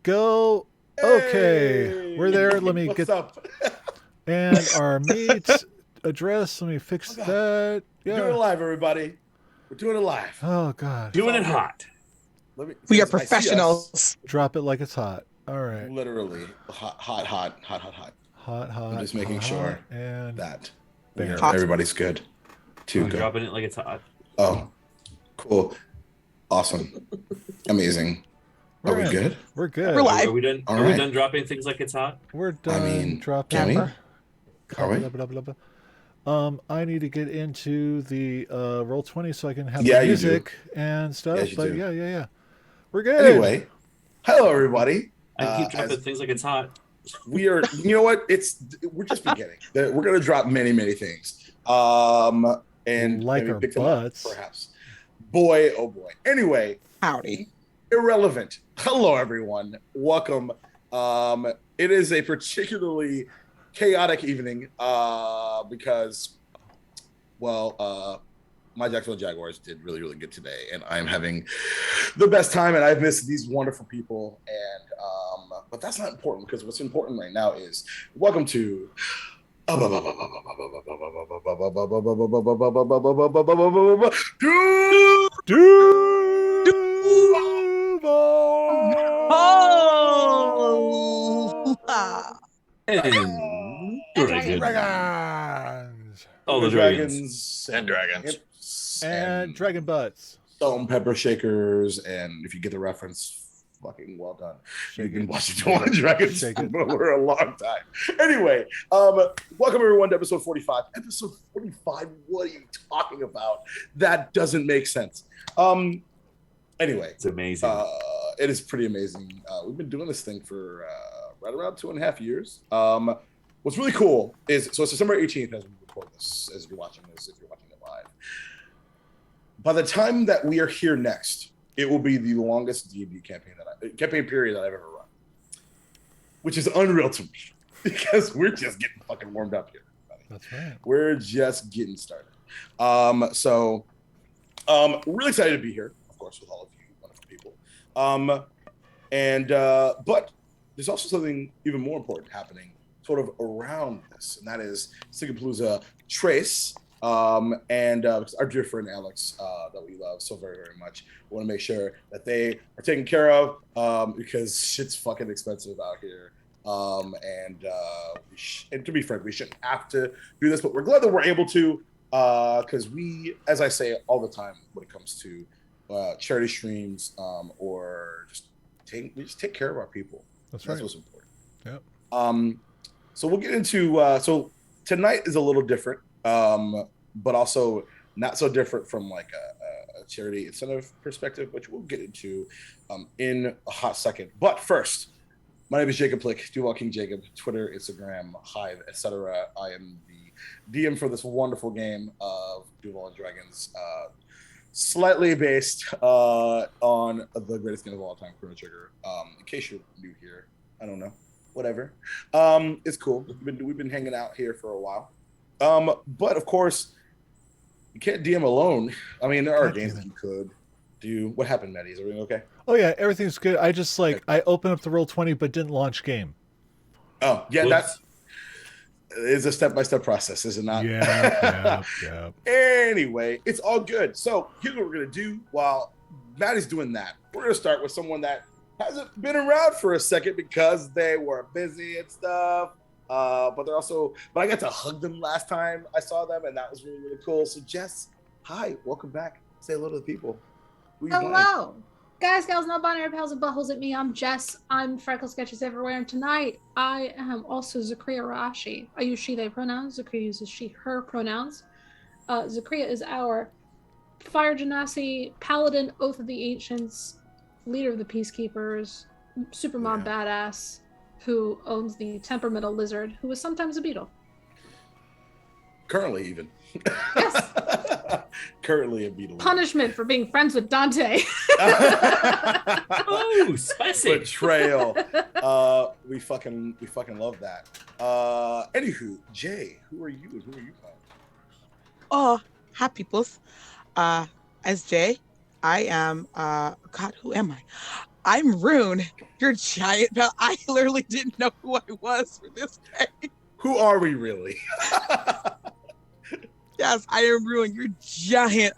go. Okay, we're Hey, there. Let me what's get up? and our meet address. Let me fix Oh God, that. we're doing it Yeah. live, everybody. We're doing it live. Oh God. It's Doing all it good. hot. Let me, We are because I see us professionals. Drop it like it's hot. All right. literally hot, hot, hot, hot, hot, hot. Hot, I'm hot, just making hot, sure hot, and that we are. bam. Hot. Everybody's good. Too I'm good. dropping it like it's hot. Oh, cool, awesome, amazing. Are We're we in. good? We're We're good. live. Are we done? All Are we right. done dropping things like it's hot? We're I done mean, can dropping. we? Never. Are we? Blah, blah, blah, blah. I need to get into the roll 20 so I can have Yeah, the you do. music and stuff. Yes, you But do. yeah. We're good. Anyway, hello everybody. I keep dropping As things like it's hot. we are, you know what? We're just beginning. We're gonna drop many, many things. And Like maybe our pick them up, butts. perhaps. Boy, oh boy. Anyway, Howdy. irrelevant. Hello, everyone. Welcome. It is a particularly chaotic evening because, well, my Jacksonville Jaguars did really, really good today, and I'm having the best time, and I've missed these wonderful people. And but that's not important because what's important right now is welcome to Oh! And Dragons. Dragons Oh, the dragons. and Dragons. imps and dragon butts. salt and pepper shakers, and if you get the reference, fucking well done. You've been watching Shake Duval it. Dragons Shake it. for a long time. Anyway, welcome everyone to episode 45. Episode 45, what are you talking about? That doesn't make sense. Anyway, It's amazing. it is pretty amazing. We've been doing this thing for right around 2.5 years. What's really cool is, so it's December 18th as we record this, as you're watching this, if you're watching it live. By the time that we are here next, it will be the longest D&D campaign period that I've ever run, which is unreal to me because we're just getting fucking warmed up here. Everybody. That's right. We're just getting started. Really excited to be here, of course, with all of you wonderful people. But there's also something even more important happening sort of around this, and that is Sigapalooza Trace. And our dear friend Alex, that we love so very, very much. We want to make sure that they are taken care of because shit's fucking expensive out here. And to be frank, we shouldn't have to do this, but we're glad that we're able to because we, as I say all the time when it comes to charity streams or we just take care of our people. That's That's right. what's important. Yep. So we'll get into so tonight is a little different, but also not so different from like a charity incentive perspective, which we'll get into in a hot second. But first, my name is Jacob Plick, Duval King Jacob, Twitter, Instagram, Hive, etc. I am the DM for this wonderful game of Duval Dragons, slightly based on the greatest game of all time, Chrono Trigger. In case you're new here, I don't know. Whatever. It's cool. We've been hanging out here for a while. But of course, you can't DM alone. I mean, there are God games damn that it. you could do. What happened, Maddie? Is everything okay? Oh yeah, everything's good. I just I opened up the roll 20 but didn't launch game. Oh, yeah, Whoops. that's is a step-by-step process, is it not? Yeah. Anyway, it's all good. So here's what we're gonna do while Maddie's doing that. We're gonna start with someone that hasn't been around for a second because they were busy and stuff. But I got to hug them last time I saw them, and that was really, really cool. So Jess, hi, welcome back. Say hello to the people. Who you playing? Hello. Guys, gals, non-binary pals and buttholes at me. I'm Jess. I'm Freckle Sketches Everywhere. And tonight, I am also Zakria Rashi. I use she, they pronouns. Zakria uses she, her pronouns. Zakria is our Fire Genasi, Paladin, Oath of the Ancients, leader of the Peacekeepers, Supermom badass, who owns the temperamental lizard, who is sometimes a beetle. Currently, even. Yes. Currently a beetle. Punishment for being friends with Dante. Oh, spicy. Betrayal. We fucking love that. Anywho, Jay, who are you and who are you playing? Oh, hi peoples. As Jay, I am God, who am I'm Rune. You're giant pal. I literally didn't know who I was for this game. Who are we really? Yes, I am Rune. You're giant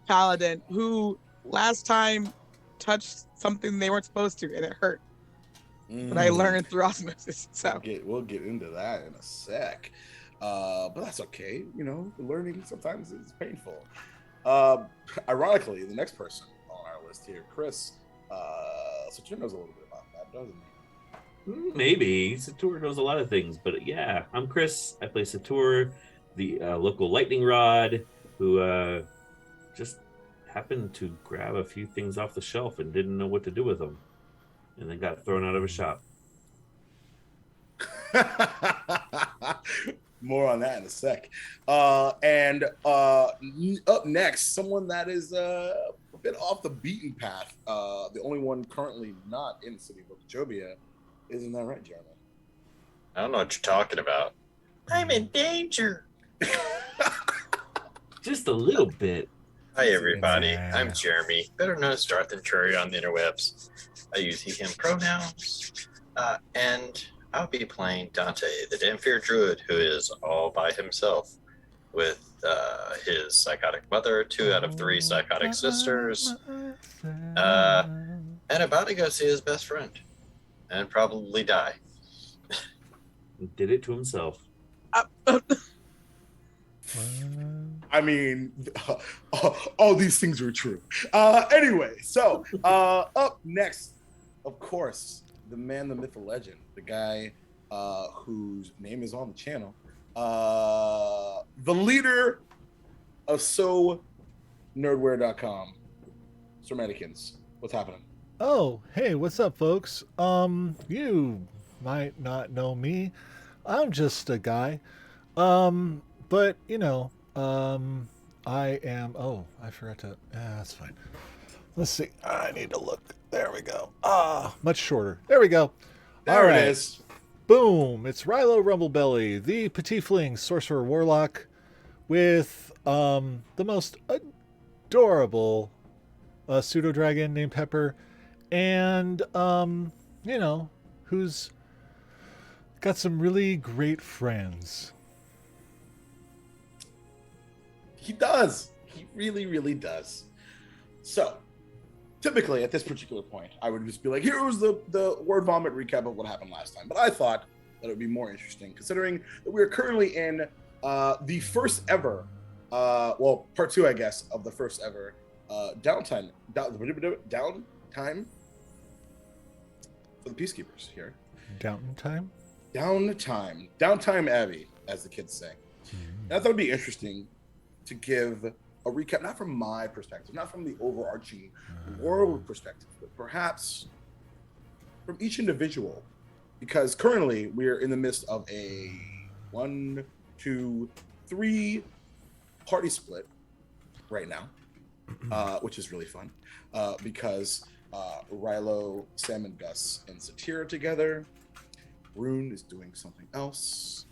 paladin who last time touched something they weren't supposed to and it hurt. But I learned through osmosis. So We'll get into that in a sec. But that's okay. You know, learning sometimes is painful. Ironically, the next person on our list here, Chris, Satur knows a little bit about that, doesn't he? Maybe. Satur knows a lot of things, but yeah, I'm Chris. I play Satur, the local lightning rod, who just happened to grab a few things off the shelf and didn't know what to do with them, and then got thrown out of a shop. More on that in a sec. And up next, someone that is a bit off the beaten path. The only one currently not in the city of Okeechobee. Isn't that right, Jeremy? I don't know what you're talking about. I'm in danger. Just a little bit. Hi, everybody. I'm Jeremy, better known as Darth and Truri on the interwebs. I use he, him pronouns. And I'll be playing Dante, the Damphir Druid, who is all by himself with his psychotic mother, 2 out of 3 psychotic sisters, and about to go see his best friend and probably die. He did it to himself. I mean, all these things were true. Anyway, so up next, of course, the man, the myth, the legend, the guy whose name is on the channel, the leader of nerdware.com, Sir Mannequins. What's happening? Oh, hey, what's up, folks? You might not know me. I'm just a guy. But, you know, I am... Oh, I forgot to... that's fine. Let's see. I need to look. There we go. Much shorter. There we go. There it is. Boom. It's Rilo Rumblebelly, the Petitfling Sorcerer Warlock with the most adorable pseudo-dragon named Pepper. And, you know, who's got some really great friends. He does. He really, really does. So, typically at this particular point, I would just be like, here was the word vomit recap of what happened last time. But I thought that it would be more interesting, considering that we are currently in the first ever, part 2, I guess, of the first ever downtime for the Peacekeepers here. Downtime? Downtime Abbey, as the kids say. And I thought it'd be interesting to give a recap, not from my perspective, not from the overarching world perspective, but perhaps from each individual, because currently we are in the midst of a 1, 2, 3 party split right now, which is really fun, because Rilo, Sam, and Gus and Satyr are together. Rune is doing something else.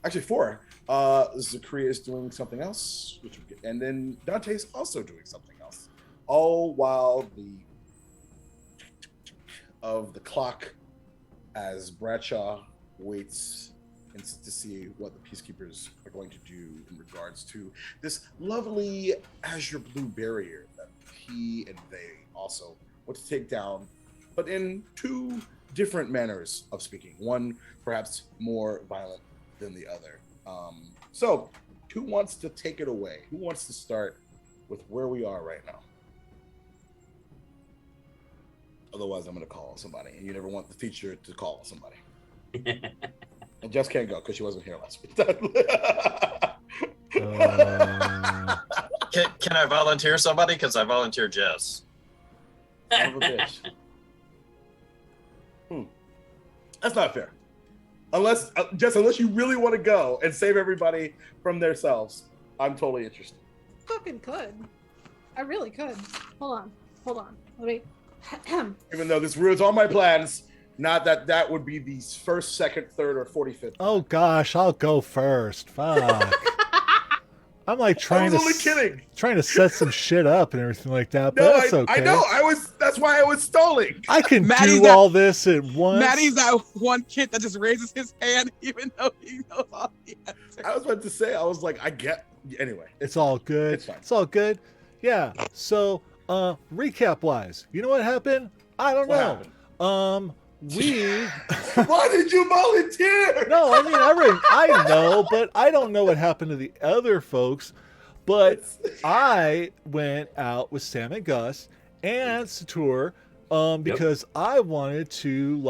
Actually, 4. Zakria is doing something else, and then Dante is also doing something else. All while the clock, as Bradshaw waits to see what the Peacekeepers are going to do in regards to this lovely azure blue barrier that he and they also want to take down, but in 2 different manners of speaking. One perhaps more violent than the other. So who wants to take it away? Who wants to start with where we are right now? Otherwise, I'm going to call somebody, and you never want the teacher to call somebody. And Jess can't go because she wasn't here last week. Can I volunteer somebody? Because I volunteered Jess. Son of a bitch. That's not fair. Unless you really want to go and save everybody from themselves, I'm totally interested. Fucking could. I really could. Hold on. Let me. Even though this ruins all my plans, not that would be the 1st, 2nd, 3rd, or 45th. Oh gosh, I'll go first. Fuck. I'm like trying was only kidding. trying to set some shit up and everything like that. But No, that's okay. I know. That's why I was stalling. I can Maddie's do all this at once. Maddie's that one kid that just raises his hand even though he knows all the answers. I was about to say, I was like, I get. Anyway, It's all good. It's fine. It's all good. Yeah. So, recap wise, you know what happened? I don't What know. happened? We. Why did you volunteer? No, I mean I know, but I don't know what happened to the other folks. But I went out with Sam and Gus and Satur because I wanted to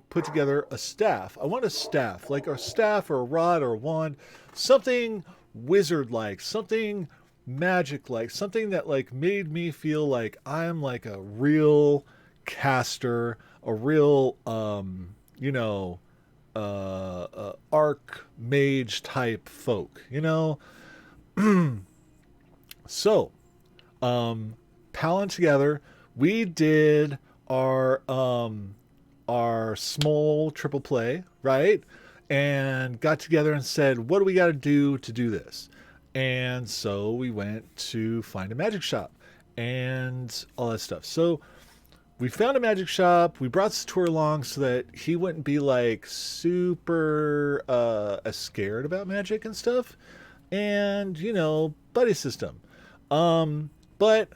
put together a staff. I want a staff, like a staff or a rod or a wand, something wizard-like, something magic-like, something that like made me feel like I'm like a real caster, a real arc mage type folk, So, palling together, we did our small triple play, right? And got together and said, what do we got to do this? And so we went to find a magic shop and all that stuff. So we found a magic shop. We brought Satur along so that he wouldn't be like super scared about magic and stuff. And, buddy system. But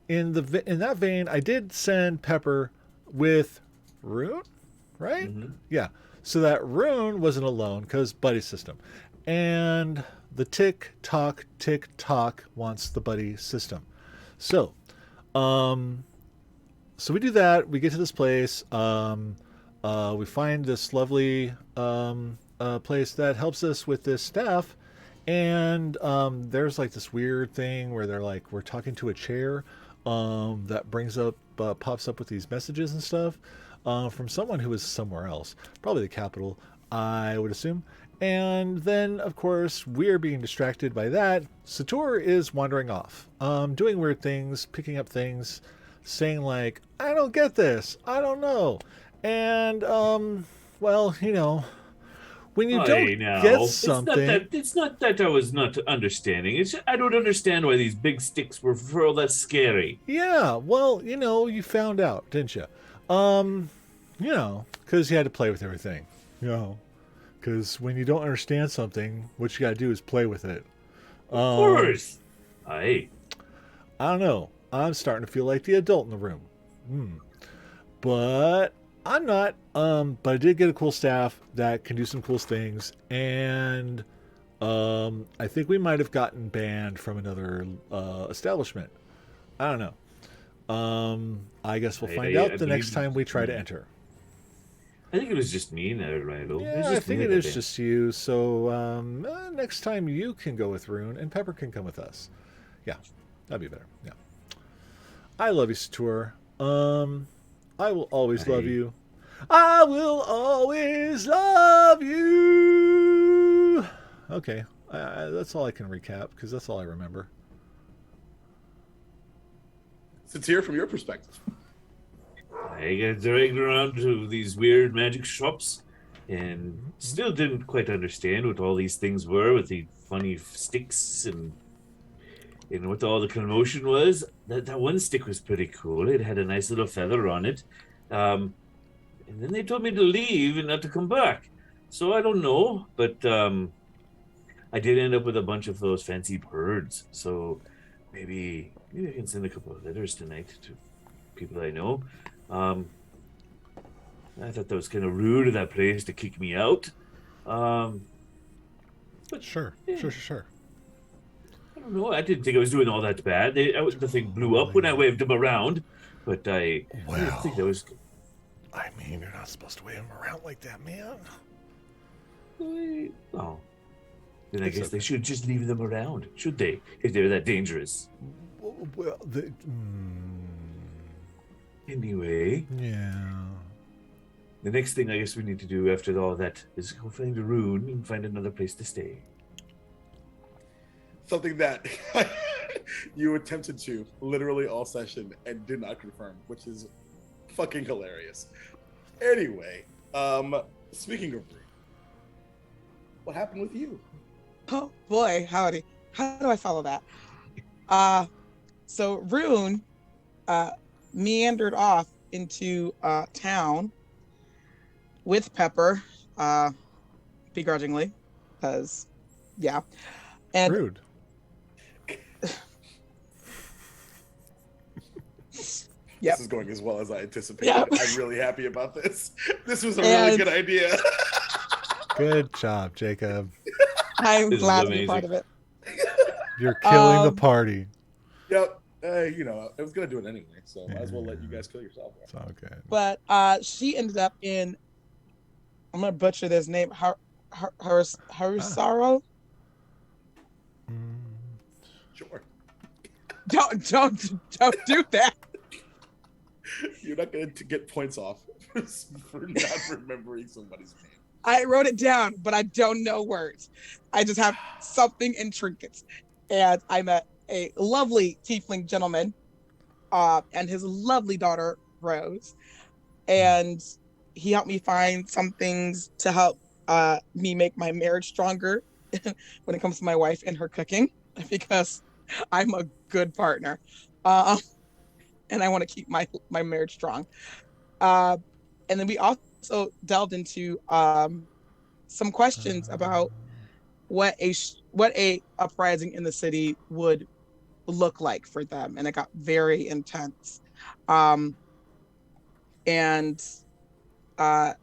in that vein, I did send Pepper with Rune, right? Mm-hmm. Yeah. So that Rune wasn't alone because buddy system. And the tick tock wants the buddy system. So we do that. We get to this place. We find this lovely place that helps us with this staff. And there's like this weird thing where they're like, we're talking to a chair that pops up with these messages and stuff from someone who is somewhere else, probably the capital, I would assume. And then, of course, we're being distracted by that. Satur is wandering off, doing weird things, picking up things, saying like, I don't get this, I don't know. And, when you don't get something... It's not that I was not understanding. It's I don't understand why these big sticks were all that scary. Yeah, well, you found out, didn't you? Because you had to play with everything. Because when you don't understand something, what you got to do is play with it. Of course. I don't know. I'm starting to feel like the adult in the room. But I'm not. But I did get a cool staff that can do some cool things. And I think we might have gotten banned from another establishment. I don't know. I guess we'll find out the next time we try to enter. I think it was just me now, Rilo. Yeah, I think it is just you. So next time you can go with Rune and Pepper can come with us. Yeah, that'd be better. Yeah. I love you, Satur. I will always love you. I will always love you. Okay, that's all I can recap because that's all I remember. Satir, from your perspective. I got dragged around to these weird magic shops and still didn't quite understand what all these things were with the funny sticks and what all the commotion was. That one stick was pretty cool. It had a nice little feather on it. And then they told me to leave and not to come back. So I don't know, but I did end up with a bunch of those fancy birds. So maybe I can send a couple of letters tonight to people I know. I thought that was kind of rude of that place to kick me out. But Sure. I don't know. I didn't think I was doing all that bad. The thing blew up when I waved them around, but I didn't think that was. I mean, you're not supposed to wave them around like that, man. Oh. Then I guess they should just leave them around, should they? If they're that dangerous. Well, Anyway. Yeah. The next thing I guess we need to do after all that is go find a rune and find another place to stay. Something that you attempted to literally all session and did not confirm, which is fucking hilarious. Anyway, speaking of rune, what happened with you? Oh boy, howdy. How do I follow that? So Rune meandered off into town with Pepper, uh, begrudgingly, because yeah. And Rude. yep. This is going as well as I anticipated. Yep. I'm really happy about this. This was a really And- good idea. Good job, Jacob. I'm This is glad to be amazing. part of it. You're killing the Um, party. Yep. You know, I was gonna do it anyway, so might as well let you guys kill yourself. It's all good. But she ended up in, I'm gonna butcher this name, Harusaro. Mm. Sure. Don't do that. You're not going to get points off for not remembering somebody's name. I wrote it down, but I don't know words. I just have something in trinkets. And I met a lovely tiefling gentleman and his lovely daughter, Rose. And he helped me find some things to help me make my marriage stronger when it comes to my wife and her cooking, because I'm a good partner. And I want to keep my marriage strong. And then we also delved into some questions about what a uprising in the city would look like for them, and it got very intense. And there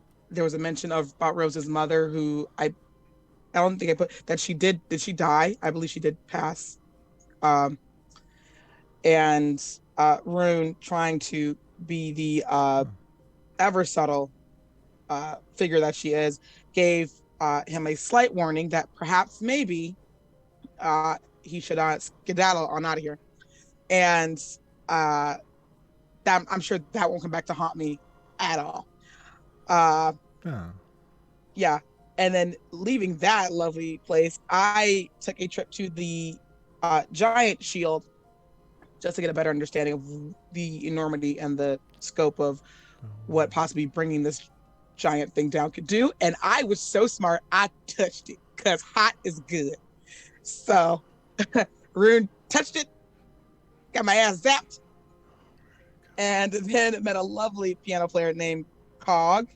was a mention of about Rose's mother, who I don't think I put that she did. Did she die? I believe she did pass. And Rune, trying to be the ever subtle figure that she is, gave him a slight warning that perhaps maybe he should skedaddle on out of here. And that, I'm sure that won't come back to haunt me at all. Oh. Yeah. And then leaving that lovely place, I took a trip to the giant shield just to get a better understanding of the enormity and the scope of what possibly bringing this giant thing down could do. And I was so smart, I touched it because hot is good. So Rune touched it, got my ass zapped, and then met a lovely piano player named Cog,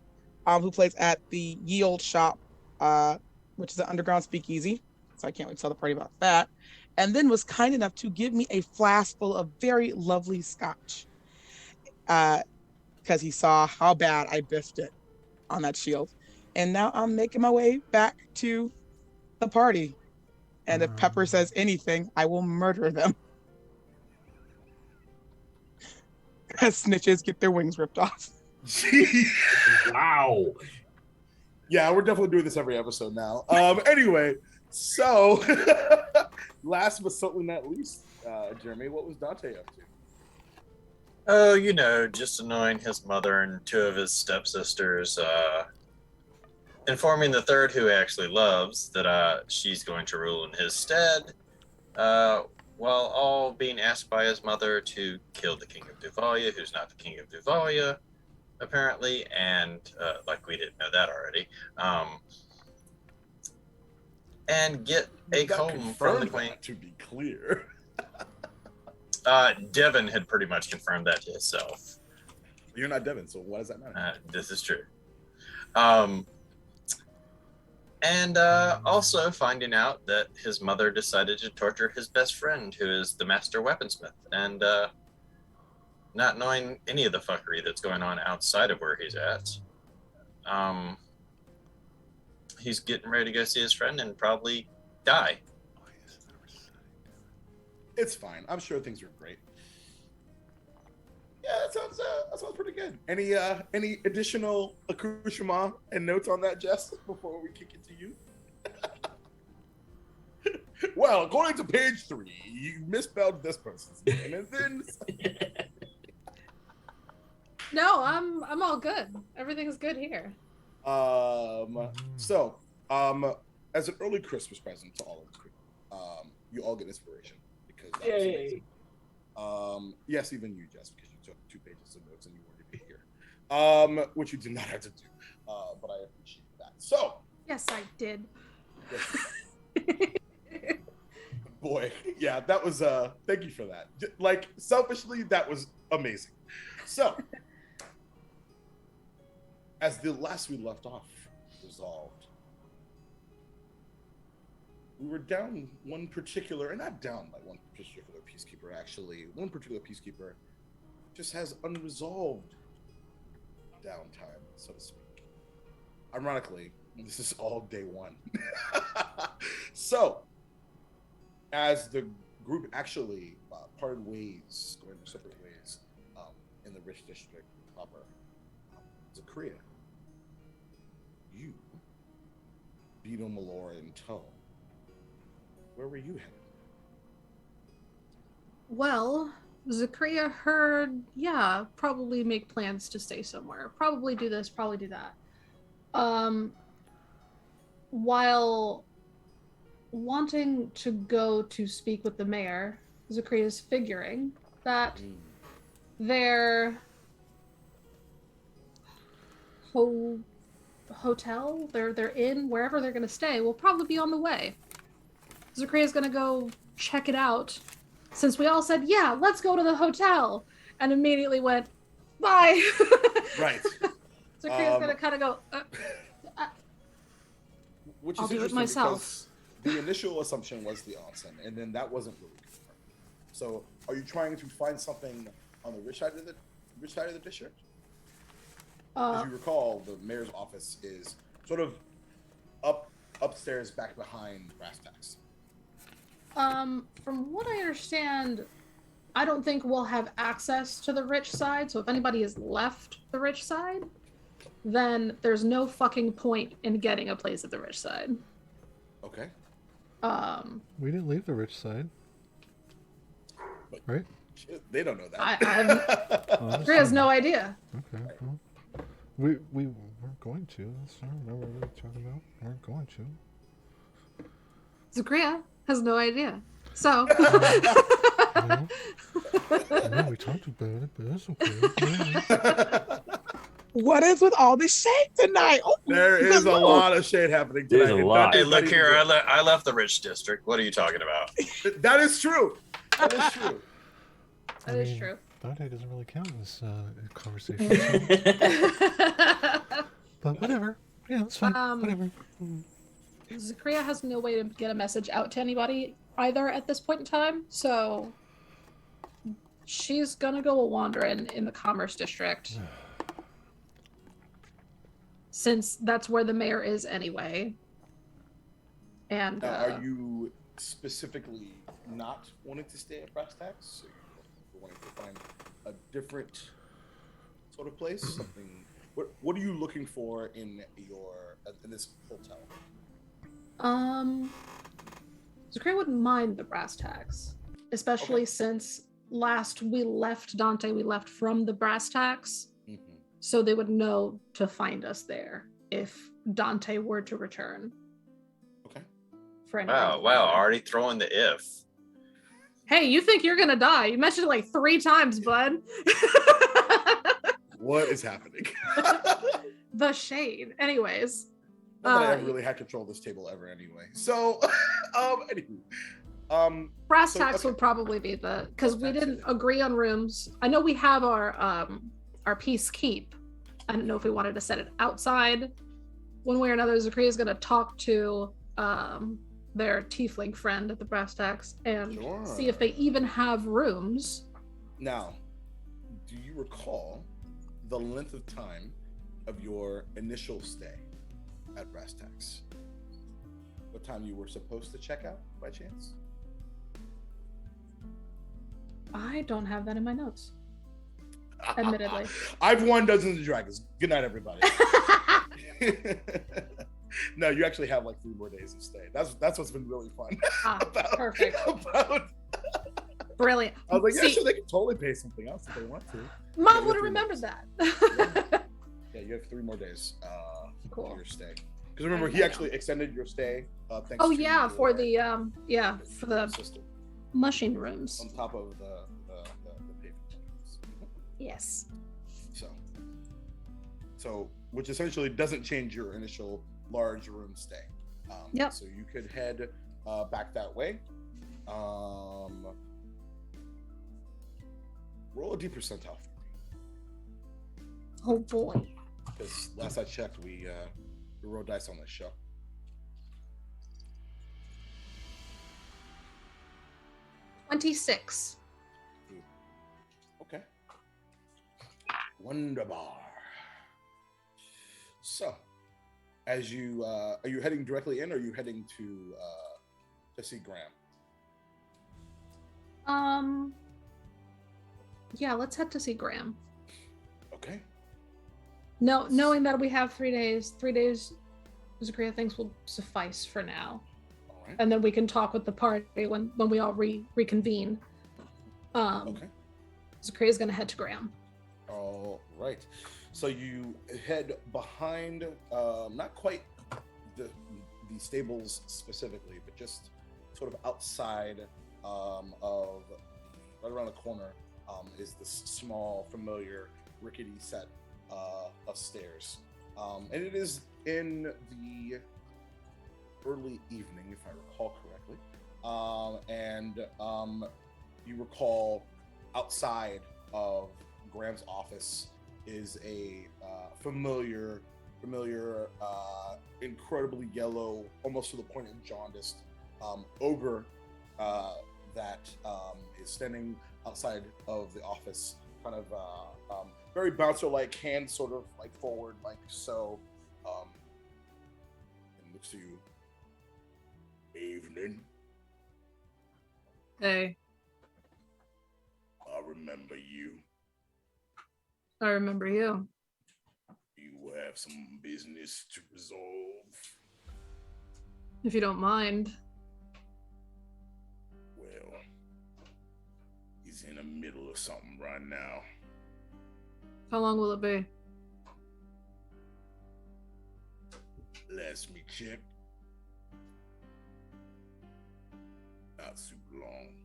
who plays at the Ye Olde Shop, which is an underground speakeasy. So I can't wait to tell the party about that. And then was kind enough to give me a flask full of very lovely scotch, because he saw how bad I biffed it on that shield. And now I'm making my way back to the party. And if Pepper says anything, I will murder them. Because snitches get their wings ripped off. Wow. Yeah, we're definitely doing this every episode now. Anyway, so last but certainly not least, Jeremy, what was Dante up to? Oh, you know, just annoying his mother and two of his stepsisters, informing the third, who he actually loves, that she's going to rule in his stead, while all being asked by his mother to kill the King of Duvalia, who's not the King of Duvalia, apparently, and like we didn't know that already, and get a comb from the queen. To be clear. Devin had pretty much confirmed that to himself. You're not Devin, so why does that matter? This is true. And also finding out that his mother decided to torture his best friend, who is the master weaponsmith, and not knowing any of the fuckery that's going on outside of where he's at. He's getting ready to go see his friend and probably die. It's fine. I'm sure things are great. Yeah, that sounds pretty good. Any additional accoutrement and notes on that, Jess, before we kick it to you? Well, according to page 3, you misspelled this person's name, and then No, I'm all good. Everything's good here. So, as an early Christmas present to all of you, you all get inspiration because that was amazing. Yes, even you, Jess, because you took 2 pages of notes and you wanted to be here, which you did not have to do, but I appreciate that. So, Yes, I did. Boy, yeah, that was thank you for that. Like, selfishly, that was amazing. So, as the last we left off resolved, we were down one particular, and not down like one particular peacekeeper, actually. One particular peacekeeper just has unresolved downtime, so to speak. Ironically, this is all day one. So, as the group actually parted ways, going their separate ways in the Rich District proper, Zakria, you, Beetle, Malora, and Toe, where were you headed? Well, Zakria heard, yeah, probably make plans to stay somewhere. Probably do this, probably do that. While wanting to go to speak with the mayor, Zakria's figuring that their hotel, their inn, wherever they're going to stay, will probably be on the way. Zakria's going to go check it out, since we all said, yeah, let's go to the hotel, and immediately went, bye. Right. Zakria's going to kind of go, Which I'll is do it interesting myself. because the initial assumption was the onsen, and then that wasn't really confirmed. So, are you trying to find something on the rich side of the district? As you recall, the mayor's office is sort of upstairs, back behind Brass Tacks. From what I understand, I don't think we'll have access to the rich side, so if anybody has left the rich side, then there's no fucking point in getting a place at the rich side. Okay. We didn't leave the rich side, right? They don't know that. Zakria has no idea. Okay. Well, we weren't going to. That's not remember what we were talking about. We weren't going to. Zakria has no idea. So. No, we talked about it, but that's okay. What is with all this shade tonight? Oh, There is a lot of shade happening tonight. There's a lot. Hey, look here. I left the rich district. What are you talking about? That is true. That is true. That is true. Dante doesn't really count in this conversation. But whatever. Yeah, that's fine. Whatever. Zakria has no way to get a message out to anybody either at this point in time, so she's gonna go a wandering in the Commerce District. Since that's where the mayor is anyway. And Now, are you specifically not wanting to stay at Brass Tacks? So you're wanting to find a different sort of place? Something. What are you looking for in this hotel? Zakria wouldn't mind the Brass Tacks, especially since last we left Dante, we left from the Brass Tacks. So they would know to find us there if Dante were to return. Okay. For any Wow, already throwing the if. Hey, you think you're gonna die? You mentioned it like 3 times, bud. What is happening? The shade. Anyways. Not that I ever really had control of this table ever anyway. So, anywho. Brass Tacks would probably be because we didn't agree on rooms. I know we have our peace keep. I don't know if we wanted to set it outside. One way or another, Zakria is going to talk to their tiefling friend at the Brass Tacks and see if they even have rooms. Now, do you recall the length of time of your initial stay at Brass Tacks? What time you were supposed to check out, by chance? I don't have that in my notes. Admittedly. I've won Dungeons and Dragons. Good night, everybody. No, you actually have like 3 more days of stay. That's what's been really fun. Perfect. Brilliant. I was like, yeah, sure, they can totally pay something else if they want to. Mom would have remembered that. Yeah, you have 3 more days cool. for your stay. Because remember, he actually extended your stay. Thanks for the system. mushing rooms. On top of the pavement. Yes. So, which essentially doesn't change your initial large room stay. Yep. So you could head back that way. Roll a D percentile. Oh boy. Because last I checked, we roll dice on this show. 26. Okay. Wunderbar. So, as you are you heading directly in, or are you heading to see Graham? Yeah, let's head to see Graham. Okay. No, knowing that we have 3 days, 3 days, Zakria thinks will suffice for now. All right. And then we can talk with the party when we all reconvene. Okay. Zakria is going to head to Graham. All right. So you head behind, not quite the stables specifically, but just sort of outside of right around the corner is this small, familiar, rickety set of stairs, and it is in the early evening, if I recall correctly, and you recall outside of Graham's office is a familiar, incredibly yellow, almost to the point of jaundiced ogre that is standing outside of the office, kind of very bouncer-like, hands sort of like forward, like so, and looks to you. Evening. Hey, I remember you. I remember you. You have some business to resolve. If you don't mind. Well, he's in the middle of something right now. How long will it be? Last me check. Not super long.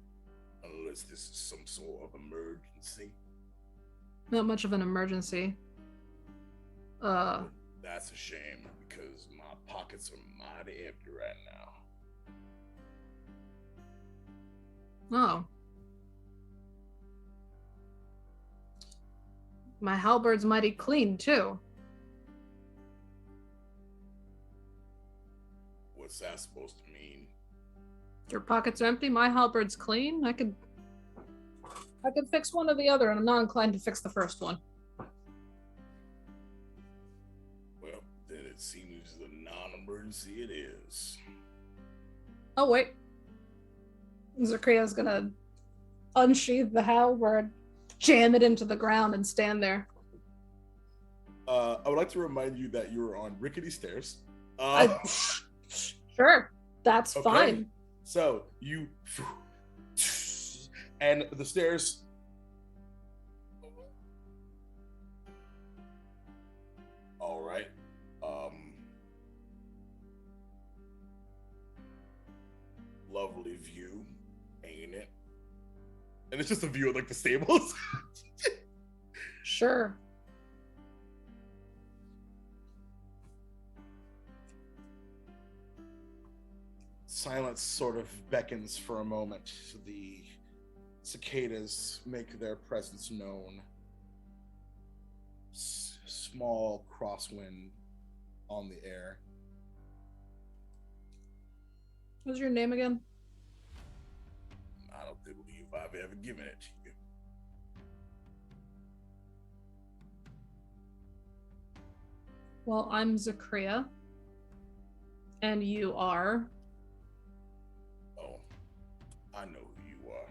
Unless this is some sort of emergency. Not much of an emergency. That's a shame, because my pockets are mighty empty right now. Oh. My halberd's mighty clean, too. What's that supposed to mean? Your pockets are empty, my halberd's clean. I could fix one or the other, and I'm not inclined to fix the first one. Well, then it seems the non-emergency it is. Oh, wait. Zakria's gonna unsheath the halberd, jam it into the ground, and stand there. I would like to remind you that you're on rickety stairs. Sure, that's Okay. fine. So you, and the stairs. All right. Lovely view, ain't it? And it's just a view of like the stables. Sure. Silence sort of beckons for a moment. The cicadas make their presence known. Small crosswind on the air. What's your name again? I don't believe I've ever given it to you. Well, I'm Zakria. And you are? Oh, I know who you are.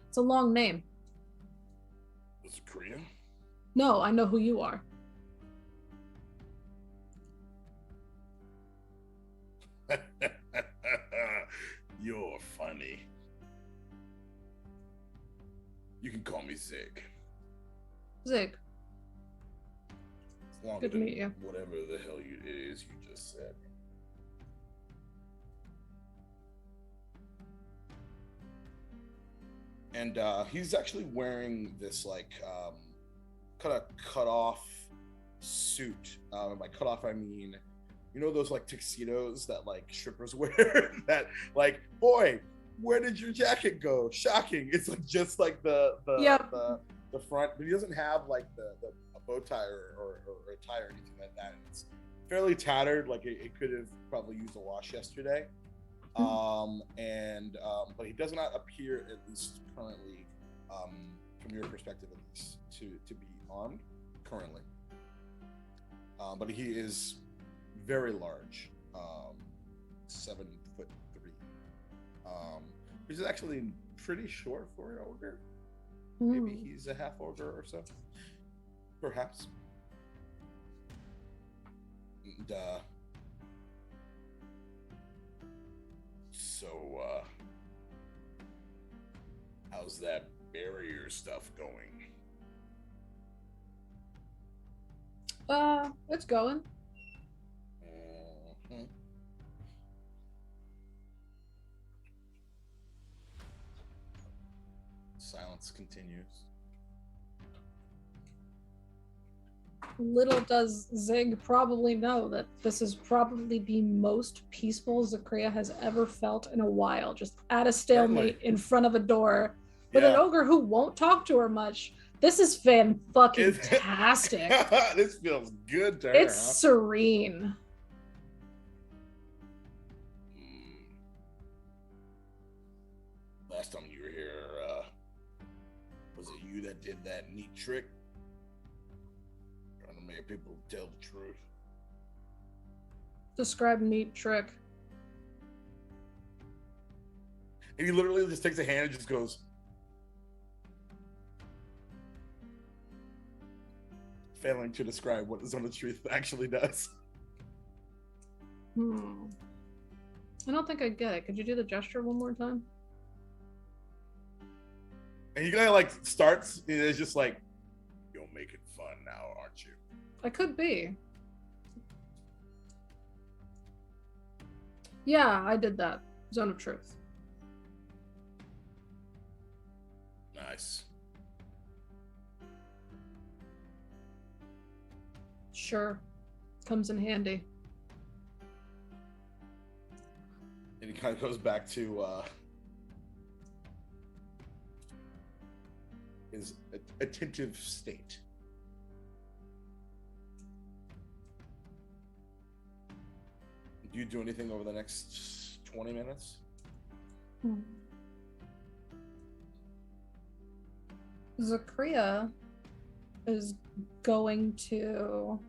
It's a long name. Was it Korea? No, I know who you are. You're funny. You can call me Zig. Zig. It's longer Good to than meet you. whatever the hell it is you just said. And he's actually wearing this like kind of cut off suit. By cut off I mean you know those like tuxedos that like strippers wear that like, boy, where did your jacket go? Shocking. It's like just like the front, but he doesn't have like the a bow tie or a tie or anything like that. It's fairly tattered, like it could have probably used a wash yesterday. But he does not appear, at least currently, from your perspective at least, to be armed currently. But he is very large, 7'3", which is actually pretty short for an ogre. Maybe he's a half ogre or so, perhaps. And, so, how's that barrier stuff going? It's going. Mm-hmm. Silence continues. Little does Zig probably know that this is probably the most peaceful Zakria has ever felt in a while, just at a stalemate in front of a door with an ogre who won't talk to her much. This is fan-fucking-tastic. This feels good to her. It's serene. Last time you were here, was it you that did that neat trick? Trying to make people tell the truth. Describe neat trick. And he literally just takes a hand and just goes, failing to describe what the Zone of Truth actually does. I don't think I get it. Could you do the gesture one more time? And he kind of like starts, and it's just like, you're making fun now, aren't you? I could be. Yeah, I did that. Zone of Truth. Nice. Sure. Comes in handy. And he kind of goes back to his attentive state. Do you do anything over the next 20 minutes? Zakria is going to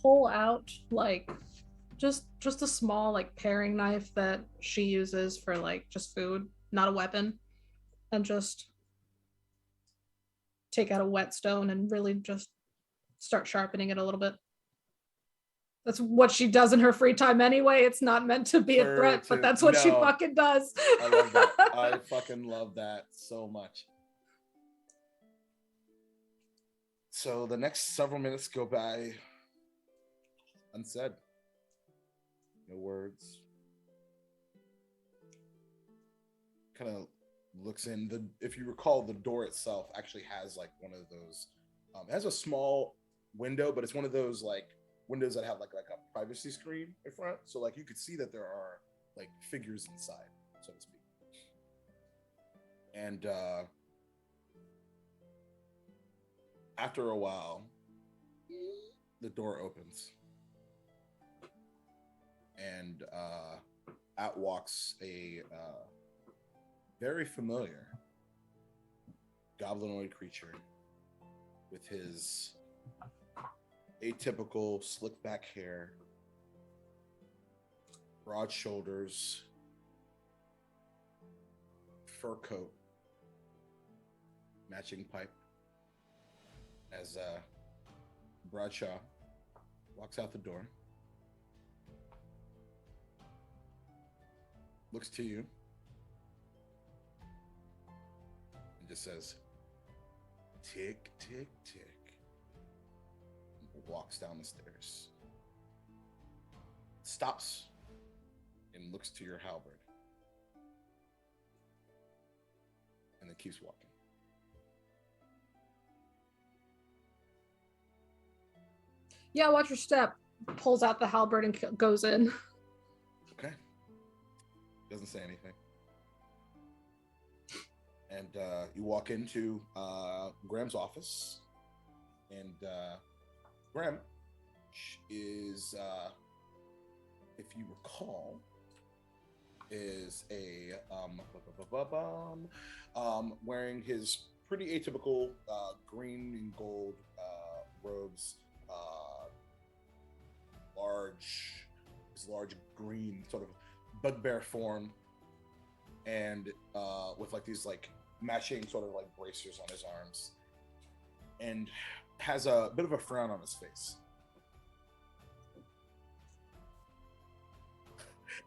pull out like just a small like paring knife that she uses for like just food, not a weapon, and just take out a whetstone and really just start sharpening it a little bit. That's what she does in her free time anyway. It's not meant to be a threat, but that's what she fucking does. I love that. I fucking love that so much. So the next several minutes go by unsaid. No words. Kind of looks in. If you recall, the door itself actually has like one of those. It has a small window, but it's one of those like windows that have like a privacy screen in front, so like you could see that there are like figures inside, so to speak. And after a while, the door opens, and out walks a very familiar goblinoid creature with his atypical slick back hair, broad shoulders, fur coat, matching pipe, as Bradshaw walks out the door, looks to you, and just says, tick, tick, tick. Walks down the stairs, stops, and looks to your halberd, and then keeps walking. Yeah, watch your step. Pulls out the halberd and goes in. Okay. Doesn't say anything. And you walk into Graham's office, and Graham is, if you recall, is a wearing his pretty atypical green and gold robes, large green sort of bugbear form, and with like these like matching sort of like bracers on his arms, and has a bit of a frown on his face.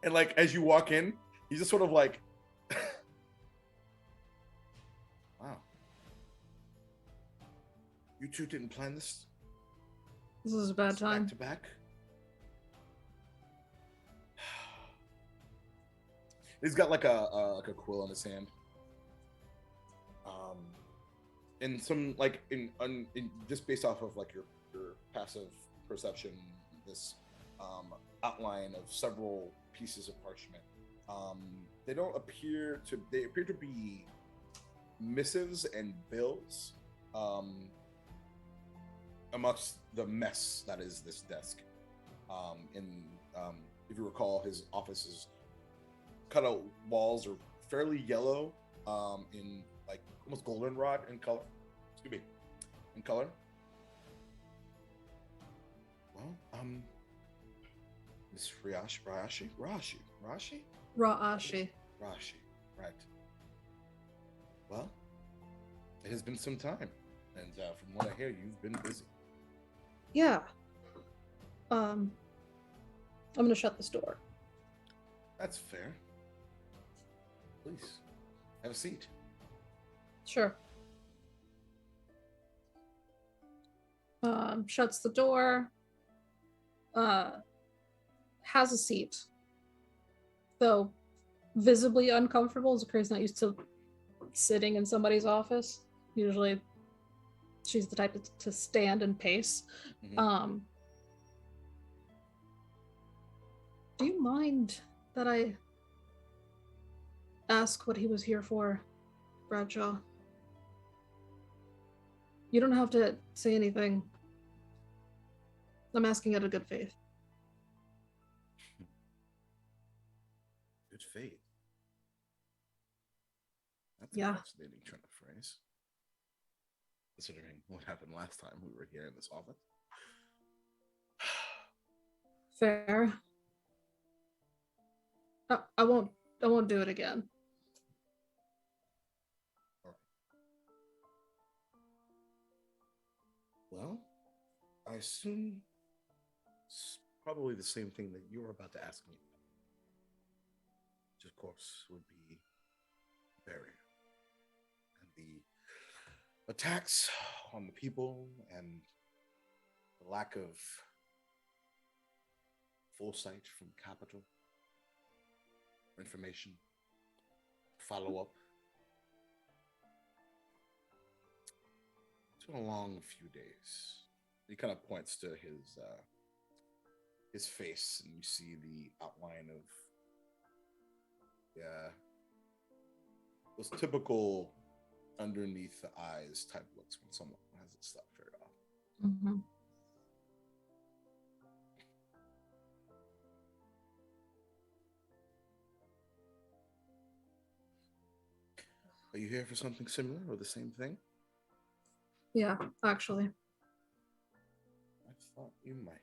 And like as you walk in, he's just sort of like, wow, you two didn't plan this This is a bad time. back to back. He's got like a quill in his hand, and some like in just based off of like your passive perception, this outline of several pieces of parchment. They appear to be missives and bills amongst the mess that is this desk. If you recall, his office's cutout walls are fairly yellow, in like almost goldenrod in color. Excuse me, in color. Well, Miss Rashi, right. Well, it has been some time, and from what I hear, you've been busy. Yeah. I'm gonna shut this door. That's fair. Please, have a seat. Sure. Shuts the door. Has a seat. Though visibly uncomfortable. Zakaria's not used to sitting in somebody's office. Usually she's the type to stand and pace. Mm-hmm. Do you mind that I ask what he was here for, Bradshaw? You don't have to say anything. I'm asking out of good faith. Good faith. That's Yeah. a fascinating turn of phrase, considering what happened last time we were here in this office. Fair. I won't do it again. All right. Well, I assume it's probably the same thing that you were about to ask me, which of course would be barrier and the attacks on the people and the lack of foresight from capital, information, follow up. It's been a long few days. He kind of points to his face, and you see the outline of those typical underneath the eyes type looks when someone hasn't slept very often. Mm-hmm. Are you here for something similar or the same thing? Yeah, actually. I thought you might.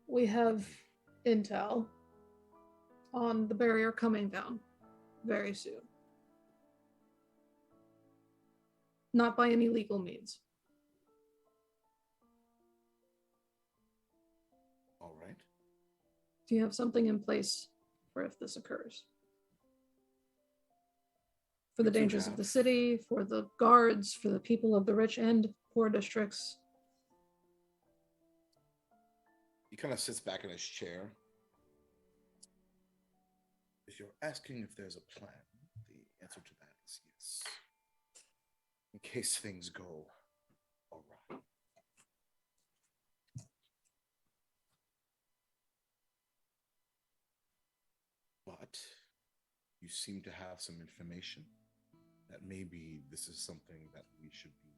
We have intel on the barrier coming down very soon. Not by any legal means. All right. Do you have something in place for if this occurs? For the dangers of the city, for the guards, for the people of the rich and poor districts? He kind of sits back in his chair. If you're asking if there's a plan, the answer to that is yes. case things go awry. But you seem to have some information that maybe this is something that we should be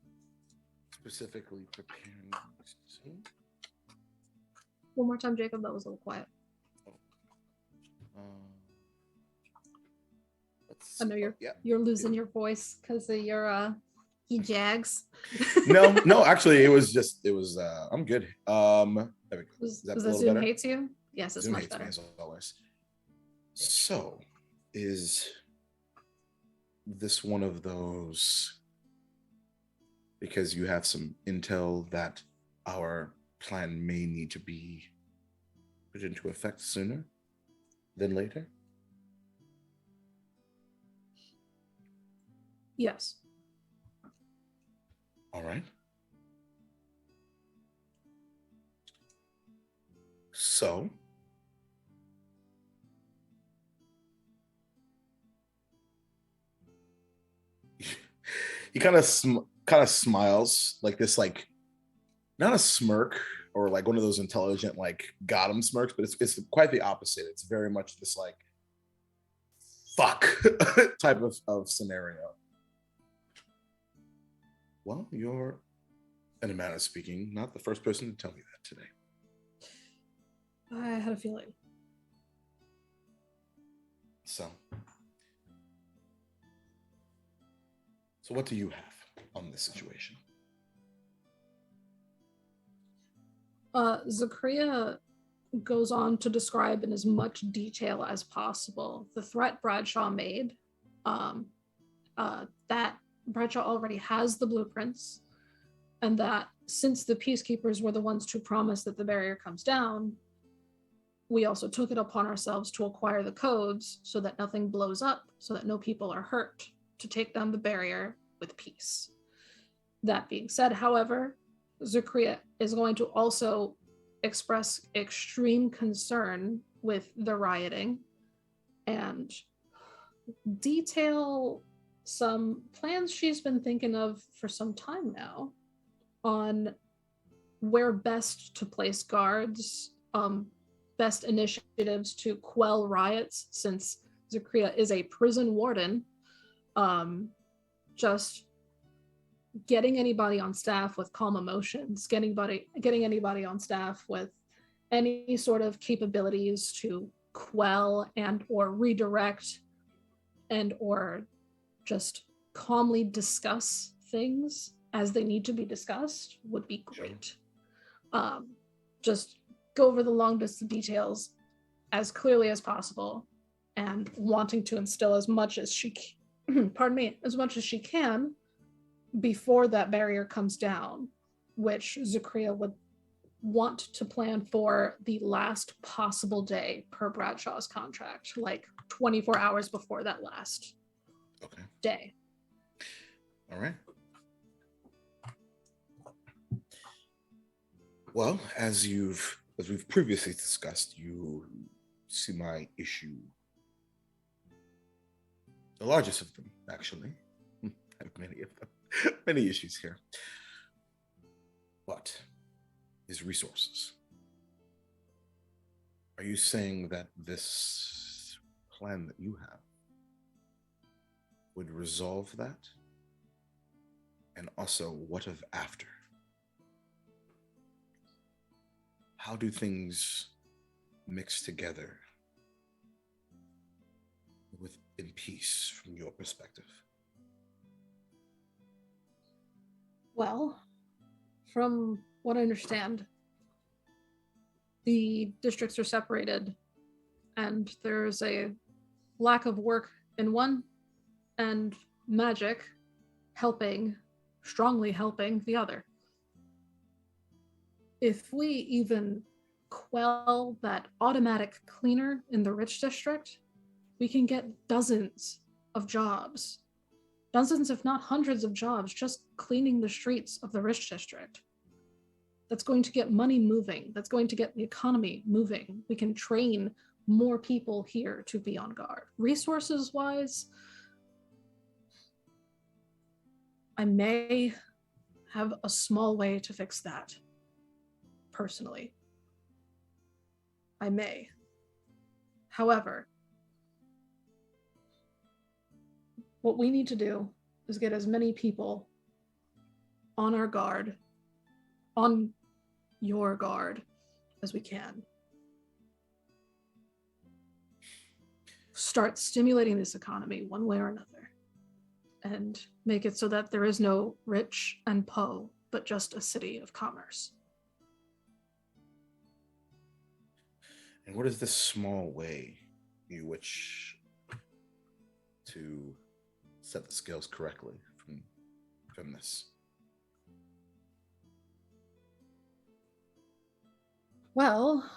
specifically preparing soon. One more time, Jacob. That was a little quiet. I know you're losing your voice because of your jags. no, actually, it was I'm good. There we go. Was that that Zoom better? Hates you? Yes, it's Zoom much hates better. me as always. So, is this one of those? Because you have some intel that our plan may need to be put into effect sooner than later? Yes. All right. So, he kind of smiles like this, like not a smirk or like one of those intelligent like got him smirks, but it's quite the opposite. It's very much this like fuck type of scenario. Well, you're, in a manner of speaking, not the first person to tell me that today. I had a feeling. So what do you have on this situation? Zakria goes on to describe in as much detail as possible the threat Bradshaw made. That Bradshaw already has the blueprints, and that since the peacekeepers were the ones to promise that the barrier comes down, we also took it upon ourselves to acquire the codes so that nothing blows up, so that no people are hurt, to take down the barrier with peace. That being said, however, Zakria is going to also express extreme concern with the rioting and detail some plans she's been thinking of for some time now on where best to place guards, best initiatives to quell riots, since Zakria is a prison warden. Just getting anybody on staff with calm emotions, getting anybody on staff with any sort of capabilities to quell and or redirect and or just calmly discuss things as they need to be discussed would be great. Just go over the long list of details as clearly as possible, and wanting to instill as much as she as much as she can before that barrier comes down, which Zakria would want to plan for the last possible day per Bradshaw's contract, like 24 hours before that last day. All right. Well, as we've previously discussed, you see my issue. The largest of them, actually. I have many of them. Many issues here. What is resources? Are you saying that this plan that you have would resolve that? And also, what of after? How do things mix together in peace from your perspective? Well, from what I understand, the districts are separated and there's a lack of work in one, and magic strongly helping the other. If we even quell that automatic cleaner in the rich district, we can get dozens of jobs. Dozens, if not hundreds of jobs, just cleaning the streets of the rich district. That's going to get money moving. That's going to get the economy moving. We can train more people here to be on guard. Resources-wise, I may have a small way to fix that. Personally. I may. However, what we need to do is get as many people on our guard, on your guard, as we can. Start stimulating this economy one way or another, and make it so that there is no rich and po, but just a city of commerce. And what is this small way you wish to set the scales correctly from this? Well,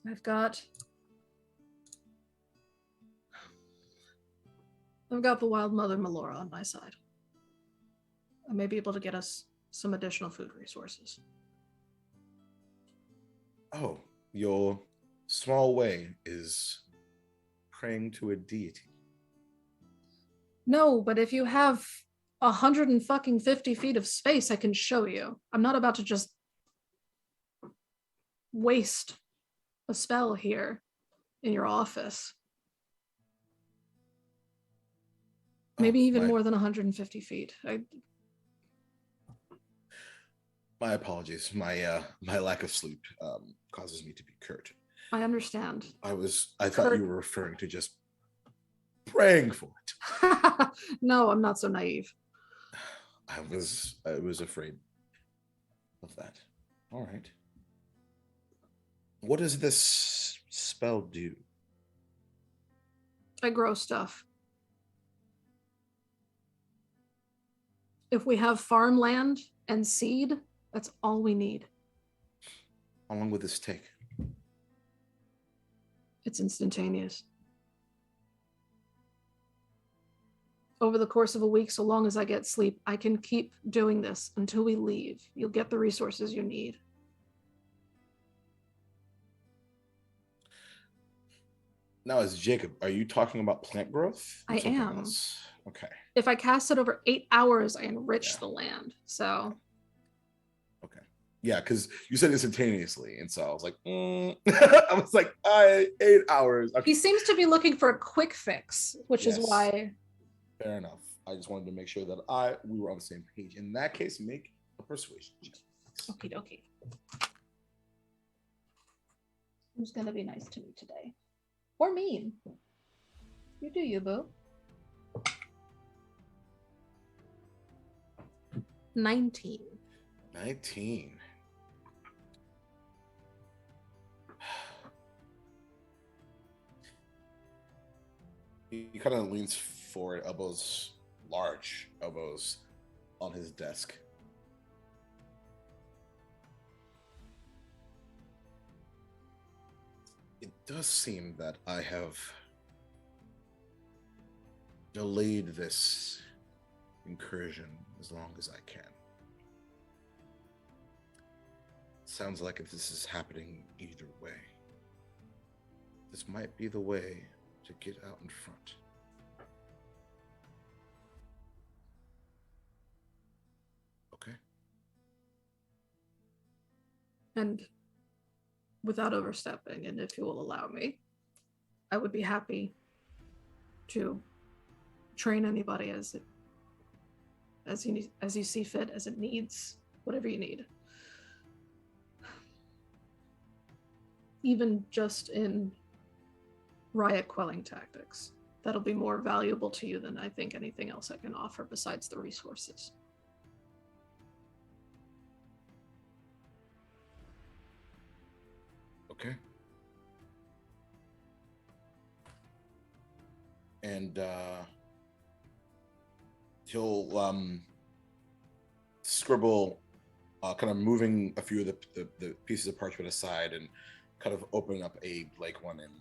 I've got the Wild Mother Melora on my side. I may be able to get us some additional food resources. Oh, your small way is praying to a deity. No, but if you have 150 feet of space, I can show you. I'm not about to just waste a spell here in your office. Maybe even more than 150 feet. My apologies. My lack of sleep causes me to be curt. I understand. I thought you were referring to just praying for it. No, I'm not so naive. I was afraid of that. All right. What does this spell do? I grow stuff. If we have farmland and seed, that's all we need. How long would this take? It's instantaneous. Over the course of a week, so long as I get sleep, I can keep doing this until we leave. You'll get the resources you need. Now, as Jacob, are you talking about plant growth? I am. Else? Okay. If I cast it over 8 hours, I enrich the land. So. Okay. Yeah, because you said instantaneously, and so I was like, I was like, 8 hours. Okay. He seems to be looking for a quick fix, which is why. Fair enough. I just wanted to make sure that we were on the same page. In that case, make a persuasion check. Okie dokie. Who's gonna be nice to me today? Or mean? You do you, boo. 19. 19. He kind of leans forward, large elbows on his desk. It does seem that I have delayed this incursion as long as I can. Sounds like if this is happening either way, this might be the way to get out in front. Okay. And without overstepping, and if you will allow me, I would be happy to train anybody as you see fit, as it needs, whatever you need. Even just in riot quelling tactics. That'll be more valuable to you than I think anything else I can offer besides the resources. Okay. And he'll scribble, kind of moving a few of the pieces of parchment aside and kind of opening up a blank one, and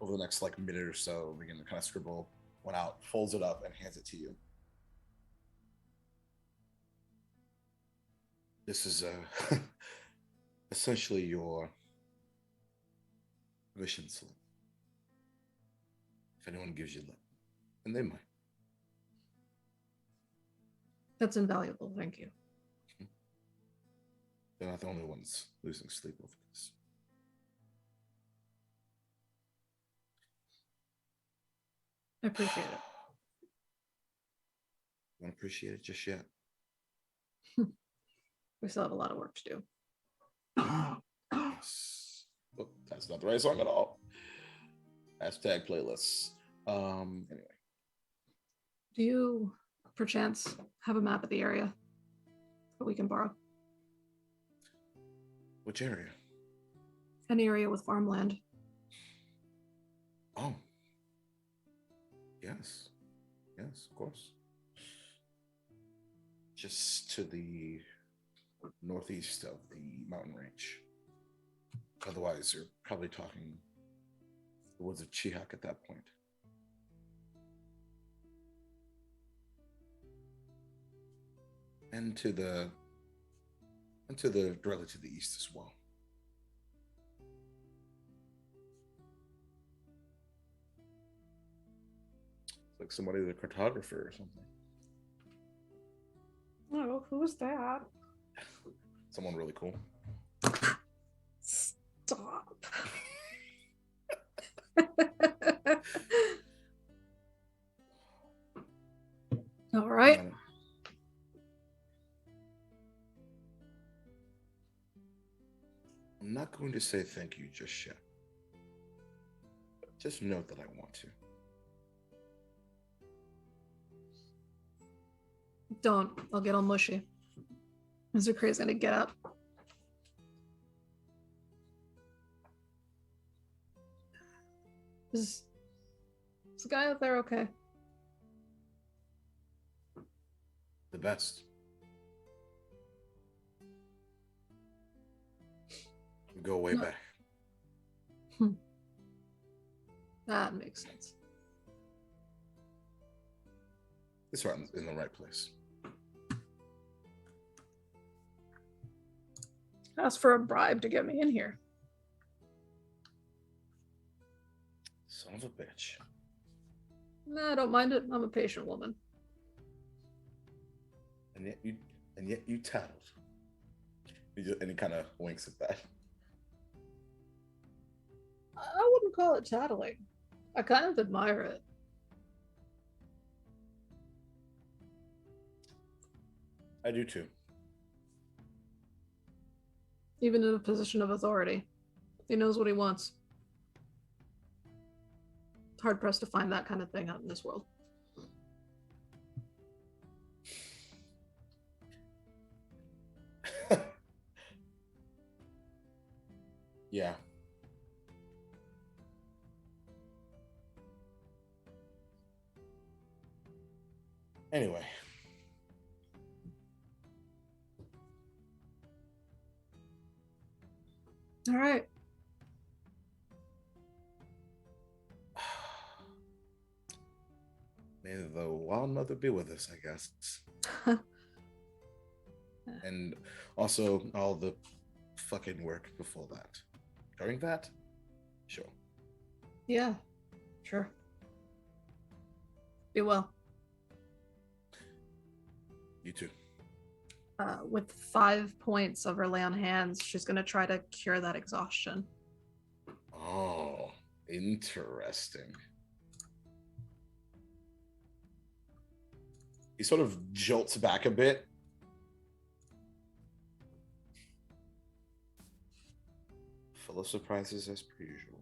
over the next minute or so, begin to kind of scribble one out, folds it up, and hands it to you. This is essentially your Vision slip. If anyone gives you lip, and they might. That's invaluable. Thank you. They're not the only ones losing sleep over this. I appreciate it. Don't appreciate it just yet. We still have a lot of work to do. Yes. Oh, that's not the right song at all. Hashtag playlists. Anyway. Do you, perchance, have a map of the area that we can borrow? Which area? An area with farmland. Oh. Yes. Yes, of course. Just to the northeast of the mountain range. Otherwise, you're probably talking the woods of Chihak at that point. And directly to the east as well. It's like somebody, the cartographer or something. Oh, who's that? Someone really cool. Stop. All right. I'm not going to say thank you just yet. Just note that I want to. Don't. I'll get all mushy. Mr. Cray's gonna get up. Is the guy out there okay? The best. We go way back. That makes sense. This right in the right place. Ask for a bribe to get me in here. Son of a bitch. Nah, I don't mind it. I'm a patient woman. And yet you tattled. And he kind of winks at that. I wouldn't call it tattling. I kind of admire it. I do too. Even in a position of authority. He knows what he wants. Hard pressed to find that kind of thing out in this world. Yeah. Anyway. All right. May the wild mother be with us, I guess. And also all the fucking work before that. During that? Sure. Yeah, sure. Be well. You too. With 5 points of her lay on hands, she's going to try to cure that exhaustion. Oh, interesting. He sort of jolts back a bit. Full of surprises as per usual.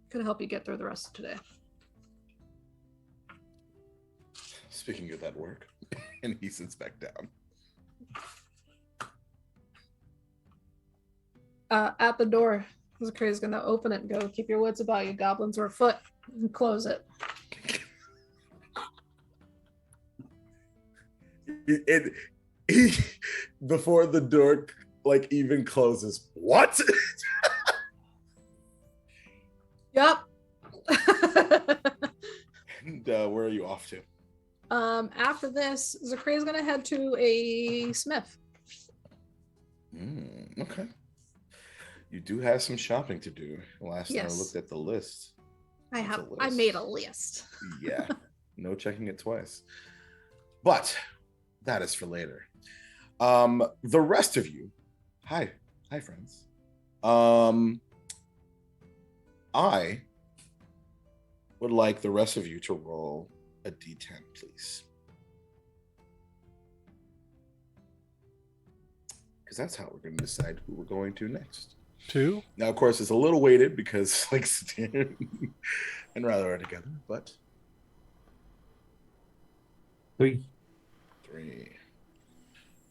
Could help you get through the rest of today. Speaking of that work, and he sits back down. At the door, Zakaria's going to open it and go, "Keep your wits about you, goblins are afoot," and close it. Before the door like even closes. What? Yep. And where are you off to? After this, Zakaria's going to head to a smith. Okay. You do have some shopping to do. Last time I Yes. looked at the list. I It's a have. I list. made a list. Yeah, no checking it twice. But that is for later. The rest of you, hi, friends. I would like the rest of you to roll a d10, please, because that's how we're going to decide who we're going to next. 2. Now, of course, it's a little weighted because like Stan and Rather are together, but 3. 3.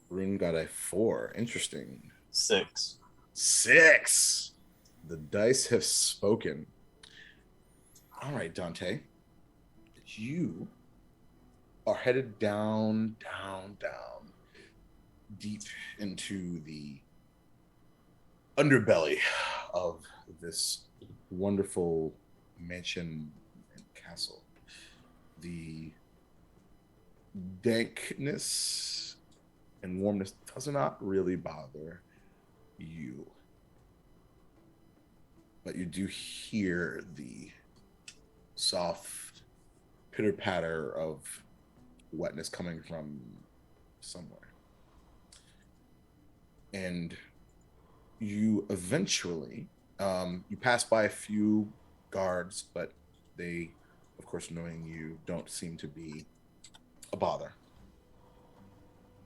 Rune got a 4. Interesting. 6. 6. The dice have spoken. All right, Dante. You are headed down, deep into the underbelly of this wonderful mansion and castle. The dankness and warmness does not really bother you, but you do hear the soft pitter patter of wetness coming from somewhere, and you eventually you pass by a few guards, but they, of course, knowing you, don't seem to be a bother,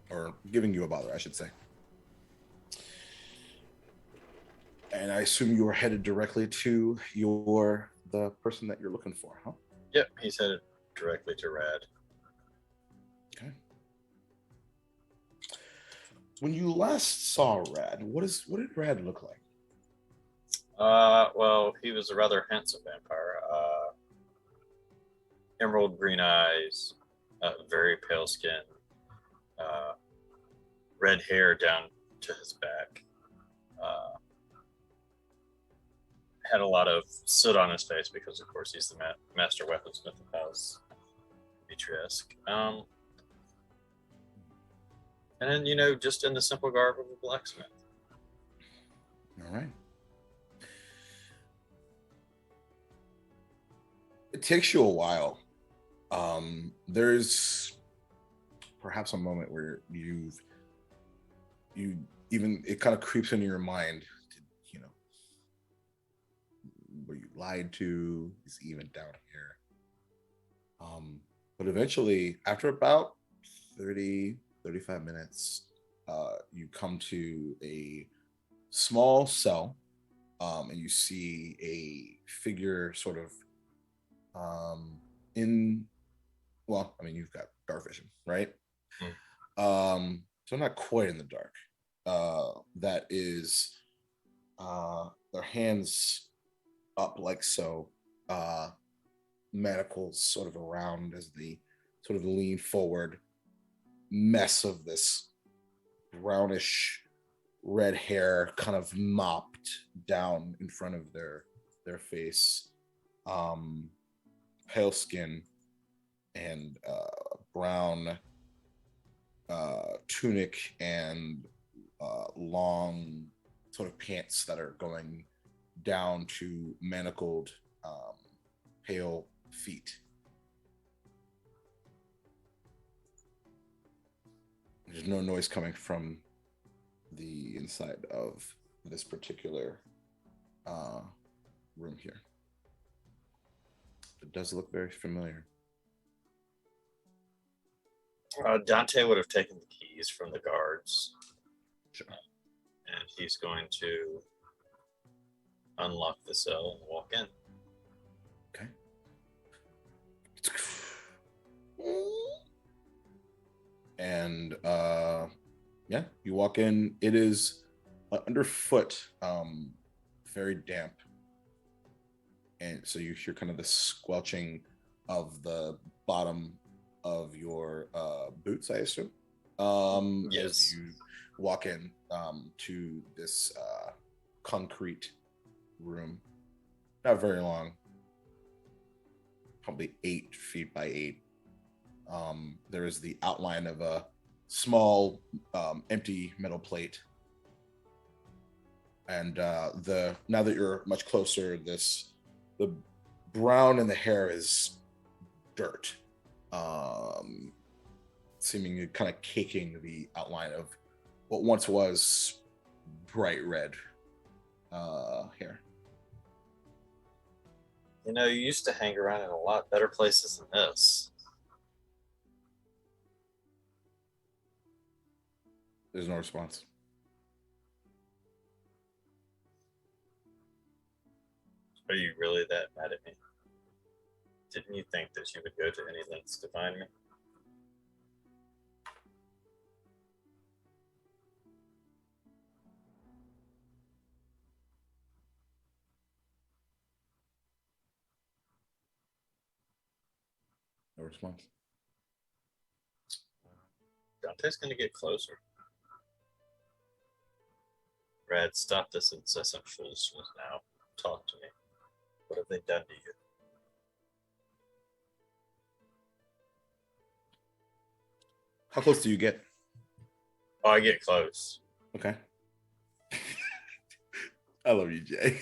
or giving you a bother, I should say. And I assume you are headed directly to the person that you're looking for, huh? Yep, he's headed directly to Rad. Okay. When you last saw Rad, what did Rad look like? Well, he was a rather handsome vampire. Emerald green eyes, very pale skin, red hair down to his back. Had a lot of soot on his face because, of course, he's the master weaponsmith of House Vitresk. And then, just in the simple garb of a blacksmith. All right. It takes you a while. There's perhaps a moment where it kind of creeps into your mind, were you lied to? Is he even down here? But eventually, after about 35 minutes, you come to a small cell, and you see a figure sort of you've got dark vision, right? So not quite in the dark. That is their hands up like so, manacles sort of around as they sort of lean forward, mess of this brownish red hair kind of mopped down in front of their face, pale skin, and brown tunic and long sort of pants that are going down to manacled pale feet. There's no noise coming from the inside of this particular room here. It does look very familiar. Dante would have taken the keys from the guards. Sure. And he's going to unlock the cell and walk in. Okay. And you walk in. It is underfoot, very damp, and so you hear kind of the squelching of the bottom of your boots, I assume. Yes. As you walk in to this concrete room, not very long, probably 8 feet by 8. There is the outline of a small empty metal plate, And now that you're much closer, the brown in the hair is dirt, seeming kind of caking the outline of what once was bright red hair. You know, you used to hang around in a lot better places than this. There's no response. Are you really that mad at me? Didn't you think that you would go to any lengths to find me? No response. Dante's gonna get closer. Brad, stop this incessant foolishness now. Talk to me. What have they done to you? How close do you get? Oh, I get close. Okay. I love you, Jay.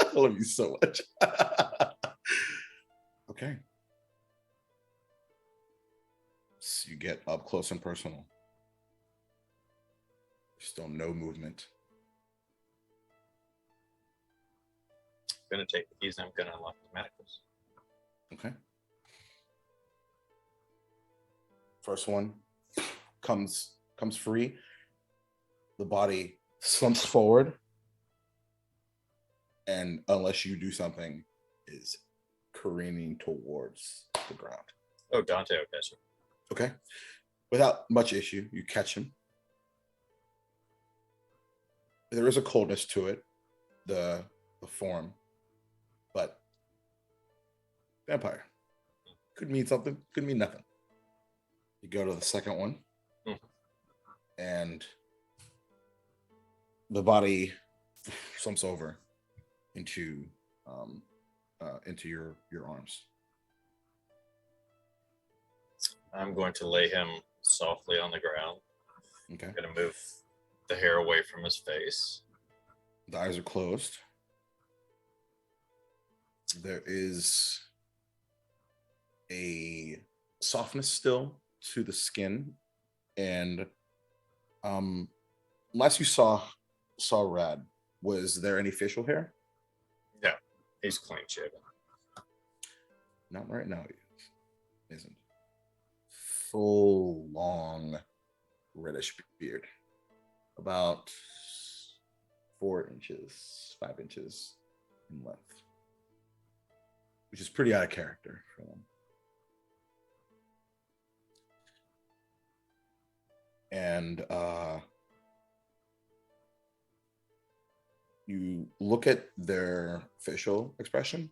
I love you so much. Okay. So you get up close and personal. Still no movement. I'm gonna take the keys and I'm gonna unlock the manacles. Okay. First one comes free. The body slumps forward, and unless you do something, is careening towards the ground. Oh, Dante will catch him. Okay. Without much issue, you catch him. There is a coldness to it, the form, but vampire. Could mean something, could mean nothing. You go to the second one, and the body slumps over into your arms. I'm going to lay him softly on the ground. Okay. I'm going to move the hair away from his face. The eyes are closed. There is a softness still to the skin, and last you saw Rad, was there any facial hair? No, he's clean shaven. Not right now. He isn't. Full long reddish beard, about 4 inches, 5 inches in length, which is pretty out of character for them. And you look at their facial expression,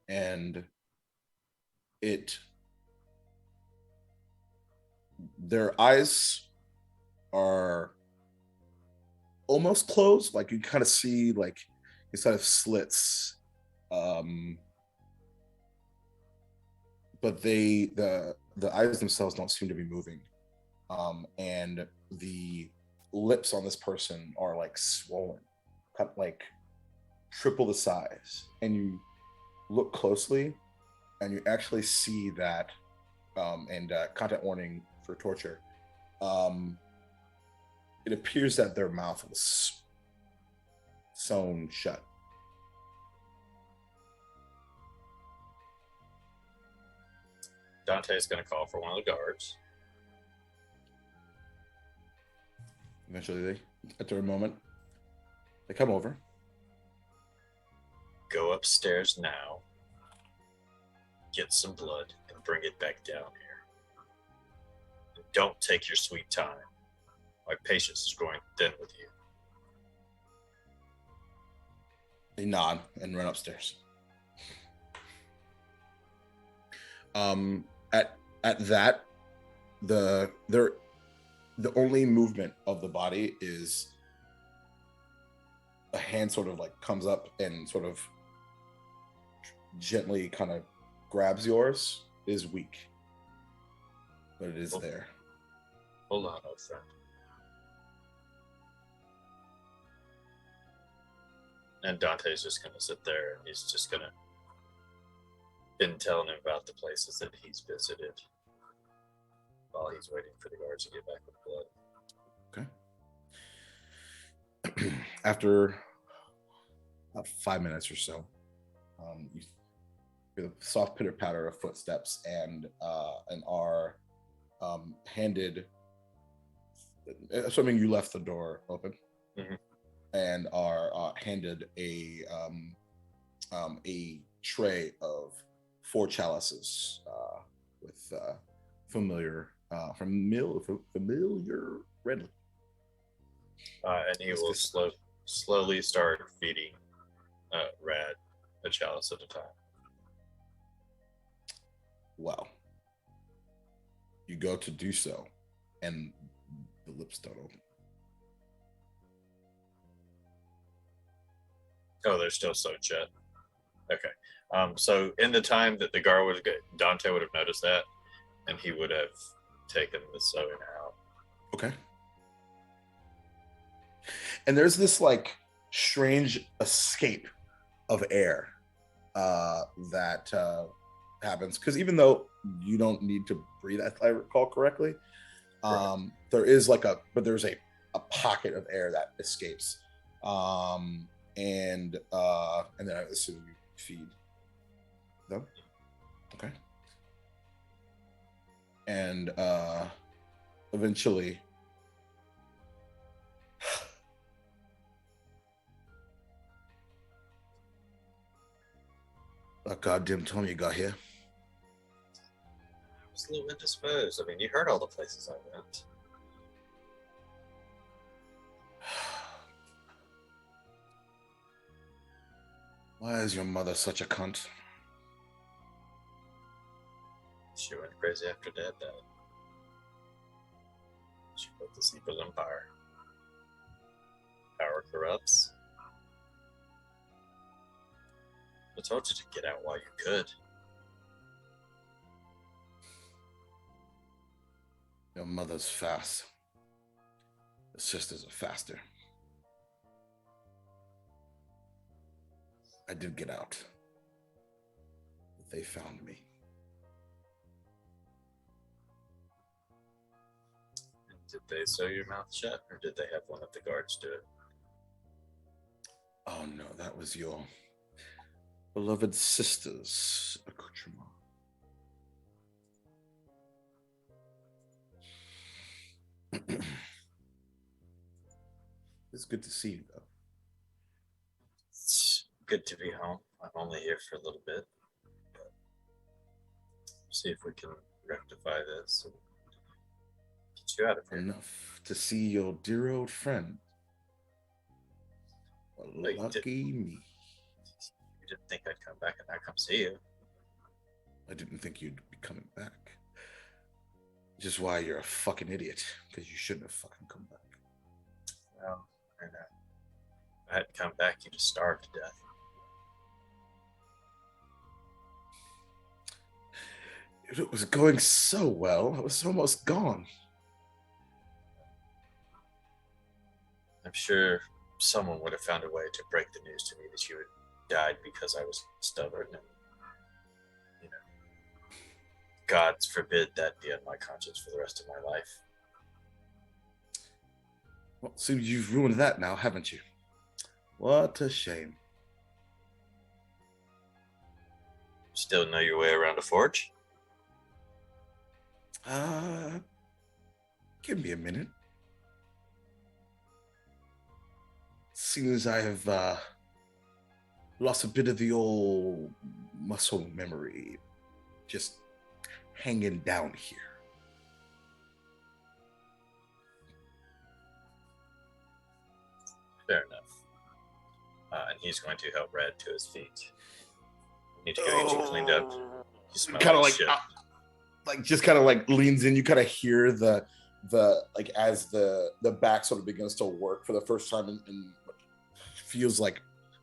and their eyes are almost closed, like you kind of see like instead of slits, but the eyes themselves don't seem to be moving, and the lips on this person are like swollen, cut like triple the size, and you look closely and you actually see that, and content warning for torture, it appears that their mouth was sewn shut. Dante's going to call for one of the guards. Eventually, after a moment, they come over. Go upstairs now. Get some blood and bring it back down here. And don't take your sweet time. My patience is growing thin with you. They nod and run upstairs. At that, the only movement of the body is a hand sort of like comes up and sort of gently kind of grabs yours. It is weak, but it is there. Hold on, old friend. And Dante's just gonna sit there and he's just gonna been telling him about the places that he's visited while he's waiting for the guards to get back with blood. Okay. After about 5 minutes or so, you hear the soft pitter patter of footsteps and are handed. Assuming you left the door open, and are handed a tray of 4 chalices with familiar red. And he will slowly start feeding Rad a chalice at a time. Well, you go to do so, and the lips don't open. Oh, they're still sewn shut. Okay. So in the time that the guard would get, Dante would have noticed that, and he would have taken the sewing out. Okay. And there's this like strange escape of air that happens, because even though you don't need to breathe, if I recall correctly, there is like there's a pocket of air that escapes, and then I assume you feed them. Okay. And eventually what goddamn time you got here? I was a little indisposed. I mean, you heard all the places I went. Why is your mother such a cunt? She went crazy after Dad died. She built this evil empire. Power corrupts. I told you to get out while you could. Your mother's fast. The sisters are faster. I did get out. But they found me. Did they sew your mouth shut, or did they have one of the guards do it? Oh no, that was your beloved sister's accoutrement. It's good to see you, though. It's good to be home. I'm only here for a little bit. But see if we can rectify this and get you out of here. Enough to see your dear old friend. Well, lucky me. You didn't think I'd come back and not come see you. I didn't think you'd be coming back. Which is why you're a fucking idiot, because you shouldn't have fucking come back. Well, I know. If I hadn't come back, you'd have starved to death. It was going so well. I was almost gone. I'm sure someone would have found a way to break the news to me that you had died because I was stubborn, and you know, gods forbid that be on my conscience for the rest of my life. Well, so you've ruined that now, haven't you? What a shame. Still know your way around a forge? Give me a minute. Seeing as I have lost a bit of the old muscle memory, just hanging down here. Fair enough. And he's going to help Red to his feet. Need to go get you cleaned up. You smell Kind of like like, shit. just kind of like leans in. You kind of hear the like as the back sort of begins to work for the first time in what feels like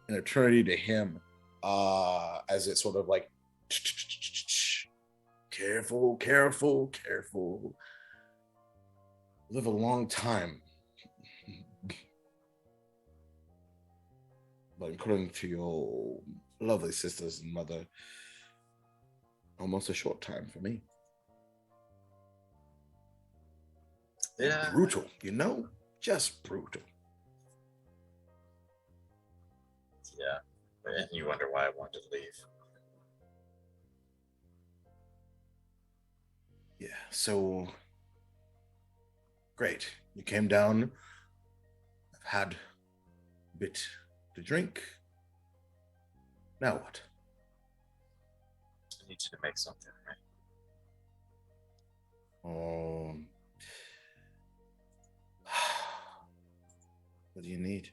an eternity to him, as it sort of like careful, careful, careful. Live a long time. but according to your lovely sisters and mother, almost a short time for me. Yeah. Brutal, just brutal. Yeah. And you wonder why I wanted to leave. Yeah, so great. You came down. I've had a bit to drink. Now what? I need you to make something, right? What do you need?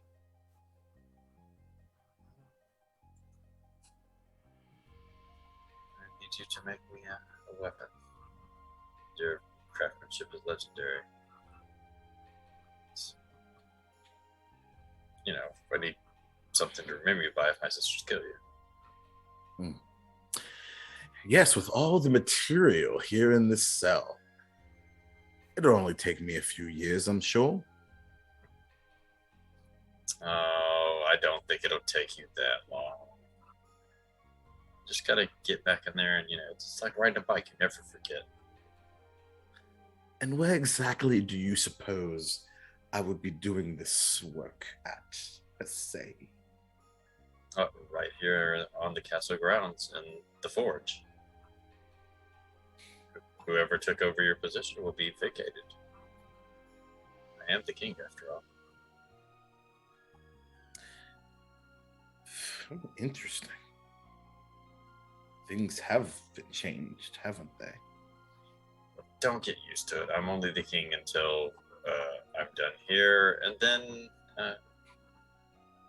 I need you to make me a weapon. Your craftsmanship is legendary. I need something to remember you by if my sisters kill you. Yes, with all the material here in this cell. It'll only take me a few years, I'm sure. Oh, I don't think it'll take you that long. Just gotta get back in there and, it's like riding a bike. You never forget. And where exactly do you suppose I would be doing this work at, let's say? Right here on the castle grounds in the forge. Whoever took over your position will be vacated. I am the king, after all. Interesting. Things have been changed, haven't they? Don't get used to it. I'm only the king until I'm done here, and then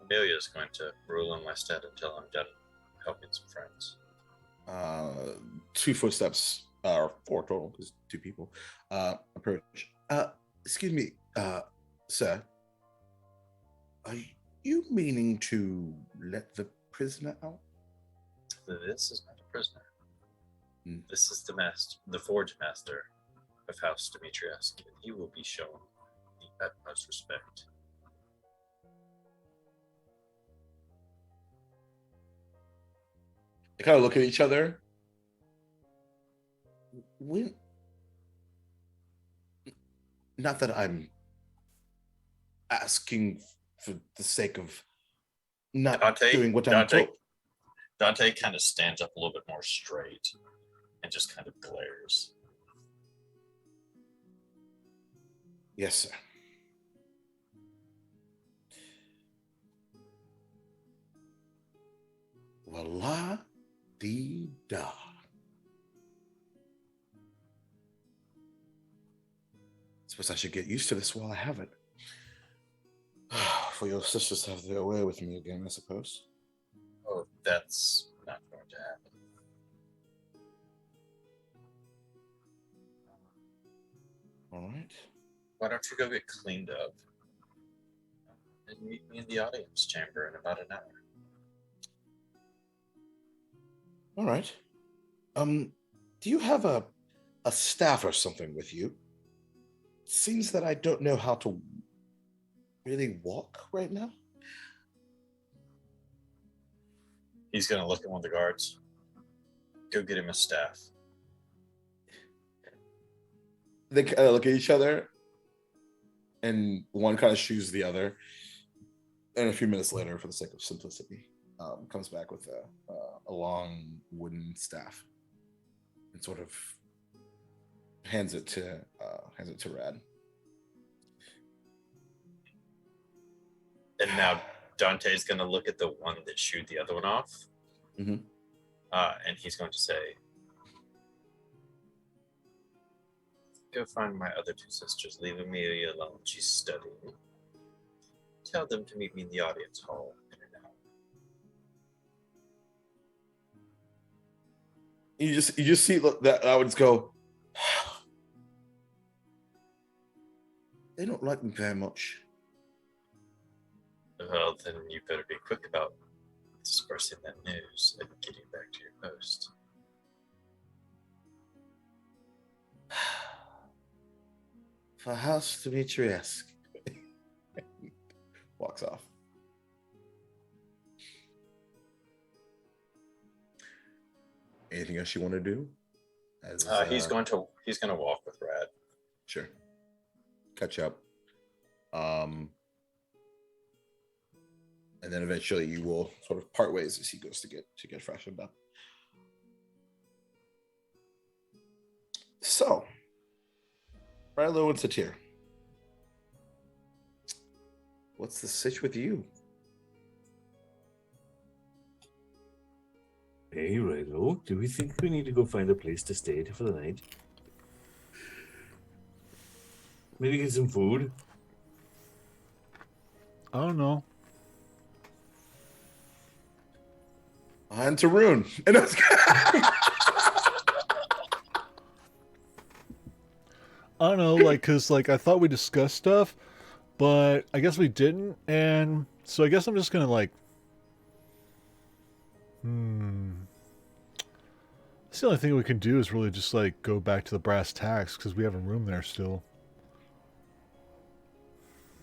Amelia is going to rule in my stead until I'm done helping some friends. 2 footsteps, or 4 total, because 2 people approach. Excuse me, sir. Are you meaning to let the prisoner out? This is not a prisoner. This is the forge master of House Demetrius, and he will be shown the utmost respect. They kind of look at each other. Not that I'm asking for the sake of not doing what I'm told. Dante kind of stands up a little bit more straight and just kind of glares. Yes, sir. Well, la-dee-da. Suppose I should get used to this while I have it. For your sisters to have their way with me again, I suppose. Oh, that's not going to happen. All right. Why don't you go get cleaned up and meet me in the audience chamber in about an hour? All right. Do you have a staff or something with you? It seems that I don't know how to really walk right now. He's going to look at one of the guards. Go get him a staff. They kind of look at each other, and one kind of shoos the other. And a few minutes later, for the sake of simplicity, comes back with a long wooden staff and sort of hands it to Rad. And now Dante's going to look at the one that shooed the other one off. Mm-hmm. And he's going to say, go find my other 2 sisters. Leave Amelia alone. She's studying. Tell them to meet me in the audience hall in an hour. You just see that I would just go, they don't like me very much. Well, then you better be quick about dispersing that news and getting back to your post. For House Demetrius. Walks off. Anything else you want to do? As, He's going to walk with Rad. Sure. Catch up. And then eventually you will sort of part ways as he goes to get freshened up. So, Rilo and Satir, what's the sitch with you? Hey, Rilo, do we think we need to go find a place to stay for the night? Maybe get some food? I don't know. On to Rune. And that's I don't know, like, cause like I thought we discussed stuff, but I guess we didn't, and so I guess I'm just gonna like, That's the only thing we can do is really just like go back to the brass tacks because we have a room there still.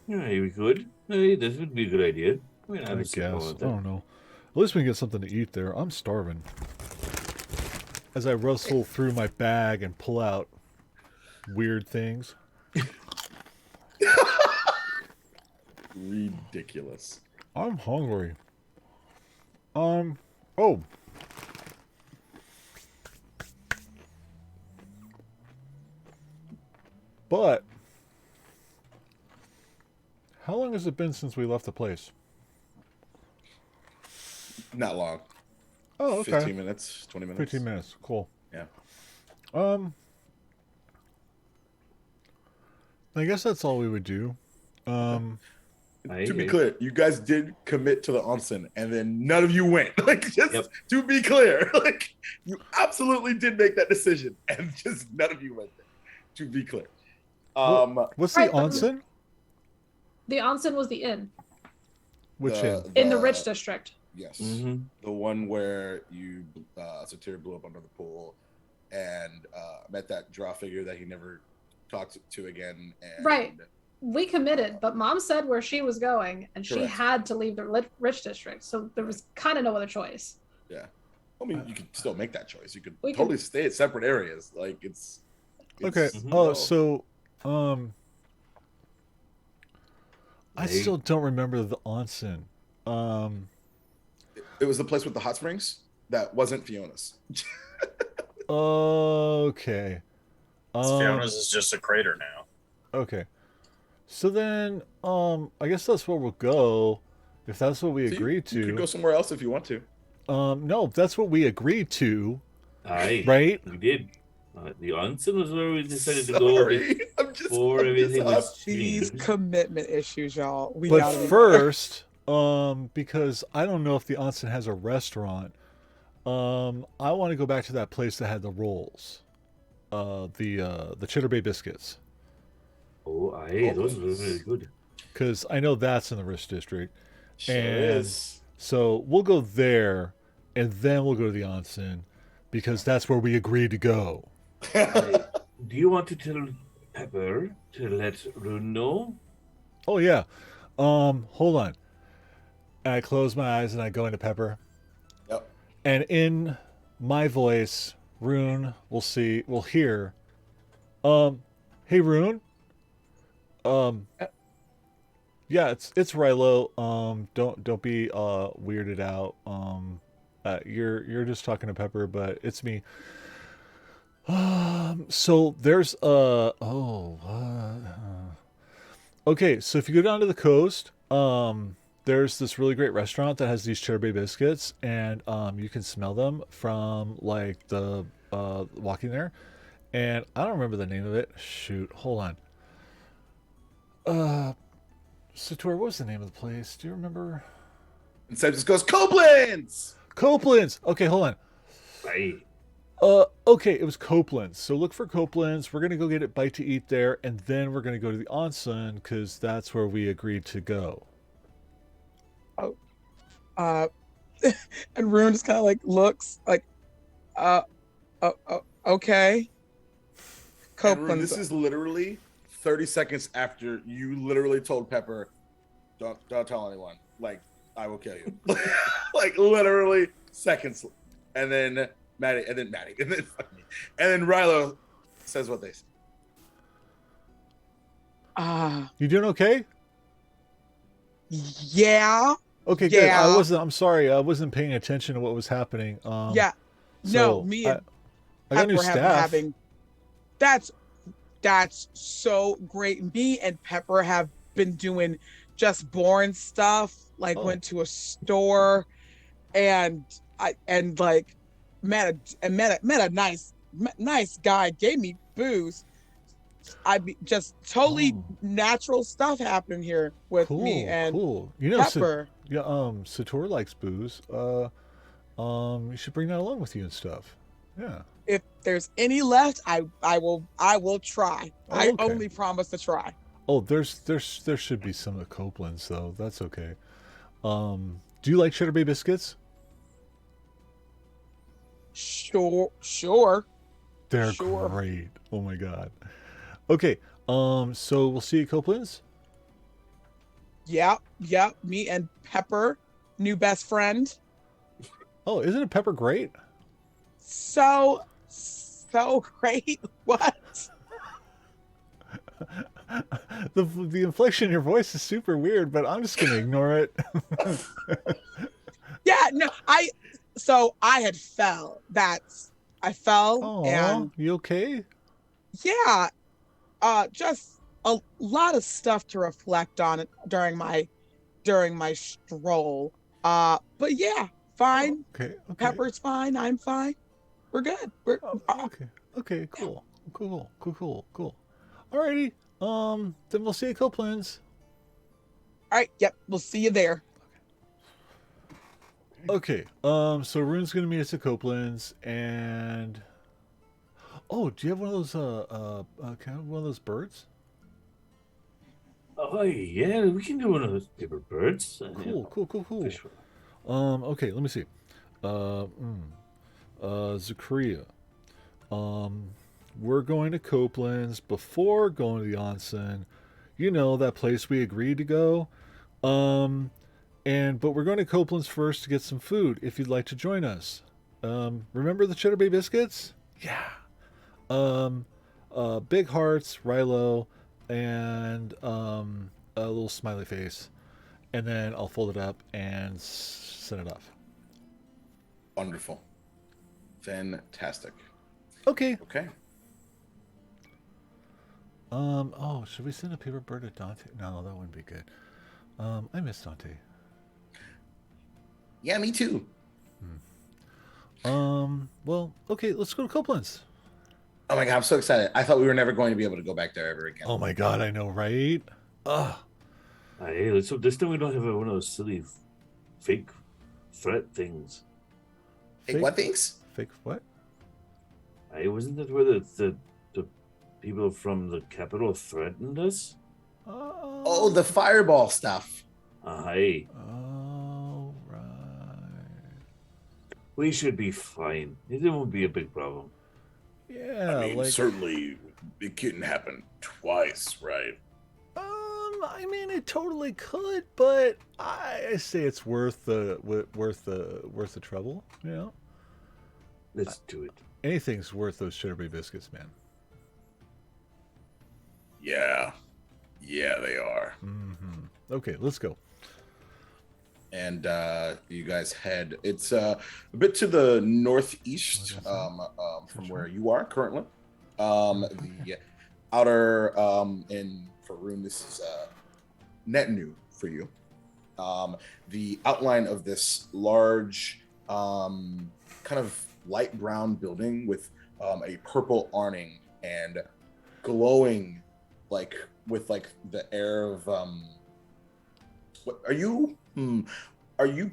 Yeah, we could. Hey, this would be a good idea. I mean, I guess. I don't know. At least we can get something to eat there. I'm starving. As I rustle through my bag and pull out weird things. ridiculous. I'm hungry. Oh. But how long has it been since we left the place? Not long. Oh, okay. 15 minutes, 20 minutes. 15 minutes. Cool. Yeah. I guess that's all we would do. To be clear, you guys did commit to the onsen, and then none of you went. Like, just to be clear, like you absolutely did make that decision, and just none of you went there. To be clear. What's the onsen? The onsen was the inn. Which inn? In the rich district. Yes. Mm-hmm. The one where you Satir blew up under the pool and met that draw figure that he never talked to again. And right. We committed, but Mom said where she was going, and she had to leave the rich district, so there was kind of no other choice. Yeah. I mean, you could still make that choice. You could totally stay at separate areas. Like, it's okay. Oh, so, I still don't remember the onsen. It was the place with the hot springs that wasn't Fiona's. Okay. Fiona's is just a crater now. Okay. So then, I guess that's where we'll go, if that's what we agreed to. You could go somewhere else if you want to. No, that's what we agreed to. Aye, right? We did. The onsen was where we decided to go before everything was changed. These commitment issues, y'all. But first, because I don't know if the onsen has a restaurant, I want to go back to that place that had the rolls, the Cheddar Bay biscuits. Oh, aye, those were really good. Because I know that's in the Rich District. Sure is. So we'll go there, and then we'll go to the onsen, because that's where we agreed to go. Do you want to tell Pepper to let Rune know? Oh, yeah. Hold on. And I close my eyes and I go into Pepper. Yep. And in my voice, Rune will hear, hey, Rune? Yeah, it's Rilo. Don't be weirded out. You're just talking to Pepper, but it's me. So there's okay, so if you go down to the coast, there's this really great restaurant that has these Cheddar Bay biscuits, and you can smell them from like the walking there. And I don't remember the name of it. Shoot, hold on. Sator, what was the name of the place? Do you remember? And Sam just goes, Copeland's! Copeland's! Okay, hold on. Aye. Okay, it was Copeland's. So look for Copeland's. We're going to go get a bite to eat there, and then we're going to go to the onsen, because that's where we agreed to go. Oh. And Rune just kind of like looks like, okay. Copeland's. Rune, this is literally 30 seconds after you literally told Pepper, don't tell anyone. Like, I will kill you. Like, literally seconds. And then Maddie, and then fuck me. And then Rilo says what they say. You doing okay? Yeah. Okay, Yeah. good. I'm sorry. I wasn't paying attention to what was happening. Yeah. No, So me and I got new Pepper have been staff. having. That's so great. Me and Pepper have been doing just boring stuff. Like Oh. went to a store, and like met a nice guy. Gave me booze. Just totally natural stuff happening here with me and cool. Pepper. Sator likes booze. You should bring that along with you and stuff. Yeah. If there's any left, I will try. Oh, I okay. only promise to try. Oh, there should be some at Copeland's though. That's okay. Do you like Cheddar Bay biscuits? Sure. They're Sure. great. Oh my god. Okay. So we'll see you at Copeland's. Yep. Me and Pepper, new best friend. Oh, isn't it Pepper great? So great. What? The inflection in your voice is super weird, but I'm just gonna ignore it. Yeah, no, I had fell. I fell. Oh, And you okay? yeah, just a lot of stuff to reflect on during my stroll. But yeah, fine. Okay. Pepper's fine. I'm fine. We're good. Okay. Cool. Alrighty. Then we'll see you at Copeland's. All right. Yep. We'll see you there. Okay. So Rune's gonna meet us at Copeland's, and do you have one of those kind of one of those birds? Oh yeah, we can do one of those paper birds. Cool. Fish fry. Okay. Let me see. Zakaria. We're going to Copeland's before going to the onsen. You know, that place we agreed to go. But we're going to Copeland's first to get some food if you'd like to join us. Remember the Cheddar Bay biscuits? Yeah. Big hearts, Rilo, and a little smiley face. And then I'll fold it up and send it off. Wonderful. Fantastic. Okay. Should we send a paper bird to Dante? No, that wouldn't be good. I miss Dante. Yeah, me too. Well, okay, let's go to Copeland's. Oh my god, I'm so excited. I thought we were never going to be able to go back there ever again. Oh my god, I know, right? Ugh. Hey, so this time we don't have one of those silly fake threat things. Fake what things? Fake what? Hey, wasn't that where the people from the capital threatened us? Oh, the fireball stuff. Hey. Oh, right. We should be fine. It won't be a big problem. Yeah, I mean, certainly it couldn't happen twice, right? I mean, it totally could, but I say it's worth the trouble. You know, Let's do it. Anything's worth those Cheddar Bay biscuits, man. Yeah, they are. Mm-hmm. Okay, let's go. And you guys head. It's a bit to the northeast from where you are currently. The outer and for room, this is net new for you. The outline of this large, kind of light brown building with a purple awning and glowing, with the air of what are you? Are you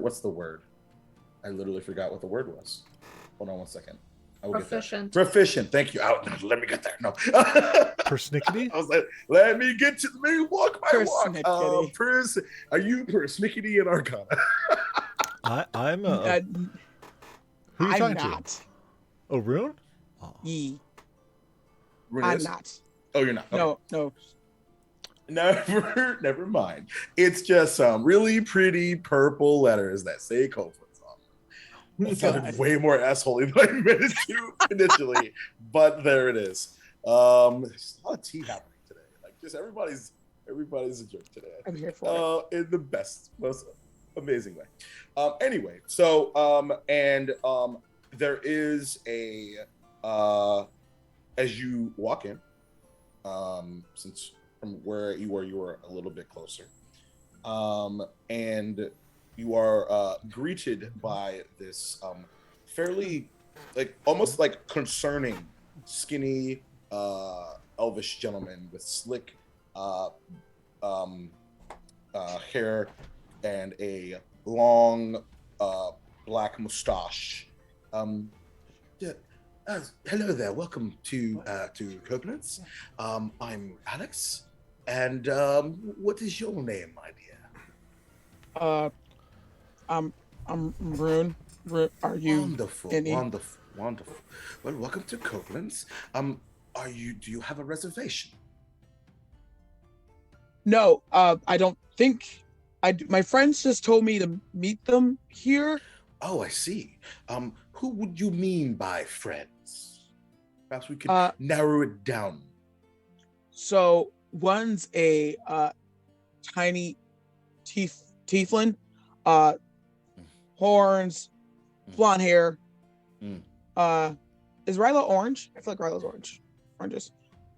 what's the word? I literally forgot what the word was. Hold on one second. I will Proficient. Get there. Proficient. Thank you. Let me get there. No. Persnickety? I was like, let me get to me. Walk my walk. Persnickety. Are you persnickety in Arcana? I'm who are you I'm talking not. to? Oh, Rune? Oh. Ye. Rune I'm is? not. Oh, you're not. Okay. No. Never mind. It's just some really pretty purple letters that say Copeland's on them. That sounded way more assholey than I meant it to initially, but there it is. There's a lot of tea happening today. Like, just everybody's a jerk today. I'm here for in the best, most amazing way. Anyway, so there is a as you walk in, since from where you were a little bit closer, and you are greeted by this fairly, like, almost like concerning, skinny, elvish gentleman with slick hair and a long black mustache. Hello there. Welcome to Copeland's. I'm Alex, and what is your name, my dear? I'm Rune. Are you Wonderful, wonderful. Well, welcome to Copeland's. Do you have a reservation? No, I don't think my friends just told me to meet them here. Oh, I see. Who would you mean by friends? Perhaps we could narrow it down. So one's a tiny tieflin, horns, blonde hair. Is Rilo orange? I feel like Rilo's orange.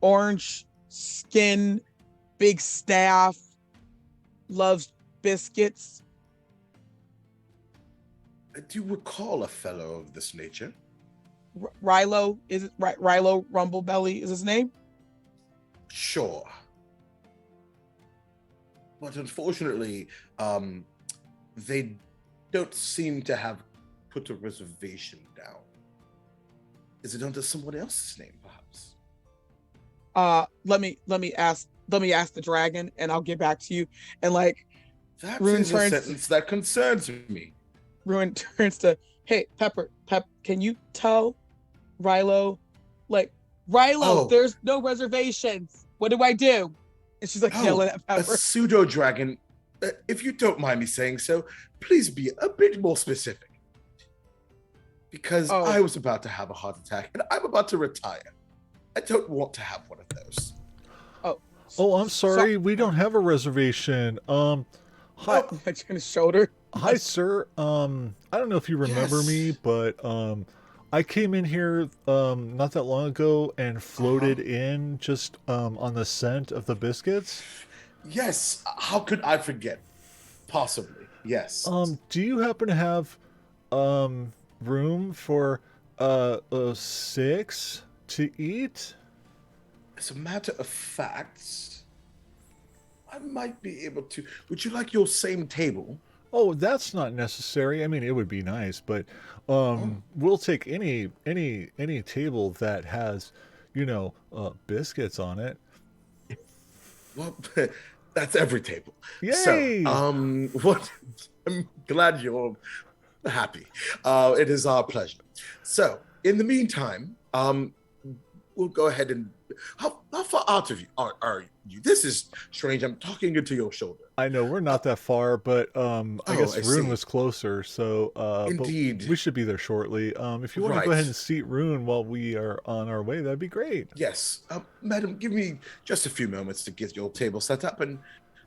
Orange skin, big staff, loves biscuits. Do you recall a fellow of this nature? Rilo, is it right? Rilo Rumblebelly is his name? Sure. But unfortunately, they don't seem to have put a reservation down. Is it under someone else's name, perhaps? Let me ask the dragon, and I'll get back to you. And like, that Rune is a sentence that concerns me. Rune turns to, hey, Pep, can you tell Rilo, like, Rilo, there's no reservations. What do I do? And she's like yelling at Pepper. A pseudo dragon. If you don't mind me saying so, please be a bit more specific. Because I was about to have a heart attack and I'm about to retire. I don't want to have one of those. Oh, I'm sorry. We don't have a reservation. Hi. On his shoulder. Hi, sir. I don't know if you remember me, but I came in here not that long ago and floated in just on the scent of the biscuits. Yes. How could I forget? Possibly. Yes. Do you happen to have room for 6 to eat? As a matter of fact, I might be able to. Would you like your same table? Oh, that's not necessary. I mean, it would be nice, but we'll take any table that has, biscuits on it. Well, that's every table. Yay! So, what? I'm glad you're happy. It is our pleasure. So, in the meantime, we'll go ahead and. How far out of you are you? This is strange. I'm talking into your shoulder. I know we're not that far, but I guess Rune was closer, so indeed, we should be there shortly. If you want to go ahead and seat Rune while we are on our way, that'd be great. Yes, madam, give me just a few moments to get your table set up, and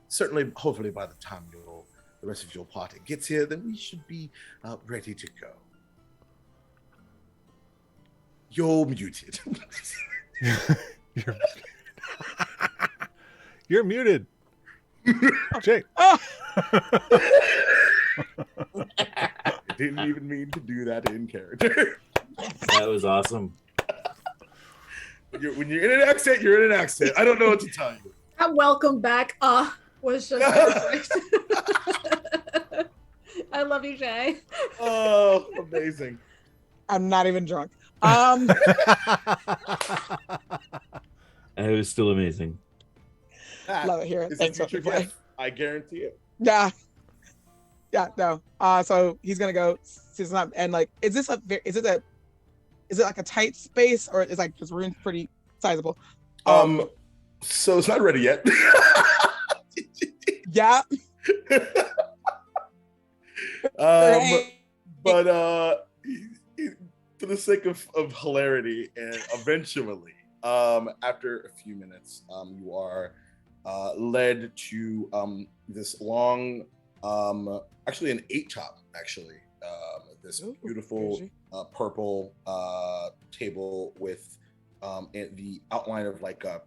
certainly, hopefully, by the time the rest of your party gets here, then we should be ready to go. You're muted. You're muted. Jake. I didn't even mean to do that in character. That was awesome. When you're in an accent, you're in an accent. I don't know what to tell you. That welcome back was just perfect. I love you, Jay. Oh, amazing. I'm not even drunk. It was still amazing. Love it here. Thanks for gift. I guarantee it. Yeah, no. So he's gonna go. And like, is it like a tight space, or is like this room pretty sizable? So it's not ready yet. Yeah. But for the sake of hilarity, and eventually, after a few minutes, you are led to this long, actually an 8-top, actually. This beautiful purple table with the outline of like a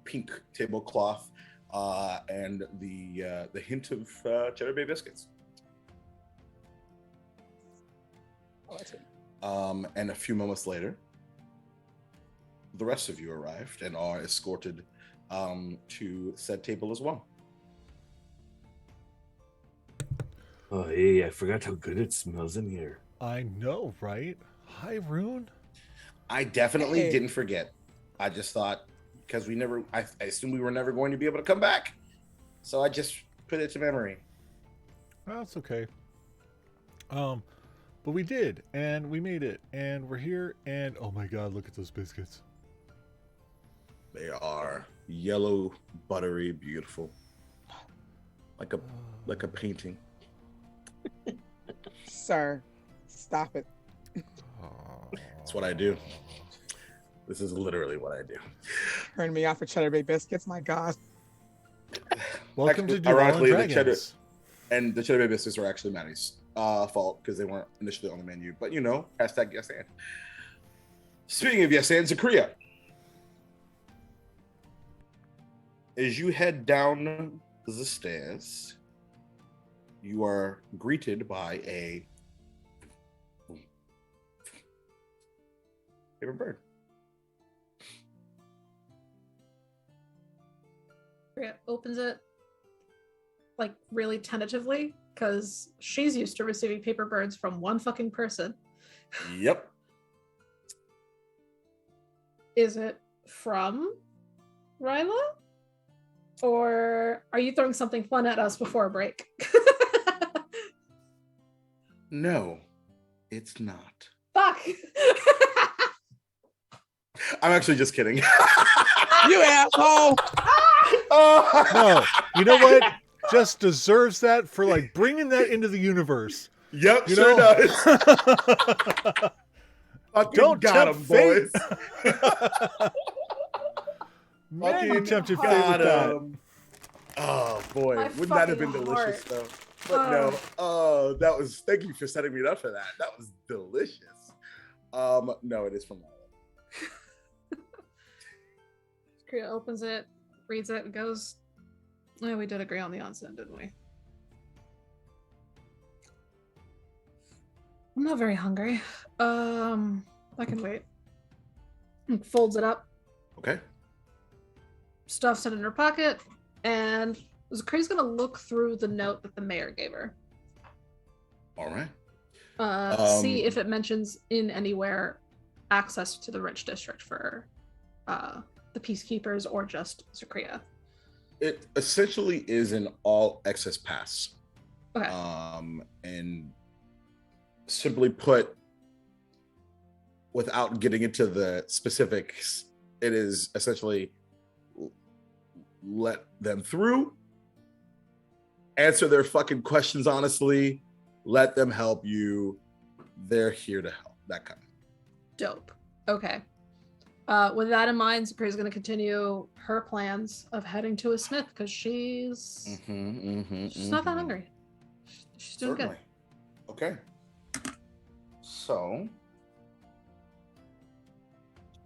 pink tablecloth and the hint of Cheddar Bay biscuits. Oh, that's good. And a few moments later, the rest of you arrived and are escorted to said table as well. Oh, hey, I forgot how good it smells in here. I know, right? Hi, Rune. I definitely Hey. didn't forget. I just thought, because I assumed we were never going to be able to come back. So I just put it to memory. Well, it's okay. But we did, and we made it, and we're here, and oh my god, look at those biscuits. They are yellow, buttery, beautiful. Like a painting. Sir, stop it. That's what I do. This is literally what I do. Turn me off for Cheddar Bay biscuits. My God. Welcome Actually, to Duval ironically, the Dragons. the Cheddar Bay biscuits are actually Maddie's fault because they weren't initially on the menu. But hashtag yes and. Speaking of yes and, Zakria, as you head down the stairs, you are greeted by a paper bird. Rhea opens it like really tentatively because she's used to receiving paper birds from one fucking person. Yep. Is it from Ryla? Or are you throwing something fun at us before a break? No, it's not. Fuck! I'm actually just kidding. You asshole. No, you know what? Just deserves that for like bringing that into the universe. Yep, You sure know? does. Fucking Don't got tempt him, fate. boys. Man, you Fucking tempted fate got with that. him. Oh boy, My wouldn't that have been fucking delicious heart. though? But no, that was. Thank you for setting me up for that. That was delicious. No, it is from Ryla. Kriya opens it, reads it, and goes, "Yeah, we did agree on the onsen, didn't we?" I'm not very hungry. I can wait. And folds it up, Okay. stuffs it in her pocket, and Zakri's gonna look through the note that the mayor gave her. All right. See if it mentions in anywhere access to the rich district for the peacekeepers or just Zakria. It essentially is an all access pass. Okay. And simply put, without getting into the specifics, it is essentially let them through, answer their fucking questions honestly, let them help you. They're here to help. That kind of. Dope. Okay. With that in mind, Zakri's going to continue her plans of heading to a smith because she's not that hungry. She's doing Certainly. Okay. So,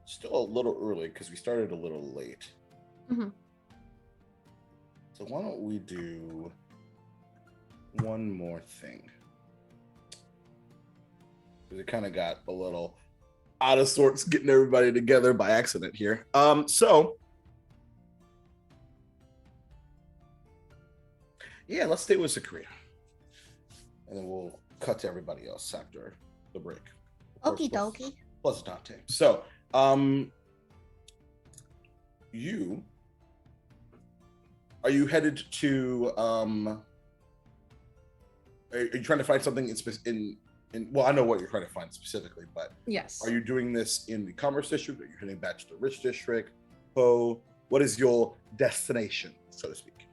still a little early because we started a little late. Mhm. So why don't we do one more thing? Because it kind of got a little out of sorts getting everybody together by accident here. So yeah, let's stay with Zakria. And then we'll cut to everybody else after the break. Okie dokie. Plus Dante. So, are you headed to are you trying to find something in well, I know what you're trying to find specifically, but Yes. are you doing this in the Commerce District? Are you heading back to the Rich District? Oh, what is your destination, so to speak?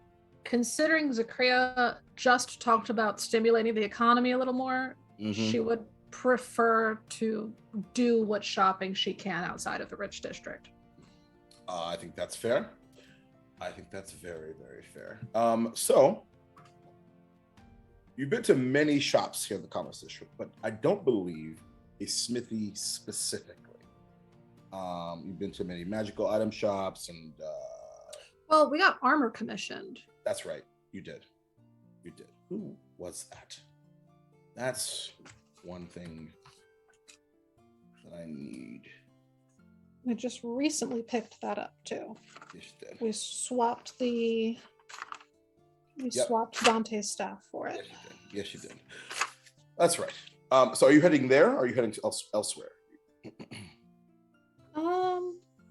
Considering Zakria just talked about stimulating the economy a little more, She would prefer to do what shopping she can outside of the rich district. I think that's fair. I think that's very, very fair. So you've been to many shops here in the Commerce District, but I don't believe a smithy specifically. You've been to many magical item shops, and Well, we got armor commissioned. that's right. You did. You did. Who was that? That's one thing that I need. I just recently picked that up too. Yes, you did. We swapped Dante's staff for it. Yes, you did. Yes, you did. That's right. So are you heading there, or are you heading to elsewhere?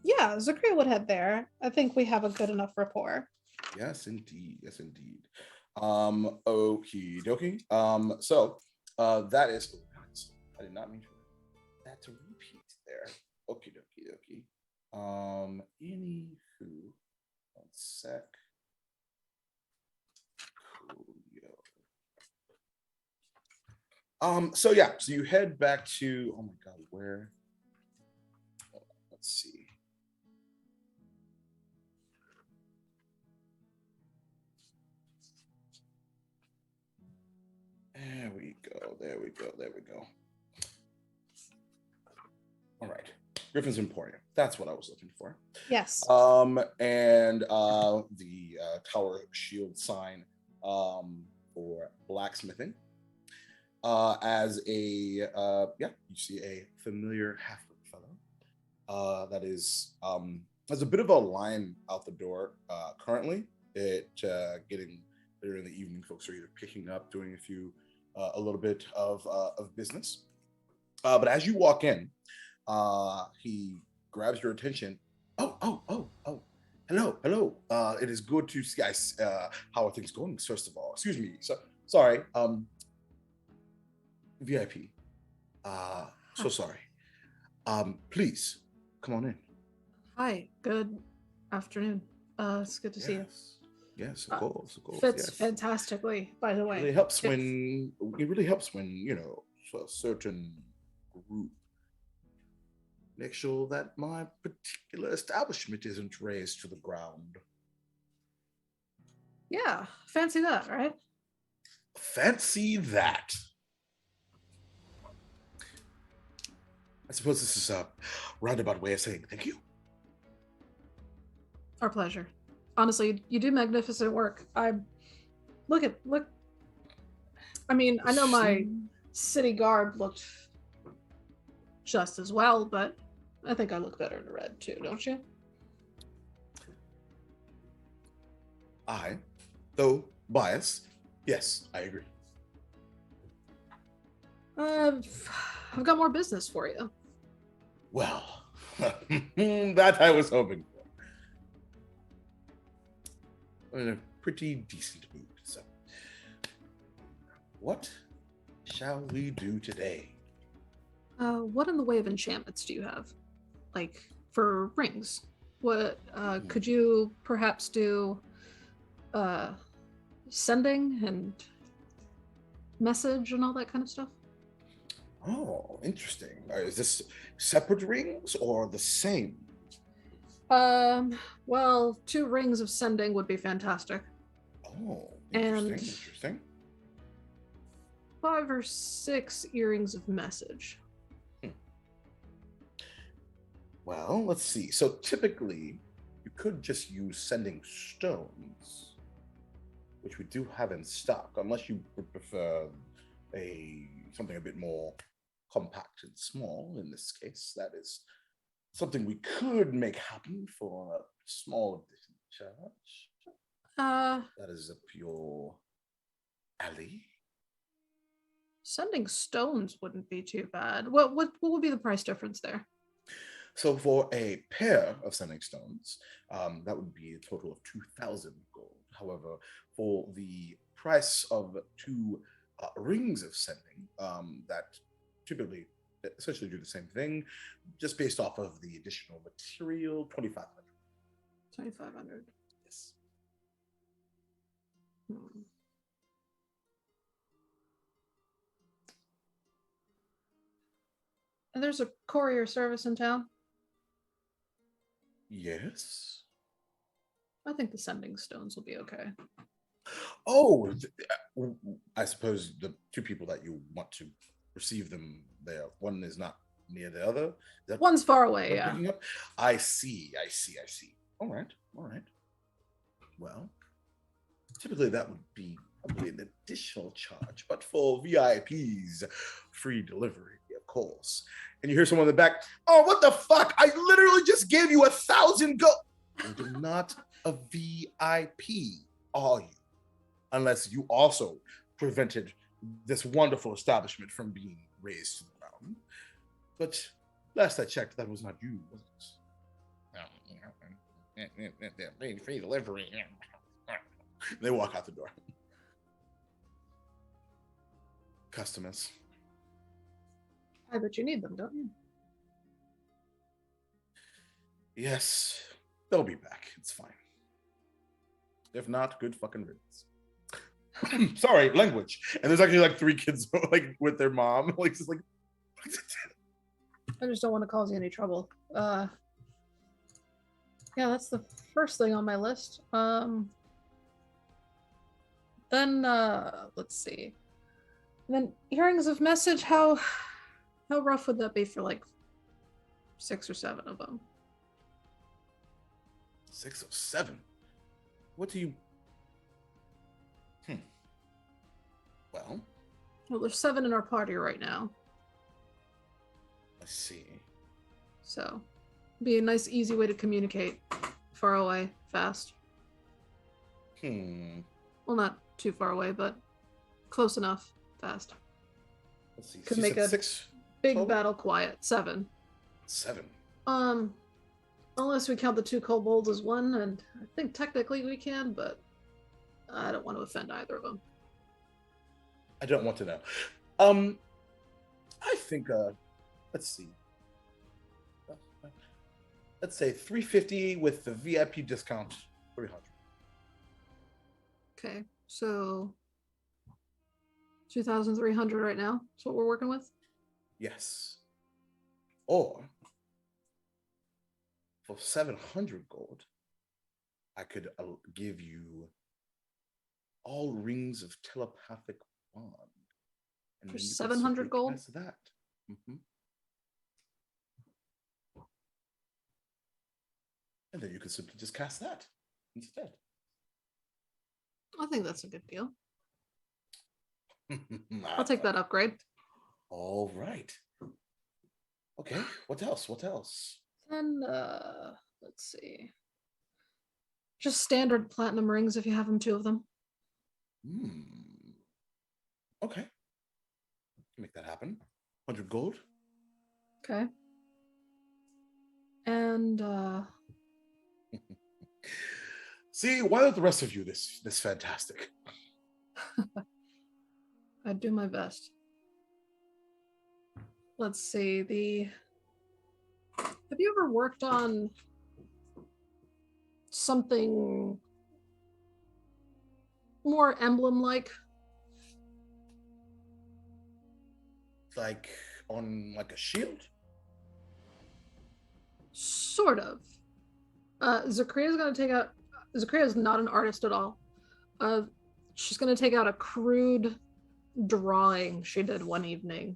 Yeah, Zakria would head there. I think we have a good enough rapport. Yes, indeed. Yes, indeed. Okie dokie. So that is. I did not mean for that to repeat there. Okie dokie dokie. Anywho, one sec. Coolio. So yeah, so you head back to. Oh my God, where? Let's see. There we go. There we go. There we go. All right. Griffin's Emporium. That's what I was looking for. Yes. And the Tower Shield sign for blacksmithing. As a you see a familiar half-wit fellow that is has a bit of a line out the door currently. Getting later in the evening, folks are either picking up, doing a little bit of business. But as you walk in, he grabs your attention. Oh, hello. It is good to see guys. How are things going? First of all, excuse me. So sorry. VIP. So sorry. Please come on in. Hi. Good afternoon. It's good to see you. Yes, of course. Fits Yes. fantastically, by the way. It really helps when a certain group make sure that my particular establishment isn't razed to the ground. Yeah, fancy that, right? Fancy that. I suppose this is a roundabout way of saying thank you. Our pleasure. Honestly, you do magnificent work. Look. I mean, I know my city garb looked just as well, but I think I look better in red too, don't you? Though biased, yes, I agree. I've got more business for you. Well, that I was hoping for. I'm in a pretty decent mood, so what shall we do today? What in the way of enchantments do you have? Like, for rings? What, could you perhaps do, sending and message and all that kind of stuff? Oh, interesting. Is this separate rings or the same? Well, 2 rings of sending would be fantastic. Oh, And interesting. 5 or 6 earrings of message. Well, let's see. So typically, you could just use sending stones, which we do have in stock, unless you would prefer something a bit more compact and small. In this case, that is something we could make happen for a small additional charge. That is up your alley. Sending stones wouldn't be too bad. What would be the price difference there? So for a pair of sending stones, that would be a total of 2,000 gold. However, for the price of 2 rings of sending, that typically essentially do the same thing, just based off of the additional material, 2,500. 2,500. Yes. And there's a courier service in town. Yes. I think the sending stones will be okay. Oh, I suppose the two people that you want to receive them there, one is not near the other. Is that One's far away, what I'm yeah. picking up? I see. All right. Well, typically that would be probably an additional charge, but for VIPs, free delivery, of course. And you hear someone in the back, oh, what the fuck? I literally just gave you 1,000 gold. You're not a VIP, are you? Unless you also prevented this wonderful establishment from being raised to the ground. But last I checked, that was not you, was it? Free delivery. They walk out the door. Customers. I bet you need them, don't you? Yes, they'll be back. It's fine. If not, good fucking riddance. Sorry, language. And there's actually like 3 kids like with their mom, like just like. I just don't want to cause you any trouble. Yeah, that's the first thing on my list. Then let's see. And then hearings of message. How rough would that be for like 6 or 7 of them? 6 or 7. What do you? Well, there's 7 in our party right now, I see. so be a nice, easy way to communicate. Far away, fast. Well, not too far away, but close enough, fast. Let's see. Could You make said a 6 big total? battle quiet. 7. 7. Unless we count the 2 kobolds as one, and I think technically we can, but I don't want to offend either of them. I don't want to know. I think let's see. Let's say 350 with the VIP discount, 300. Okay, so 2,300 right now. That's what we're working with. Yes. Or for 700 gold, I could give you all rings of telepathic bond. And For then you could 700 simply gold? cast that. And then you could simply just cast that instead. I think that's a good deal. I'll take that upgrade. All right. Okay. What else? And let's see. Just standard platinum rings if you have them, 2 of them. Okay. Make that happen. 100 gold. Okay. And See, why don't the rest of you this fantastic? I'd do my best. Let's see. Have you ever worked on something more emblem-like? Like on like a shield? Sort of. Zakria's gonna take out. Zakria's not an artist at all. She's gonna take out a crude drawing she did one evening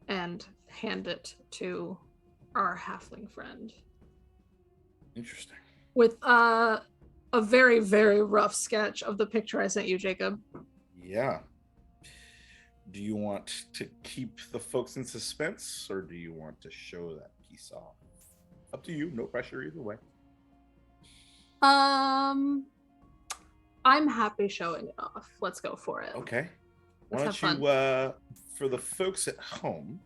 and hand it to our halfling friend. Interesting. With a very, very rough sketch of the picture I sent you, Jacob. Yeah. Do you want to keep the folks in suspense, or do you want to show that piece off? Up to you. No pressure either way. I'm happy showing it off. Let's go for it. Okay. Why Let's don't have you, for the folks at home,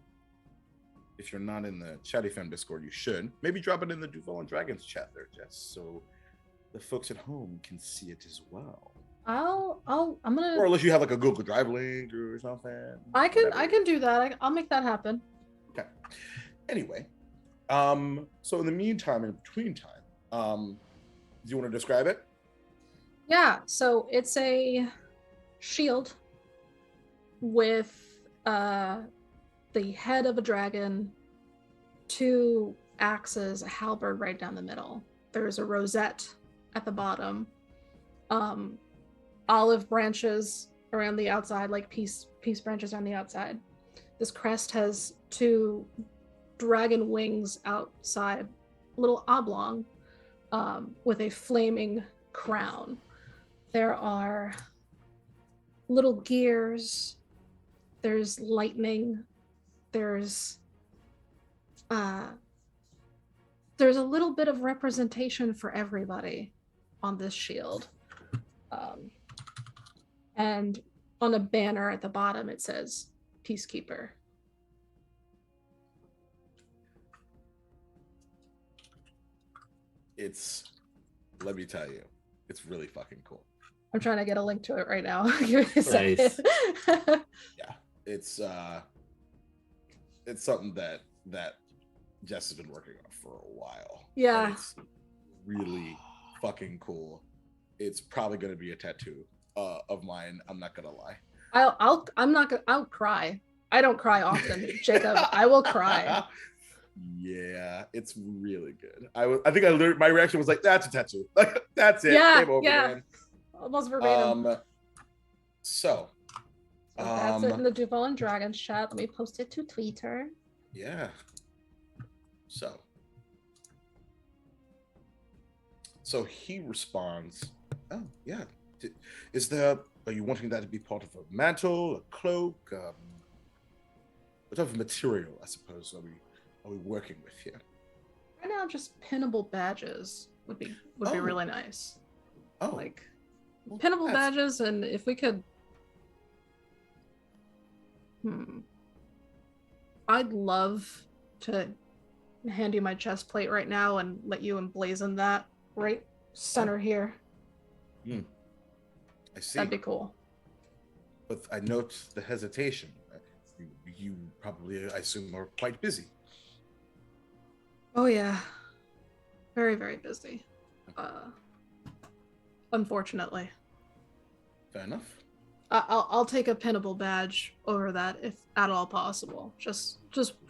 if you're not in the Chatty Fam Discord, you should. Maybe drop it in the Duval Dragons chat there, Jess, so the folks at home can see it as well. I'm gonna. Or unless you have like a Google Drive link or something. I can do that. I'll make that happen. Okay. Anyway, so in the meantime, in between time, do you want to describe it? Yeah. So it's a shield with the head of a dragon, 2 axes, a halberd right down the middle. There's a rosette at the bottom. Olive branches around the outside, like peace branches on the outside. This crest has 2 dragon wings outside, little oblong, with a flaming crown. There are little gears. There's lightning. There's a little bit of representation for everybody on this shield. And on a banner at the bottom, it says Peacekeeper. Let me tell you, it's really fucking cool. I'm trying to get a link to it right now. Give me a second. Nice. Yeah, it's something that Jess has been working on for a while. Yeah. And it's really fucking cool. It's probably gonna be a tattoo of mine. I'm not gonna lie. I'll cry. I don't cry often, Jacob. I will cry. Yeah, it's really good. I think I learned, my reaction was like, that's a tattoo. Like, that's it. Yeah, Game over, yeah. man. Almost verbatim. So that's it in the Duval Dragons chat. Let me post it to Twitter. Yeah. So he responds, oh, yeah. Are you wanting that to be part of a mantle, a cloak? What type of material, I suppose, are we working with here? Right now, just pinnable badges would be really nice. Oh. Like, pinnable badges, and if we could... I'd love to hand you my chest plate right now and let you emblazon that right center here. I see. That'd be cool. But I note the hesitation. You probably, I assume, are quite busy. Oh yeah, very, very busy. Unfortunately. Fair enough. I'll take a pinnable badge over that if at all possible. Just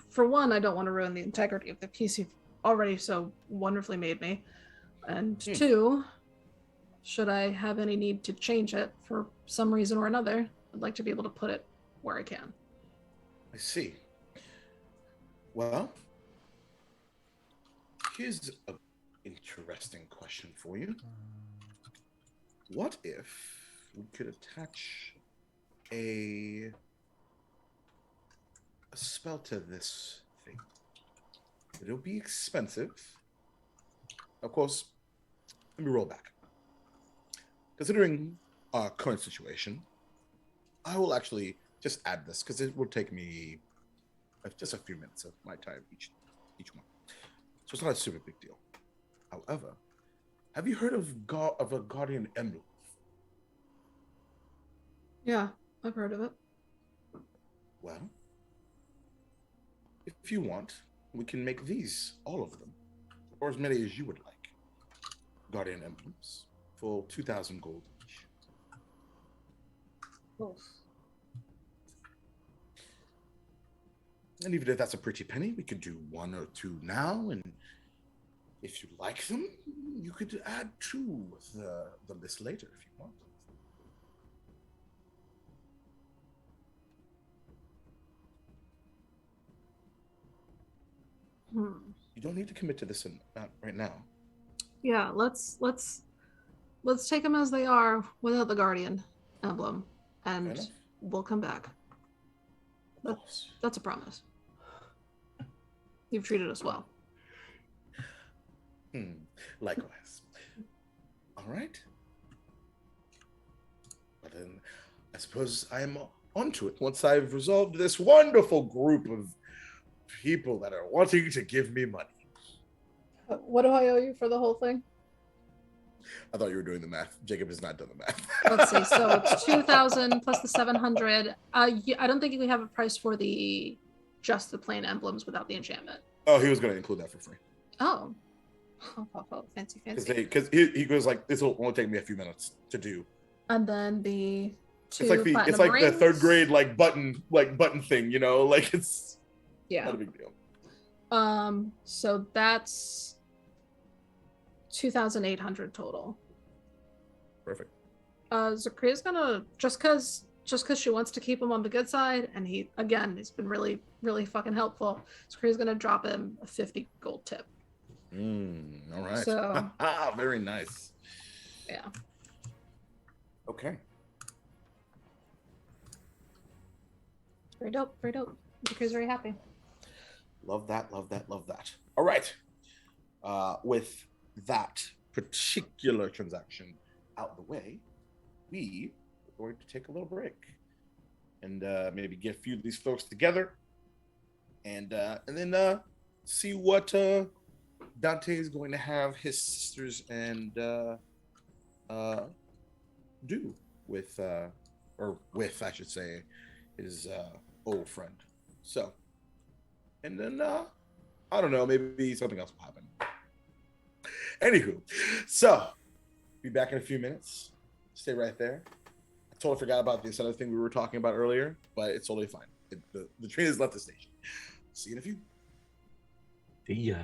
for one, I don't want to ruin the integrity of the piece you've already so wonderfully made me, and 2, should I have any need to change it for some reason or another, I'd like to be able to put it where I can. I see. Well, here's an interesting question for you. What if we could attach a spell to this thing? It'll be expensive. Of course, let me roll back. Considering our current situation, I will actually just add this because it will take me just a few minutes of my time each one. So it's not a super big deal. However, have you heard of a guardian emblem? Yeah, I've heard of it. Well, if you want, we can make these, all of them, or as many as you would like, guardian emblems for 2,000 gold each. Cool. And even if that's a pretty penny, we could do 1 or 2 now, and if you like them, you could add 2 with the list later if you want. You don't need to commit to this right now. Yeah, let's take them as they are without the guardian emblem, and we'll come back. That's a promise. You've treated us well. Likewise. All right. But then I suppose I am onto it once I've resolved this wonderful group of people that are wanting to give me money. What do I owe you for the whole thing? I thought you were doing the math. Jacob has not done the math. Let's see. So it's 2,000 plus the 700. I don't think we have a price for just the plain emblems without the enchantment. Oh, he was going to include that for free. Oh, fancy. Because he goes like, this will only take me a few minutes to do. And then the It's like the rings. third grade button thing, like it's Yeah. not a big deal. So that's 2,800 total. Perfect. Zakriya's gonna just cause she wants to keep him on the good side, and he's been really, really fucking helpful. Zakriya's gonna drop him a 50 gold tip. All right. So very nice. yeah. Okay. Very dope, very dope. Zakriya's very happy. Love that. All right. With that particular transaction out the way, we are going to take a little break and maybe get a few of these folks together, and then see what Dante is going to have his sisters and do with I should say, his old friend. So, and then I don't know, maybe something else will happen. Anywho, so be back in a few minutes. Stay right there. I totally forgot about this other thing we were talking about earlier, but it's totally fine. The train has left the station. See you in a few. See ya.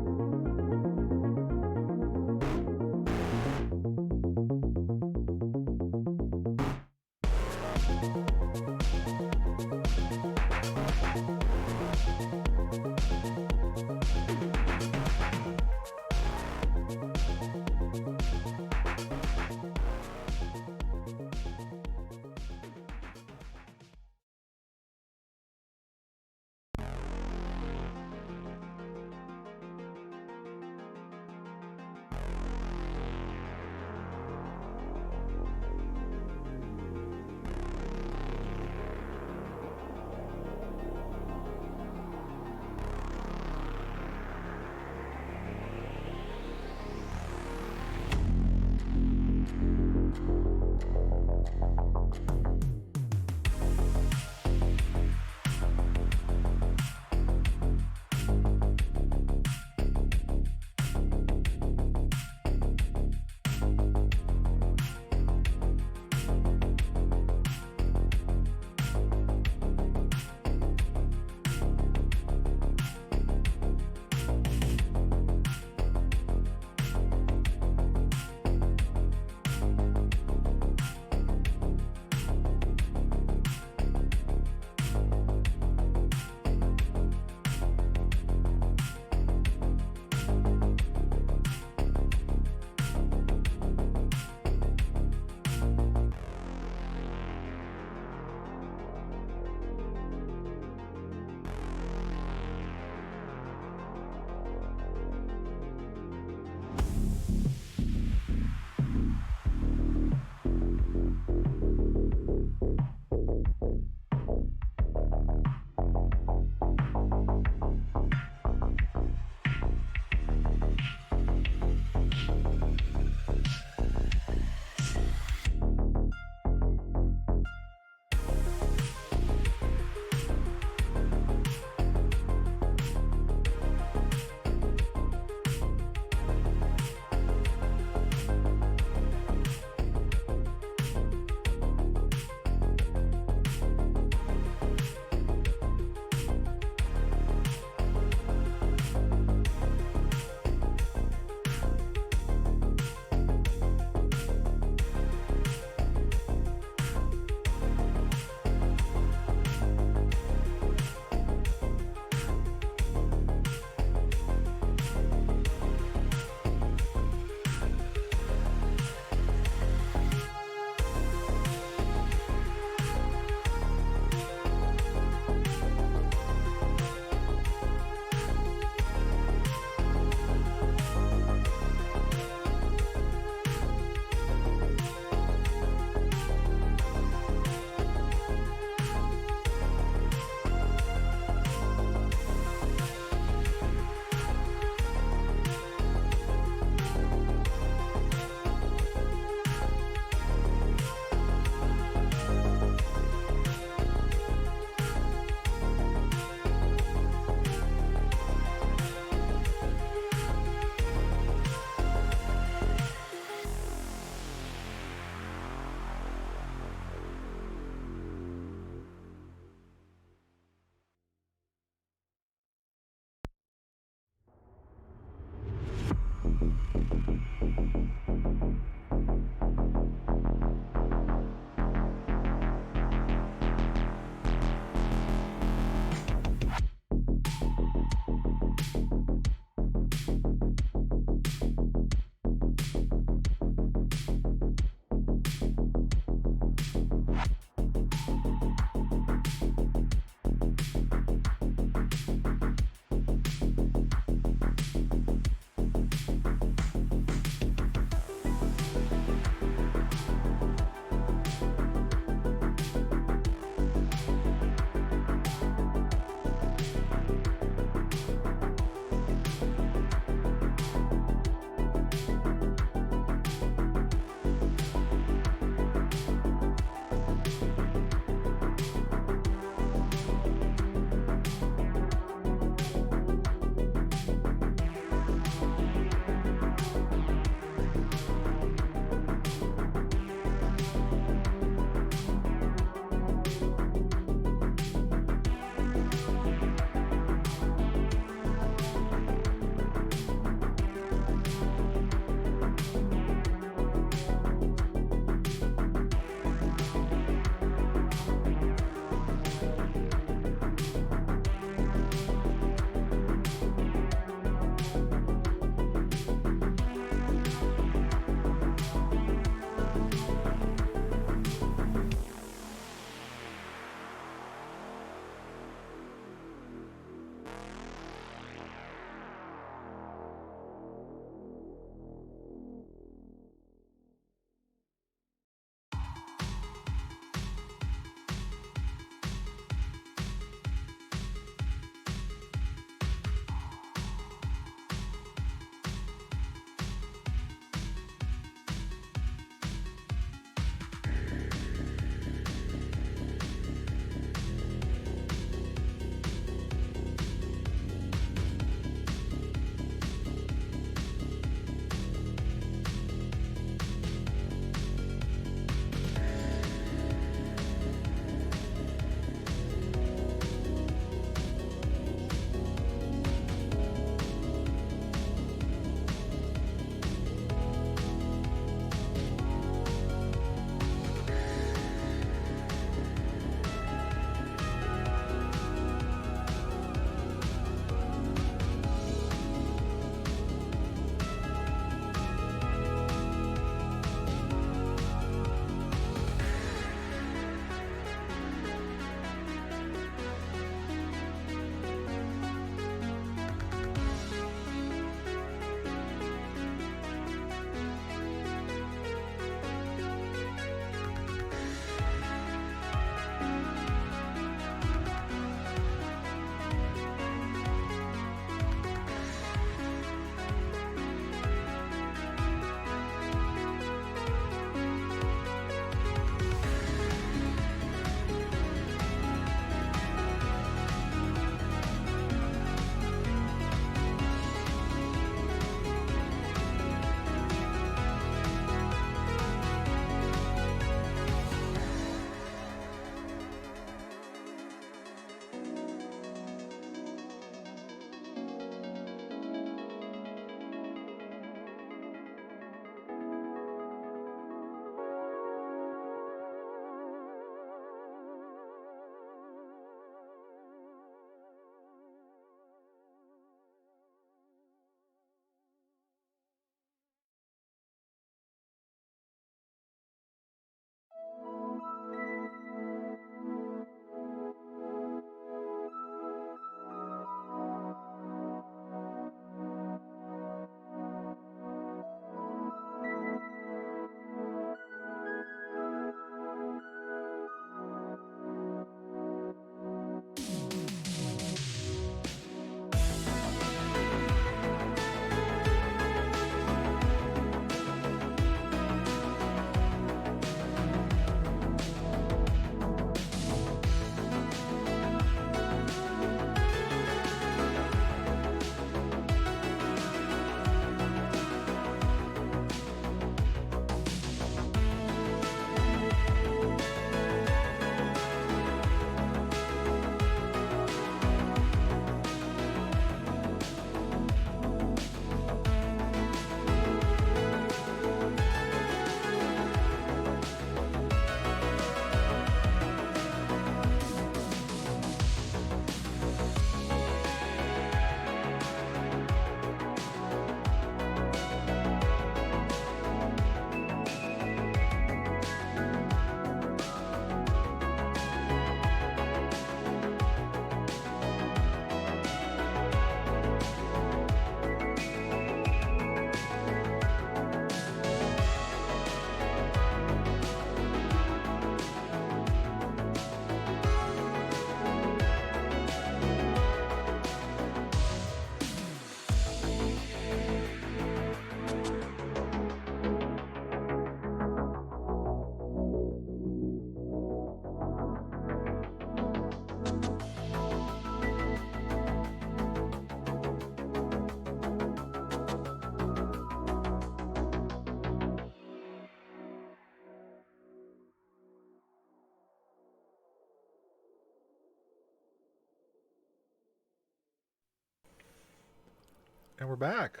And we're back.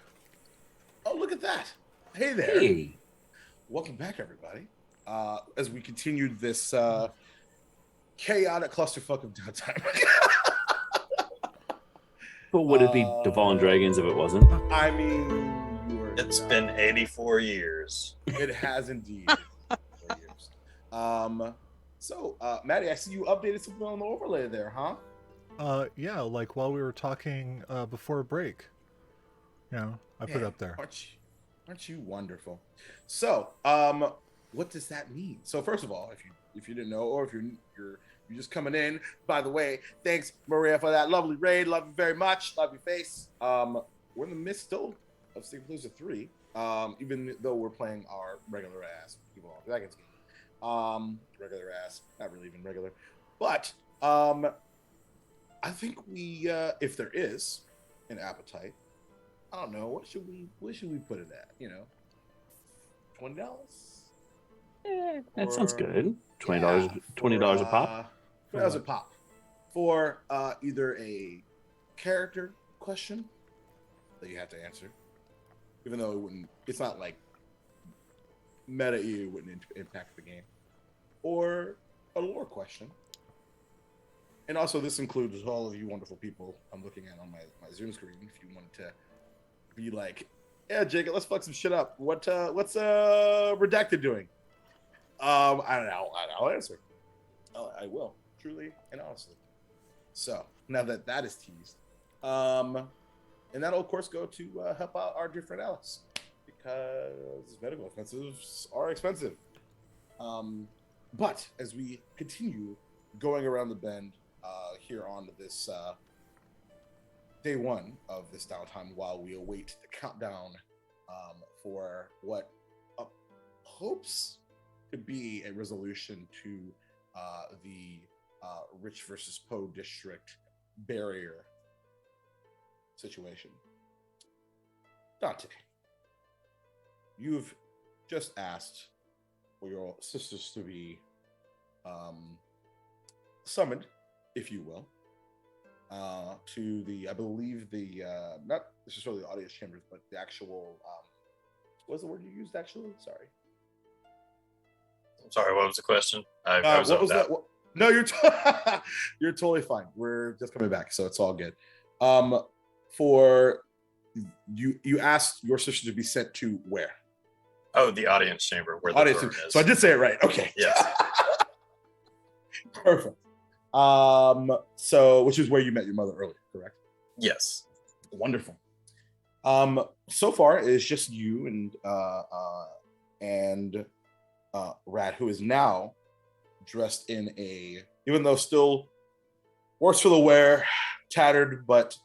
Oh, look at that. Hey there. Hey. Welcome back, everybody. As we continued this chaotic clusterfuck of downtime. But would it be Duval Dragons if it wasn't? I mean, It's been 84 years. It has indeed. 4 years. So, Maddie, I see you updated something on the overlay there, huh? Yeah, like while we were talking before break. You know, I put up there. Aren't you wonderful? So, what does that mean? So, first of all, if you didn't know, or if you're just coming in, by the way, thanks Maria for that lovely raid. Love you very much. Love your face. We're in the midst still of Steamplooza 3. Even though we're playing our regular ass Duval Dragons game. Regular ass, not really even regular. But I think we if there is an appetite, I don't know, what should we put it at? You know, $20? That sounds good. $20 $20 a pop. $20 a pop for either a character question that you have to answer, even though it's not like meta EU wouldn't impact the game, or a lore question. And also, this includes all of you wonderful people I'm looking at on my Zoom screen. If you wanted to be like, yeah, Jacob, let's fuck some shit up. What's Redacted doing? I don't know. I'll answer. I will, truly and honestly. So now that is teased, and that'll of course go to help out our different allies, because medical expenses are expensive. But as we continue going around the bend here on this day one of this downtime, while we await the countdown for what hopes to be a resolution to the Rich versus Poe district barrier situation. Dante, you've just asked for your sisters to be summoned, if you will, to the, I believe the, not necessarily the audience chambers, but the actual, what was the word you used actually? Sorry. Sorry, what was the question? I was what was out. that? No, you're totally fine. We're just coming back, so it's all good. For you asked your sister to be sent to where? Oh, the audience chamber where the Audience. throne is. So I did say it right. Okay. Yes. Perfect. So which is where you met your mother earlier, correct? Yes. Wonderful. So far it's just you and Rad, who is now dressed in a, even though still worse for the wear, tattered, but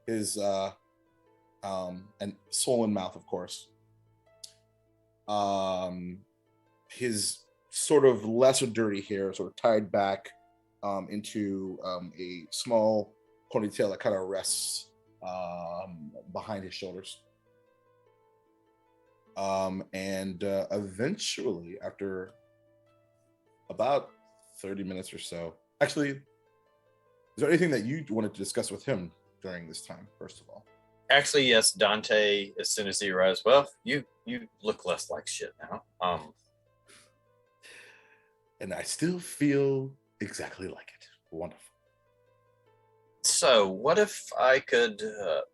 his and swollen mouth, of course. His sort of lesser dirty hair sort of tied back into a small ponytail that kind of rests behind his shoulders. And eventually, after about 30 minutes or so, actually, is there anything that you wanted to discuss with him during this time, first of all? Actually, yes, Dante, as soon as he arrives, well, you look less like shit now. And I still feel exactly like it. Wonderful. So, what if I could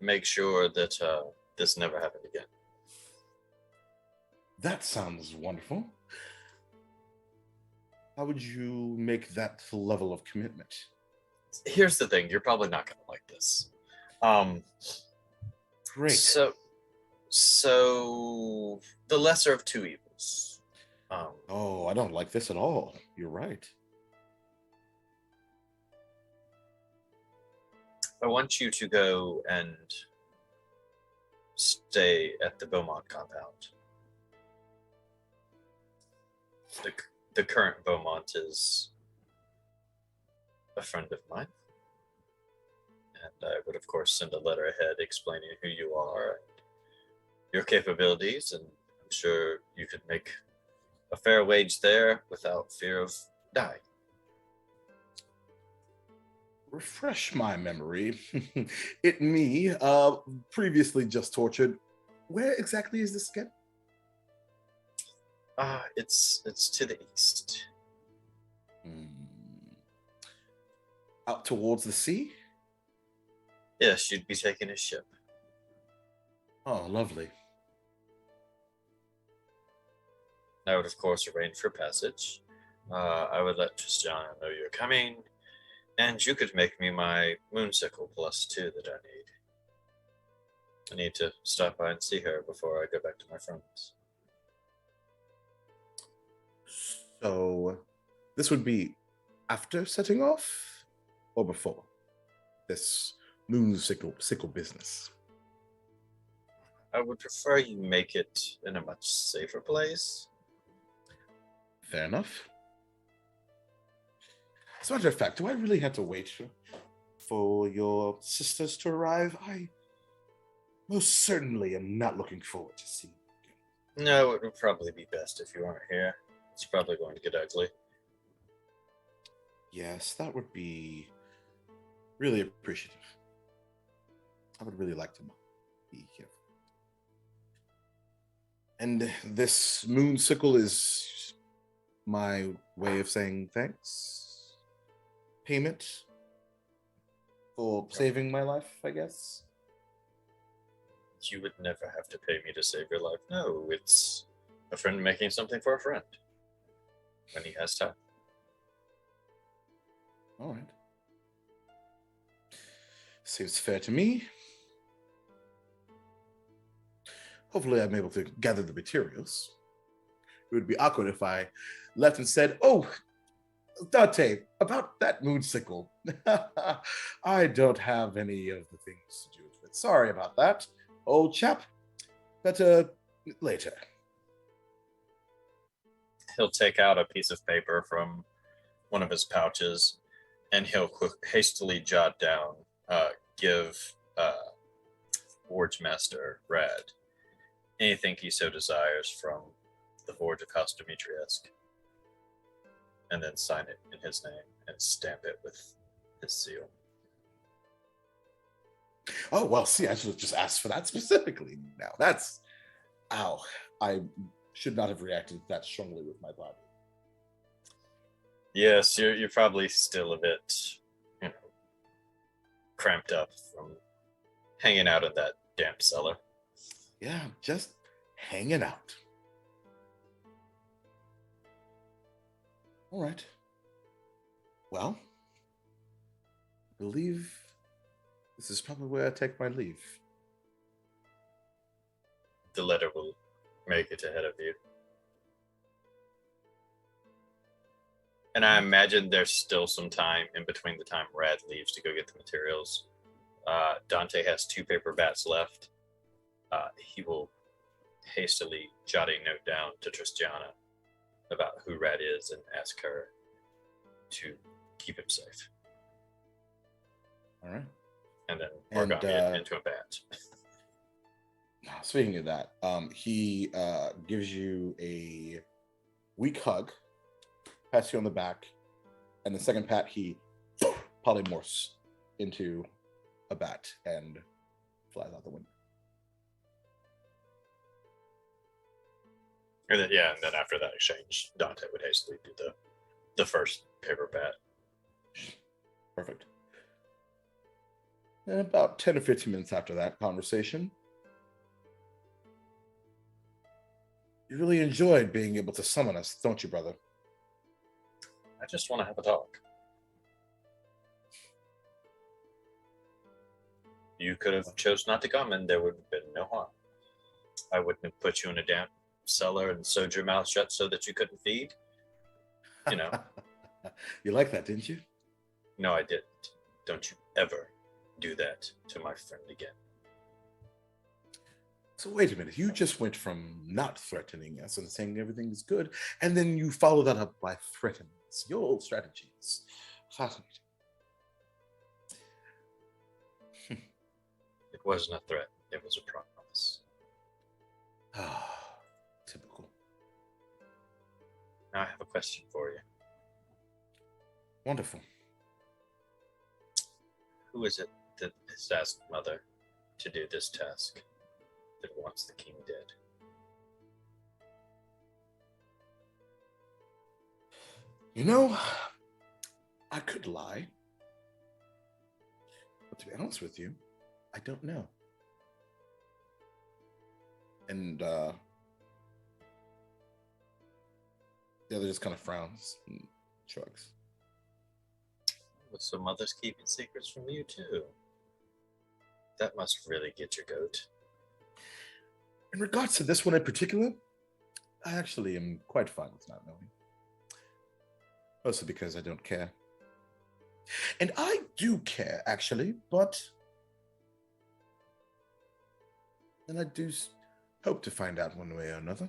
make sure that this never happened again? That sounds wonderful. How would you make that level of commitment? Here's the thing, you're probably not going to like this. Great. So the lesser of two evils. Oh, I don't like this at all. You're right. I want you to go and stay at the Beaumont compound. The current Beaumont is a friend of mine. And I would, of course, send a letter ahead explaining who you are and your capabilities. And I'm sure you could make a fair wage there without fear of dying. refresh my memory. Me, previously just tortured. Where exactly is this again? It's to the east. Hmm. Out towards the sea? Yes, you'd be taking a ship. Oh, lovely. I would, of course, arrange for passage. I would let Tristiana know you're coming, and you could make me my moonsicle +2 that I need. I need to stop by and see her before I go back to my friends. So, this would be after setting off or before this sickle business? I would prefer you make it in a much safer place. Fair enough. As a matter of fact, do I really have to wait for your sisters to arrive? I most certainly am not looking forward to seeing you. No, it would probably be best if you aren't here. It's probably going to get ugly. Yes, that would be really appreciative. I would really like to be here. And this moonsicle is my way of saying thanks. Payment for saving my life, I guess. You would never have to pay me to save your life. No, it's a friend making something for a friend when he has time. All right. Seems fair to me. Hopefully I'm able to gather the materials. It would be awkward if I left and said, "Oh, Dante, about that moonsicle. I don't have any of the things to do with it. Sorry about that, old chap. Better later." He'll take out a piece of paper from one of his pouches and he'll hastily jot down, give Forge Master Rad anything he so desires from the Forge of House Demetriesque, and then sign it in his name and stamp it with his seal. Oh, well, see, I should have just asked for that specifically now. That's, ow. I should not have reacted that strongly with my body. Yes, you're probably still a bit, cramped up from hanging out in that damp cellar. Yeah, just hanging out. All right. Well, I believe this is probably where I take my leave. The letter will make it ahead of you. And I imagine there's still some time in between the time Rad leaves to go get the materials. Dante has 2 paper bats left. He will hastily jot a note down to Tristiana about who Rad is and ask her to keep him safe. All right. And then origami it into a bat. Speaking of that, he gives you a weak hug, pats you on the back, and the second pat he polymorphs into a bat and flies out the window. And then after that exchange, Dante would hastily do the first paper bat. Perfect. And about 10 or 15 minutes after that conversation, you really enjoyed being able to summon us, don't you, brother? I just want to have a talk. You could have chose not to come and there would have been no harm. I wouldn't have put you in a damp cellar and sewed your mouth shut so that you couldn't feed. You like that, didn't you? No, I didn't. Don't you ever do that to my friend again. So wait a minute, you just went from not threatening us and saying everything is good, and then you follow that up by threatening us. Your old strategy is fascinating. It wasn't a threat, it was a promise. Ah, typical. Now I have a question for you. Wonderful. Who is it that has asked Mother to do this task that wants the king dead? You know, I could lie. But to be honest with you, I don't know. And the other just kind of frowns and shrugs. So Mother's keeping secrets from you too. That must really get your goat. In regards to this one in particular, I actually am quite fine with not knowing. Mostly because I don't care. And I do care, actually, but then I do hope to find out one way or another.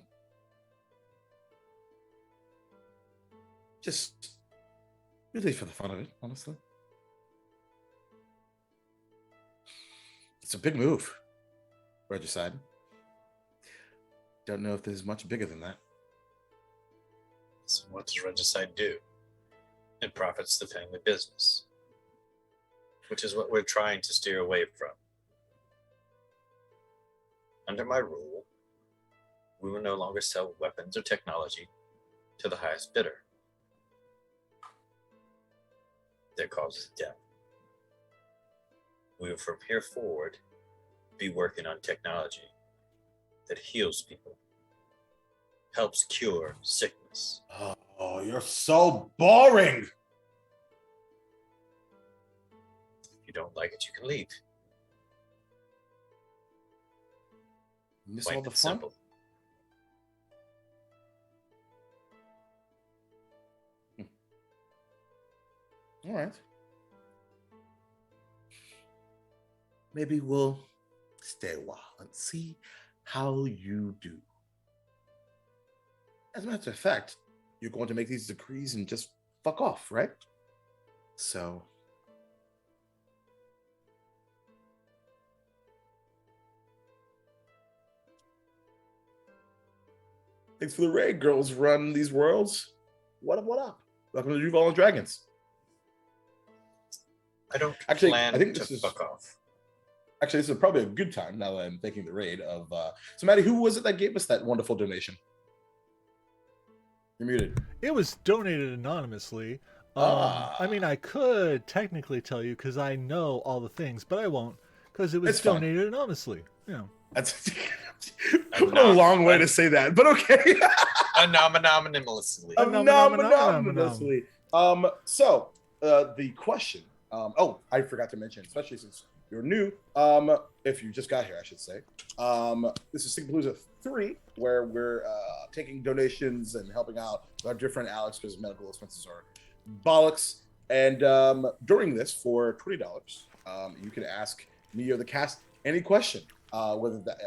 Just really for the fun of it, honestly. It's a big move, Regicide. Don't know if there's much bigger than that. So what does Regicide do? It profits the family business, which is what we're trying to steer away from. Under my rule, we will no longer sell weapons or technology to the highest bidder that causes death. We will from here forward be working on technology that heals people, helps cure sickness. Oh, you're so boring. If you don't like it, you can leave. Miss Plain all the and fun? simple. All right. Maybe we'll stay a while and see how you do. As a matter of fact, you're going to make these decrees and just fuck off, right? So. Thanks for the raid, girls run these worlds. What up, what up? Welcome to Duval Dragons. I don't Actually, plan I think to this is fuck off. actually this is probably a good time now that I'm thanking the raid of so Maddie, who was it that gave us that wonderful donation? You're muted. It was donated anonymously. I mean, I could technically tell you because I know all the things, but I won't because it was It's fine. donated anonymously. That's a long way to say that, but okay. Anonymously. Anonymously. So the question. I forgot to mention, especially since you're new. If you just got here, I should say. This is Sigapalooza 3, where we're taking donations and helping out our dear friend Alex because medical expenses are bollocks. And during this, for $20, you can ask me or the cast any question, whether that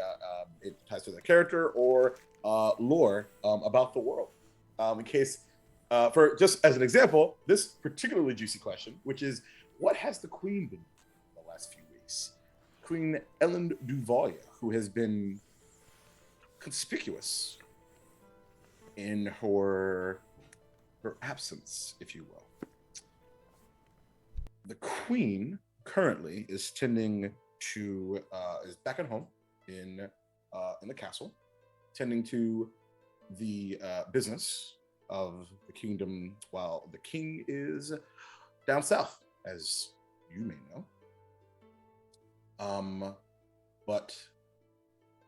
it ties to the character or lore about the world. In case, for just as an example, this particularly juicy question, which is, what has the Queen been doing the last few weeks? Queen Ellen Duval, who has been conspicuous in her absence, if you will. The Queen currently is tending to is back at home in the castle, tending to the business of the kingdom, while the king is down south, as you may know. But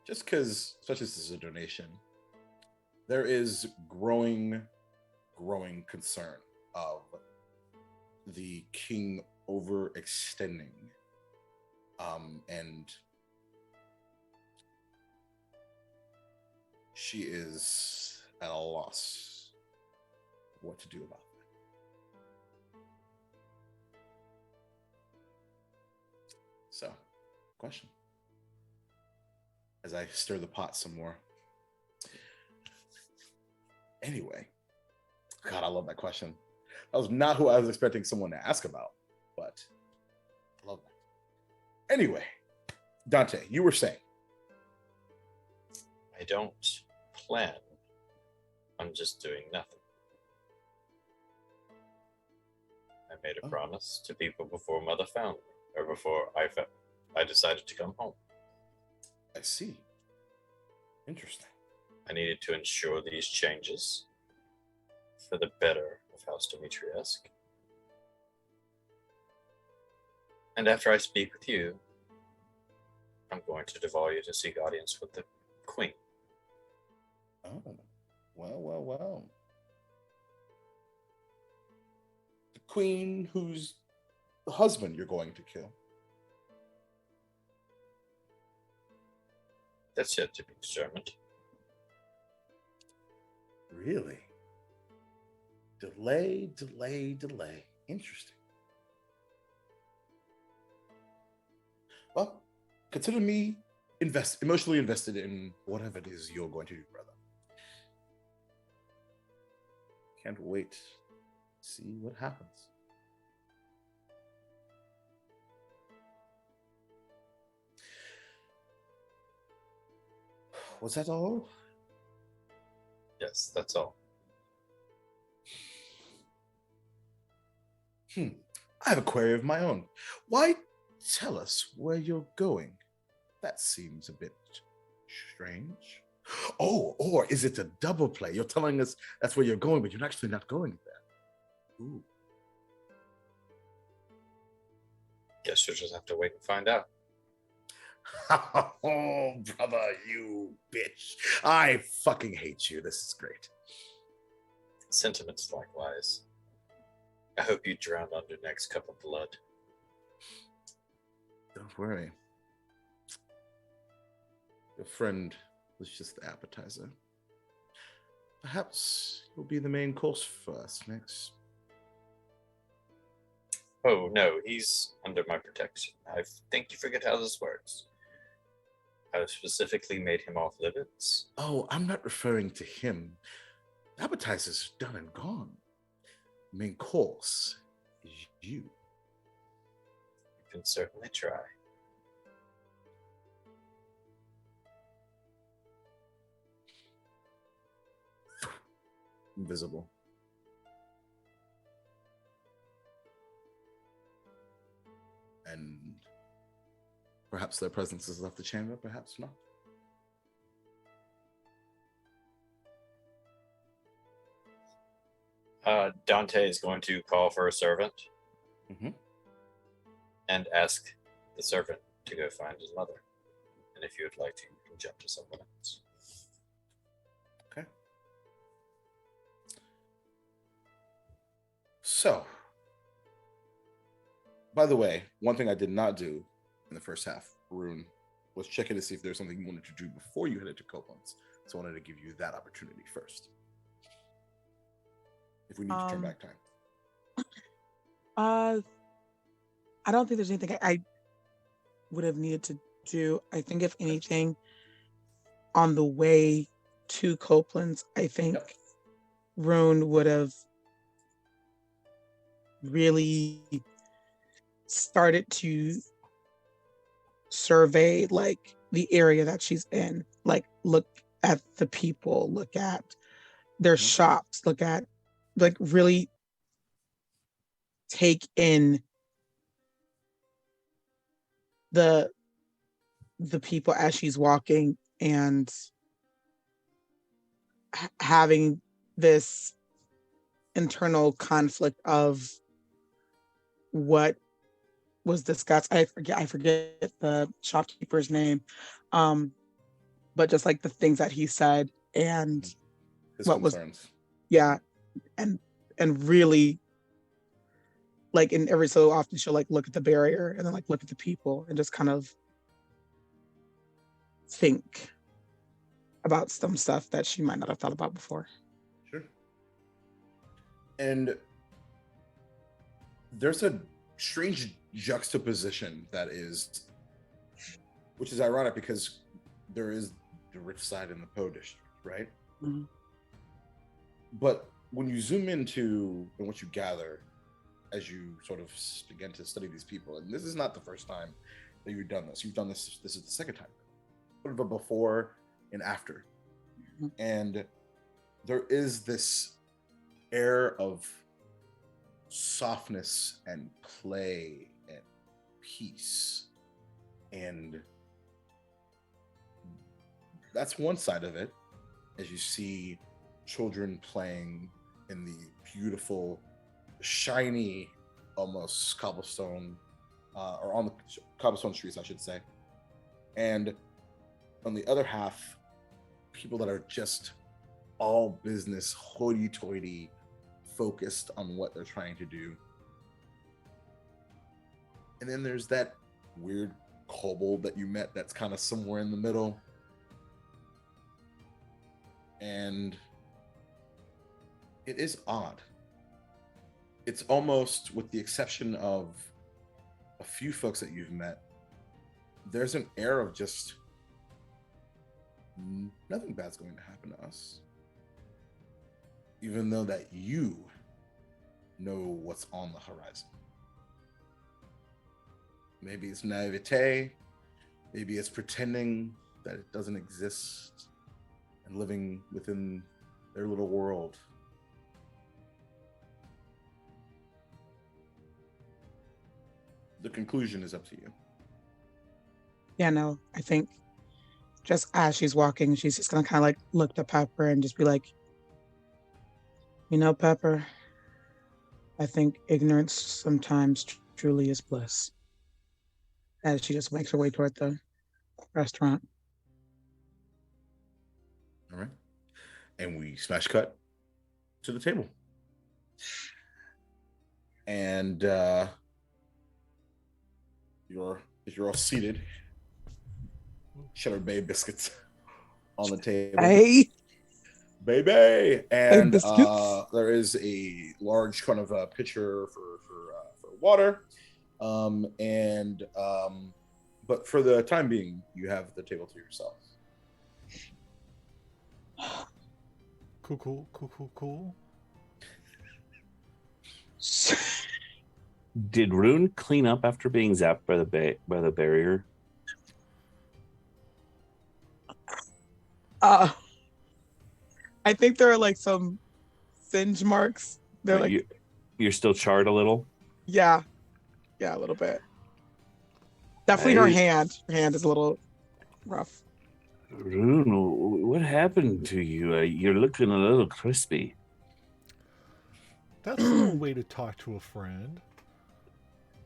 just because, especially this is a donation, there is growing concern of the king overextending, and she is at a loss what to do about that. So, question. As I stir the pot some more. Anyway, God, I love that question. That was not who I was expecting someone to ask about, but I love that. Anyway, Dante, you were saying. I don't plan on just doing nothing. I made a promise to people before Mother found me. or before I decided to come home. I see. Interesting. I needed to ensure these changes for the better of House Demetriesque. And after I speak with you, I'm going to devolve you to seek audience with the Queen. Oh, well. The Queen whose husband you're going to kill. That's yet to be determined. Really? Delay. Interesting. Well, consider me emotionally invested in whatever it is you're going to do, brother. Can't wait to see what happens. Was that all? Yes, that's all. I have a query of my own. Why tell us where you're going? That seems a bit strange. Oh, or is it a double play? You're telling us that's where you're going, but you're actually not going there. Ooh. Guess you'll just have to wait and find out. Oh, brother, you bitch. I fucking hate you. This is great. Sentiments likewise. I hope you drown on your next cup of blood. Don't worry. Your friend was just the appetizer. Perhaps you'll be the main course for us next. Oh, no, he's under my protection. I think you forget how this works. I specifically made him off limits. Oh, I'm not referring to him. The appetizer's done and gone. Main course is you. You can certainly try. Invisible. And perhaps their presence has left the chamber, perhaps not. Dante is going to call for a servant and ask the servant to go find his mother. And if you would like to, you can jump to someone else. Okay. So, by the way, one thing I did not do in the first half, Rune, was checking to see if there's something you wanted to do before you headed to Copeland's. So I wanted to give you that opportunity first. If we need to turn back time. I don't think there's anything I would have needed to do. I think if anything, on the way to Copeland's, I think Rune would have really started to survey like the area that she's in, like look at the people, look at their shops, look at like really take in the people as she's walking and having this internal conflict of what was discussed. I forget the shopkeeper's name, but just like the things that he said and His what concerns. and really like, and every so often she'll like look at the barrier and then like look at the people and just kind of think about some stuff that she might not have thought about before. Sure. And there's a strange juxtaposition which is ironic because there is the rich side in the Poe district, right? Mm-hmm. But when you zoom into and what you gather as you sort of begin to study these people, and this is not the first time that you've done this. You've done this. This is the second time, sort of a before and after, and there is this air of softness and play and peace. And that's one side of it, as you see children playing in the beautiful, shiny, almost cobblestone, or on the cobblestone streets, I should say. And on the other half, people that are just all business, hoity-toity, focused on what they're trying to do. And then there's that weird kobold that you met that's kind of somewhere in the middle. And it is odd. It's almost, with the exception of a few folks that you've met, there's an air of just nothing bad's going to happen to us. Even though that you know what's on the horizon. Maybe it's naivete, maybe it's pretending that it doesn't exist and living within their little world. The conclusion is up to you. Yeah, no, I think just as she's walking, she's just gonna kind of like look to Pepper and just be like, you know, Pepper, I think ignorance sometimes truly is bliss. As she just makes her way toward the restaurant. All right. And we smash cut to the table. And you're all seated. Cheddar Bay biscuits on the table. Hey, Baby. And biscuits. there is a large kind of pitcher for water. But for the time being, you have the table to yourself. Cool. Did Rune clean up after being zapped by the barrier? I think there are like some singe marks. They're like, you're still charred a little. yeah, a little bit. Definitely her hand. Her hand is a little rough. Rune, what happened to you? You're looking a little crispy. That's no way to talk to a friend.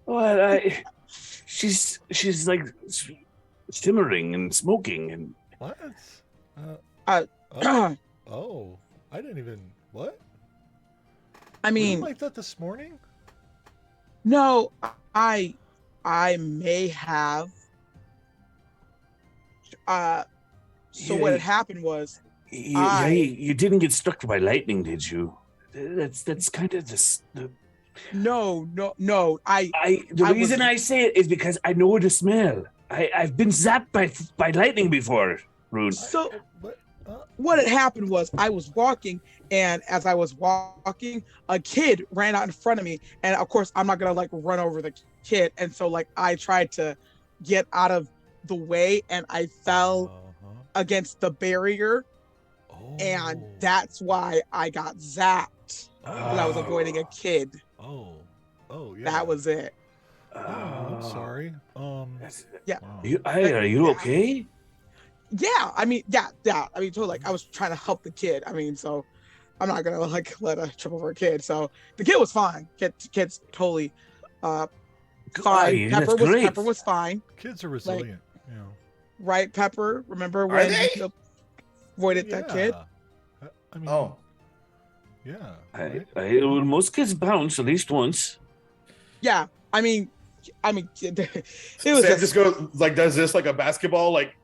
Well, she's like simmering and smoking and What? I didn't even. What? I Were you mean, like that this morning? no, I may have. So what had happened was, you didn't get struck by lightning, did you? That's kind of the no. The reason I say it is because I know the smell. I've been zapped by lightning before, Rune. So what had happened was I was walking, and as I was walking, a kid ran out in front of me, and of course I'm not gonna like run over the kid, and so like I tried to get out of the way, and I fell against the barrier, and that's why I got zapped. Because I was avoiding a kid. Oh, yeah. That was it. I'm sorry. Yeah. Wow. Are you okay? Yeah, I mean, yeah. I mean, totally. Like I was trying to help the kid. I mean, so I'm not gonna like let a trip over a kid. So the kid was fine. Kid's totally fine. Pepper was fine. Kids are resilient, you know. Right, Pepper? Remember when you avoided that kid? I mean, yeah. Well, most kids bounce at least once. Yeah, I mean, it was Sam just goes like, does this like a basketball, like?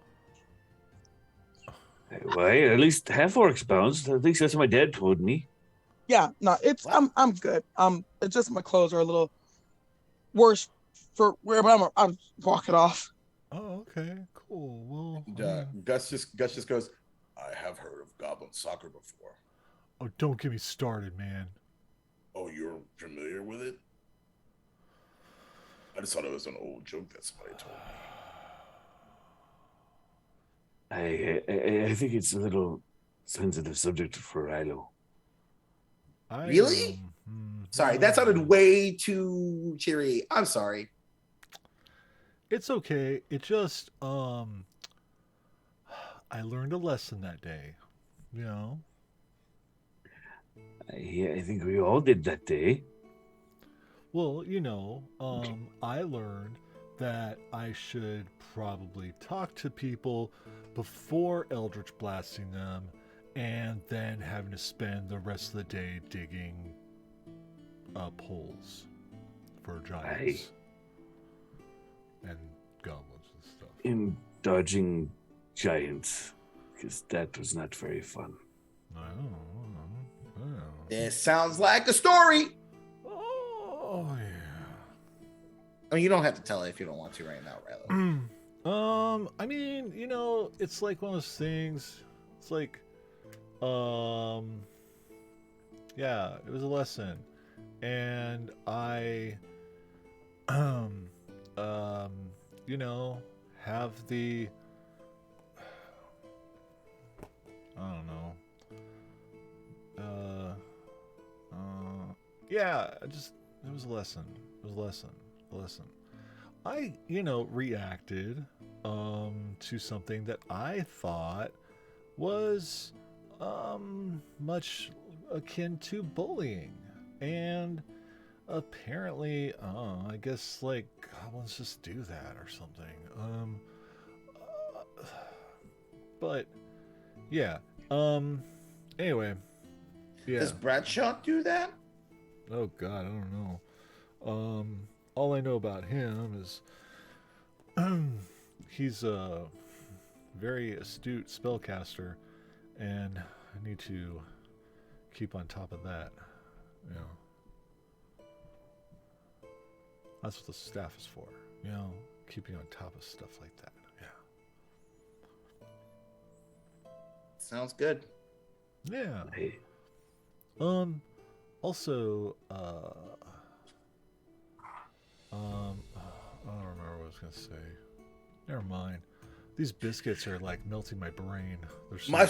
Well, at least half orcs bounced. At least that's what my dad told me. Yeah, no, I'm good. It's just my clothes are a little worse for where I'm walking off. Oh, okay, cool. Well, Gus just goes, I have heard of goblin soccer before. Oh, don't get me started, man. Oh, you're familiar with it? I just thought it was an old joke that somebody told me. I think it's a little sensitive subject for Rilo. Really? Sorry, that sounded way too cheery. I'm sorry. It's okay. It just I learned a lesson that day. You know. I think we all did that day. Well, I learned that I should probably talk to people before Eldritch blasting them and then having to spend the rest of the day digging up holes for giants and goblins and stuff. In dodging giants, because that was not very fun. This sounds like a story. Oh, yeah. I mean, you don't have to tell it if you don't want to right now, Raylo. I mean, it's like one of those things. It's like, yeah, it was a lesson, and I, have the, I don't know, yeah, it was a lesson. It was a lesson. A lesson. I, reacted to something that I thought was much akin to bullying. And apparently, I guess like goblins just do that or something. But yeah. Anyway. Yeah. Does Bradshaw do that? Oh God, I don't know. All I know about him is he's a very astute spellcaster, and I need to keep on top of that. That's what the staff is for. Keeping on top of stuff like that. Yeah. Sounds good. Yeah. Hey, Also, I don't remember what I was gonna say. Never mind. These biscuits are like melting my brain. They're so My good.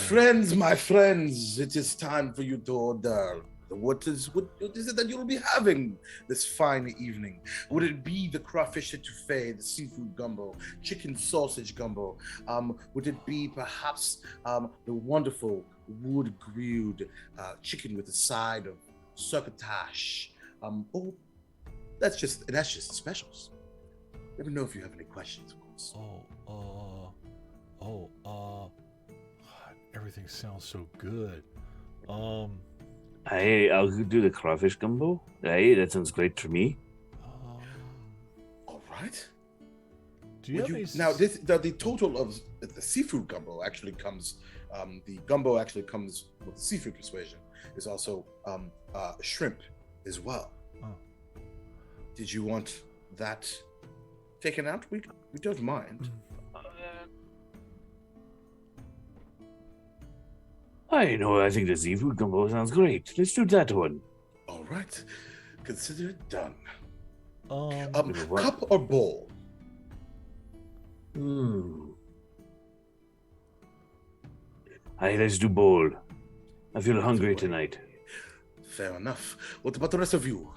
friends, it is time for you to order. What is it that you'll be having this fine evening? Would it be the crawfish etouffee, the seafood gumbo, chicken sausage gumbo? Would it be perhaps the wonderful wood grilled chicken with a side of succotash? Oh, that's just the specials. Let me know if you have any questions, of course. God, everything sounds so good. I'll do the crawfish gumbo. Hey, that sounds great for me. All right. Do you have any Now the total of the seafood gumbo actually comes. The gumbo actually comes with the seafood persuasion. Is also shrimp as well. Oh. Did you want that taken out? We don't mind. I think the seafood gumbo sounds great. Let's do that one. All right. Consider it done. What? Cup or bowl? Hey, let's do bowl. I feel hungry tonight. Fair enough. What about the rest of you?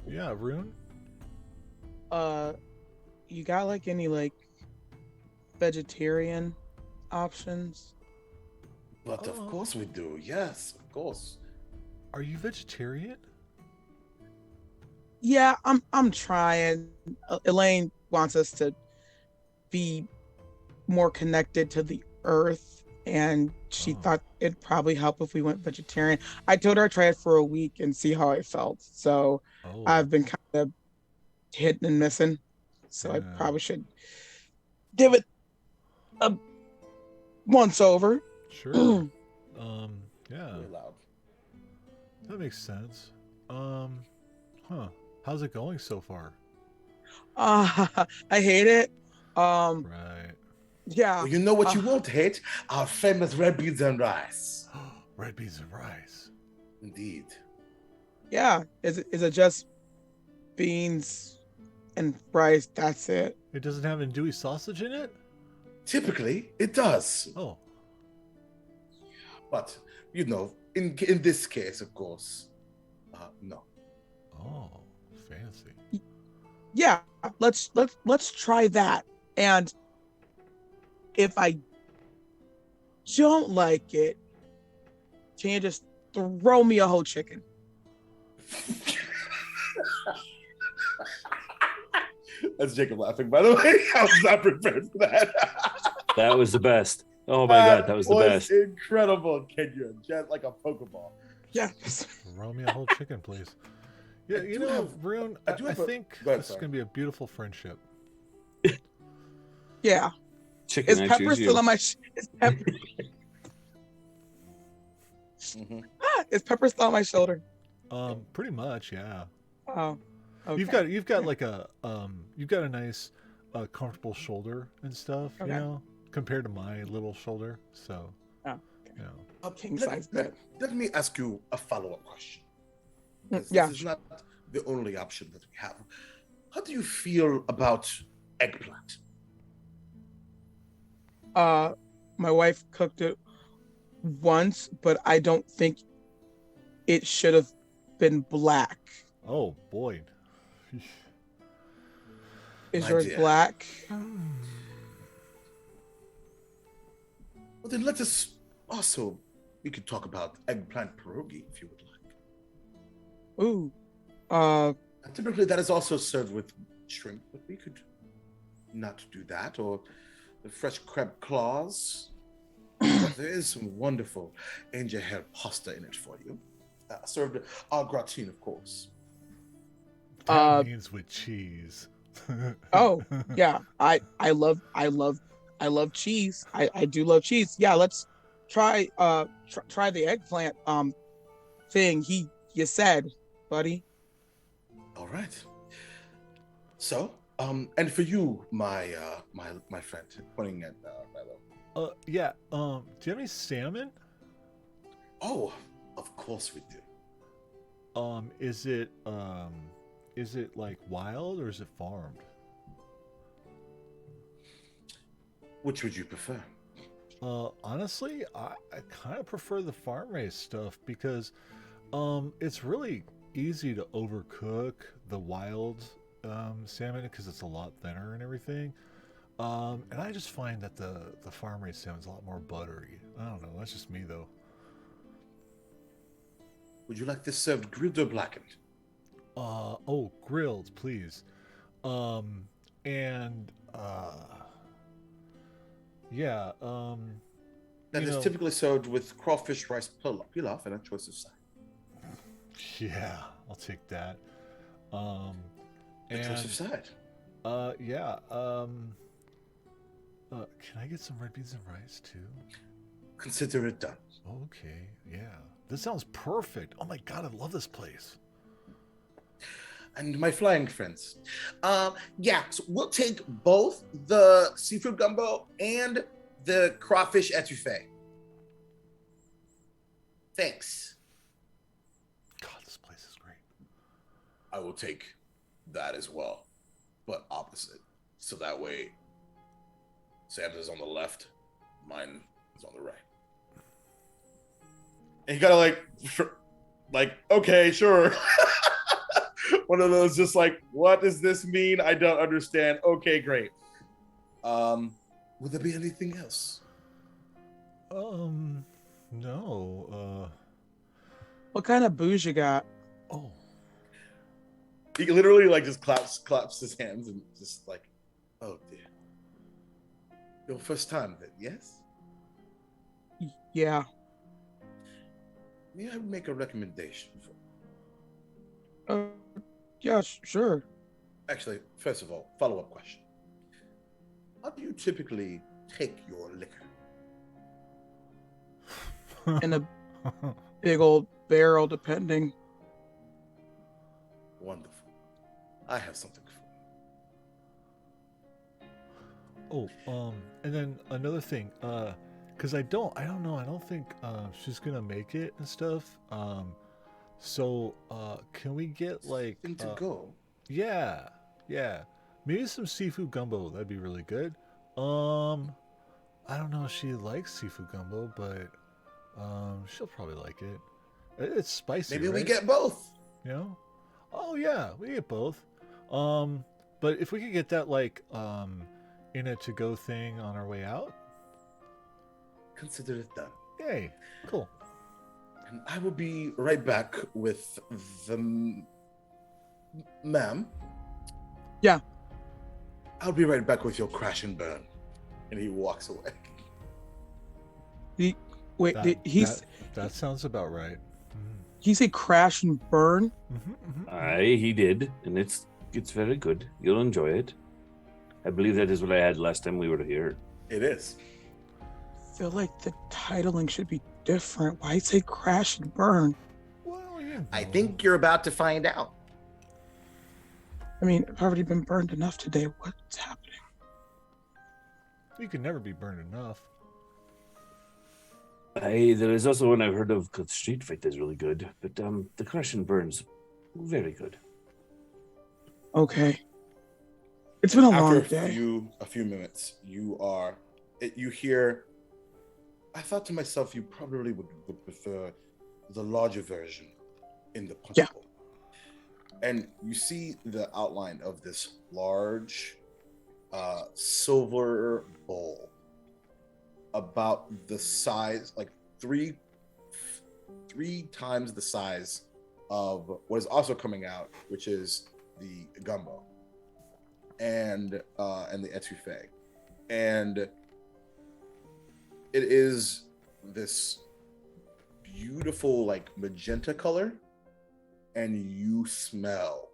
Yeah, Rune. You got like any like vegetarian options? But of course we do. Yes, of course. Are you vegetarian? Yeah, I'm trying. Elaine wants us to be more connected to the earth, and she thought it'd probably help if we went vegetarian. I told her I'd try it for a week and see how I felt. So I've been kind of hitting and missing. So I probably should give it a once over. Sure. Yeah. Really loud. That makes sense. How's it going so far? I hate it. Right. Yeah. Well, you know what you won't hate? Our famous red beans and rice. Red beans and rice. Indeed. Yeah. Is it just beans and rice? That's it. It doesn't have andouille sausage in it? Typically, it does. Oh. But, in this case, of course, no. Oh, fancy. yeah, let's try that. And if I don't like it, can you just throw me a whole chicken? That's Jacob laughing, by the way. I was not prepared for that. That was the best. Oh my god, that was the best. Incredible, Kenya. Jet like a Pokeball. Yeah. Throw me a whole chicken, please. Yeah, you know, Rune, I think Go ahead, this is sorry. going to be a beautiful friendship. Yeah. Chicken, Is I Pepper choose you. still on my? Is Pepper? Mhm. Is Pepper still on my shoulder? Pretty much, yeah. Oh. Okay. You've got like a you've got a nice comfortable shoulder and stuff, Okay. you know, compared to my little shoulder. So, Oh, okay. you know. King size bed. Let me ask you a follow-up question. Because Yeah. this is not the only option that we have. How do you feel about eggplant? My wife cooked it once, but I don't think it should have been black. Oh boy. Is My yours dear. black? Well, then let us also, we could talk about eggplant pierogi if you would like. Ooh. And typically that is also served with shrimp, but we could not do that, or the fresh crab claws. But there is some wonderful angel hair pasta in it for you. Served au gratin, of course. That means with cheese. Oh, yeah. I love cheese. I do love cheese. Yeah, let's try try the eggplant thing you said, buddy. All right. So, and for you, my friend, pointing at Milo. Yeah. Do you have any salmon? Oh, of course we do. Is it like wild or is it farmed? Which would you prefer? Honestly, I kind of prefer the farm raised stuff because it's really easy to overcook the wild salmon because it's a lot thinner and everything. And I just find that the farm raised salmon's a lot more buttery. I don't know. That's just me though. Would you like this served grilled or blackened? Oh, grilled, please. And yeah. That is typically served with crawfish rice pilaf and a choice of side. Yeah, I'll take that. A choice of side. Yeah. Can I get some red beans and rice too? Consider it done. Okay, yeah. This sounds perfect. Oh my god, I love this place. And my flying friends. Yeah, so we'll take both the seafood gumbo and the crawfish etouffee. Thanks. God, this place is great. I will take that as well, but opposite. So that way, Sam's is on the left, mine is on the right. And you gotta okay, sure. One of those just like, what does this mean? I don't understand. Okay, great. Would there be anything else? No. What kind of booze you got? Oh. He literally like just claps his hands and just like, oh dear. Your first time then, yes? Yeah. May I make a recommendation for you? Yeah, sure. Actually, first of all, follow-up question. How do you typically take your liquor? In a big old barrel, depending. Wonderful. I have something for you. Oh, and then another thing, because I don't know, I don't think she's gonna make it and stuff. So can we get like Thing to go. Yeah, maybe some seafood gumbo. That'd be really good. I don't know if she likes seafood gumbo, but she'll probably like it. It's spicy. Maybe we right? get both. You know? Oh yeah, we get both. But if we could get that like in a to go thing on our way out, Consider it done. yay, cool. And I will be right back with the ma'am. Yeah. I'll be right back with your crash and burn. And he walks away. Wait, That sounds about right. he say crash and burn? Aye, he did, and it's very good. You'll enjoy it. I believe that is what I had last time we were here. It is. I feel like the titling should be different. Why say crash and burn? Well, you know. I think you're about to find out. I mean, I've already been burned enough today. What's happening? You can never be burned enough. Aye, there is also one I've heard of called Street Fight is really good, but the Crash and Burn's very good. Okay. It's been a long After day. a few minutes, you hear. I thought to myself, you probably would prefer the larger version in the punch bowl. And you see the outline of this large silver bowl, about the size, like three times the size of what is also coming out, which is the gumbo and the etouffee, and it is this beautiful like magenta color, and you smell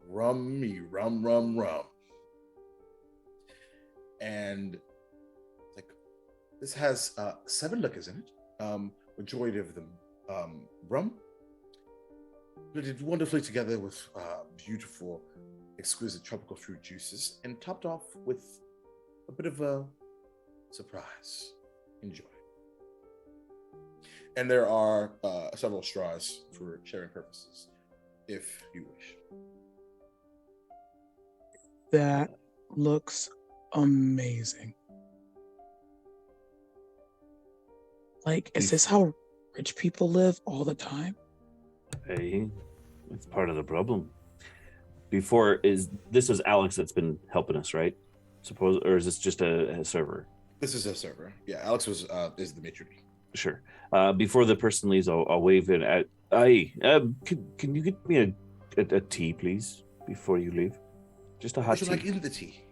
rummy rum, and like this has 7 liquors in it, majority of them rum, blended wonderfully together with beautiful exquisite tropical fruit juices, and topped off with a bit of a surprise. Enjoy. And there are several straws for sharing purposes, if you wish. That looks amazing. Like, is this how rich people live all the time? Hey, it's part of the problem. This was Alex that's been helping us, right? Suppose, or is this just a server? This is a server. Yeah, Alex is the maitre d'. Sure. Before the person leaves, I'll wave it at. Can you get me a tea, please, before you leave? Just a hot What tea. would you like in the tea?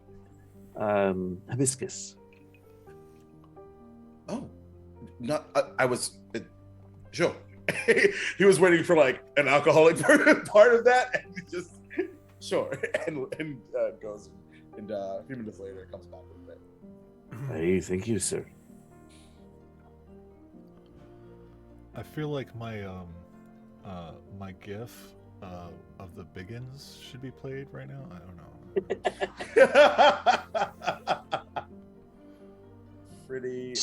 Hibiscus. Oh, not. I was sure. He was waiting for like an alcoholic part of that, and he just sure, and goes, and a few minutes later comes back with it. Hey, thank you, sir. I feel like my my gif of the Biggins should be played right now. I don't know. Pretty.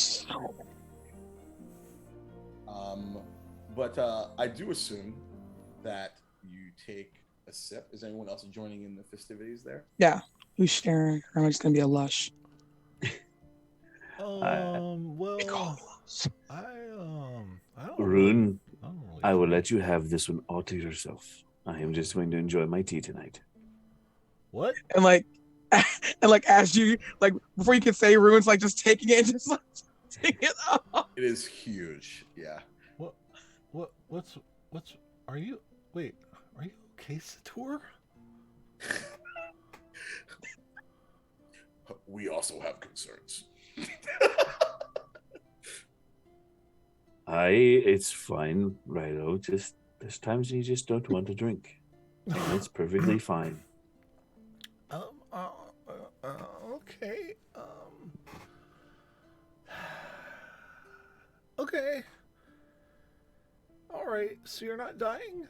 But I do assume that you take a sip. Is anyone else joining in the festivities there? Yeah. Who's sharing? Or am I just gonna be a lush? Well, I don't Rune, I don't really I will let you have this one all to yourself. I am just going to enjoy my tea tonight. What? And like as you like before you can say ruins, like just taking it, just like taking it off. It is huge. Yeah. What's are you okay, Sator? We also have concerns. It's fine, righto. Just there's times you just don't want to drink. And that's perfectly fine. Okay. Okay. All right. So you're not dying?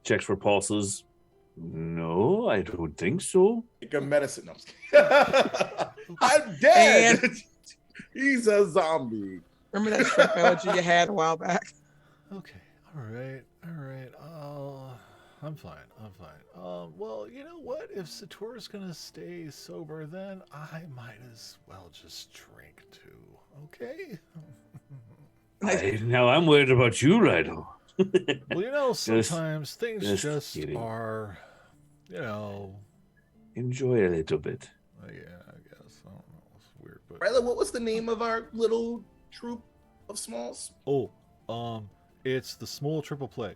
Checks for pulses. No, I don't think so. Take a medicine. No, I'm dead. He's a zombie. Remember that shrimp allergy you had a while back? Okay. All right. I'm fine. Well, you know what? If Sator's gonna stay sober, then I might as well just drink too. Okay. Now I'm worried about you, Rhino. Well, sometimes things just kidding. are, Enjoy a little bit. Yeah, I guess. I don't know. It's weird, but Ryla, what was the name of our little troop of smalls? It's the small triple play.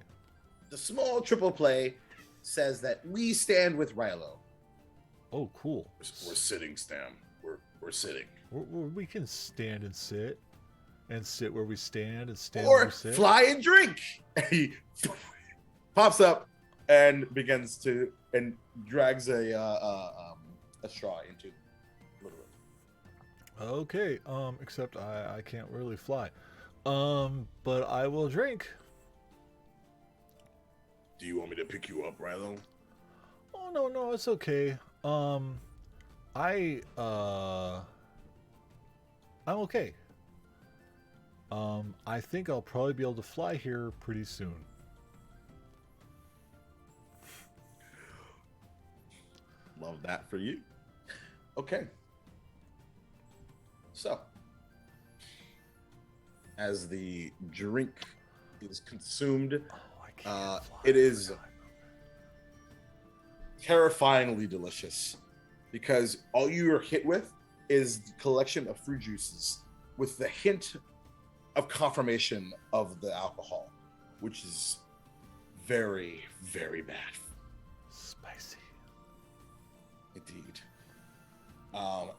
The small triple play says that we stand with Rilo. Oh, cool. We're sitting, Stam. We're sitting. We can stand and sit where we stand and stand Or where we sit. fly and drink. And he pops up and begins to and drags a straw into the little room. Okay. Except I can't really fly. But I will drink. Do you want me to pick you up, Rilo? Oh no, it's okay. I'm okay. I think I'll probably be able to fly here pretty soon. Love that for you. Okay. So, as the drink is consumed, it is terrifyingly delicious because all you are hit with is the collection of fruit juices with the hint of confirmation of the alcohol, which is very, very bad. Spicy. Indeed.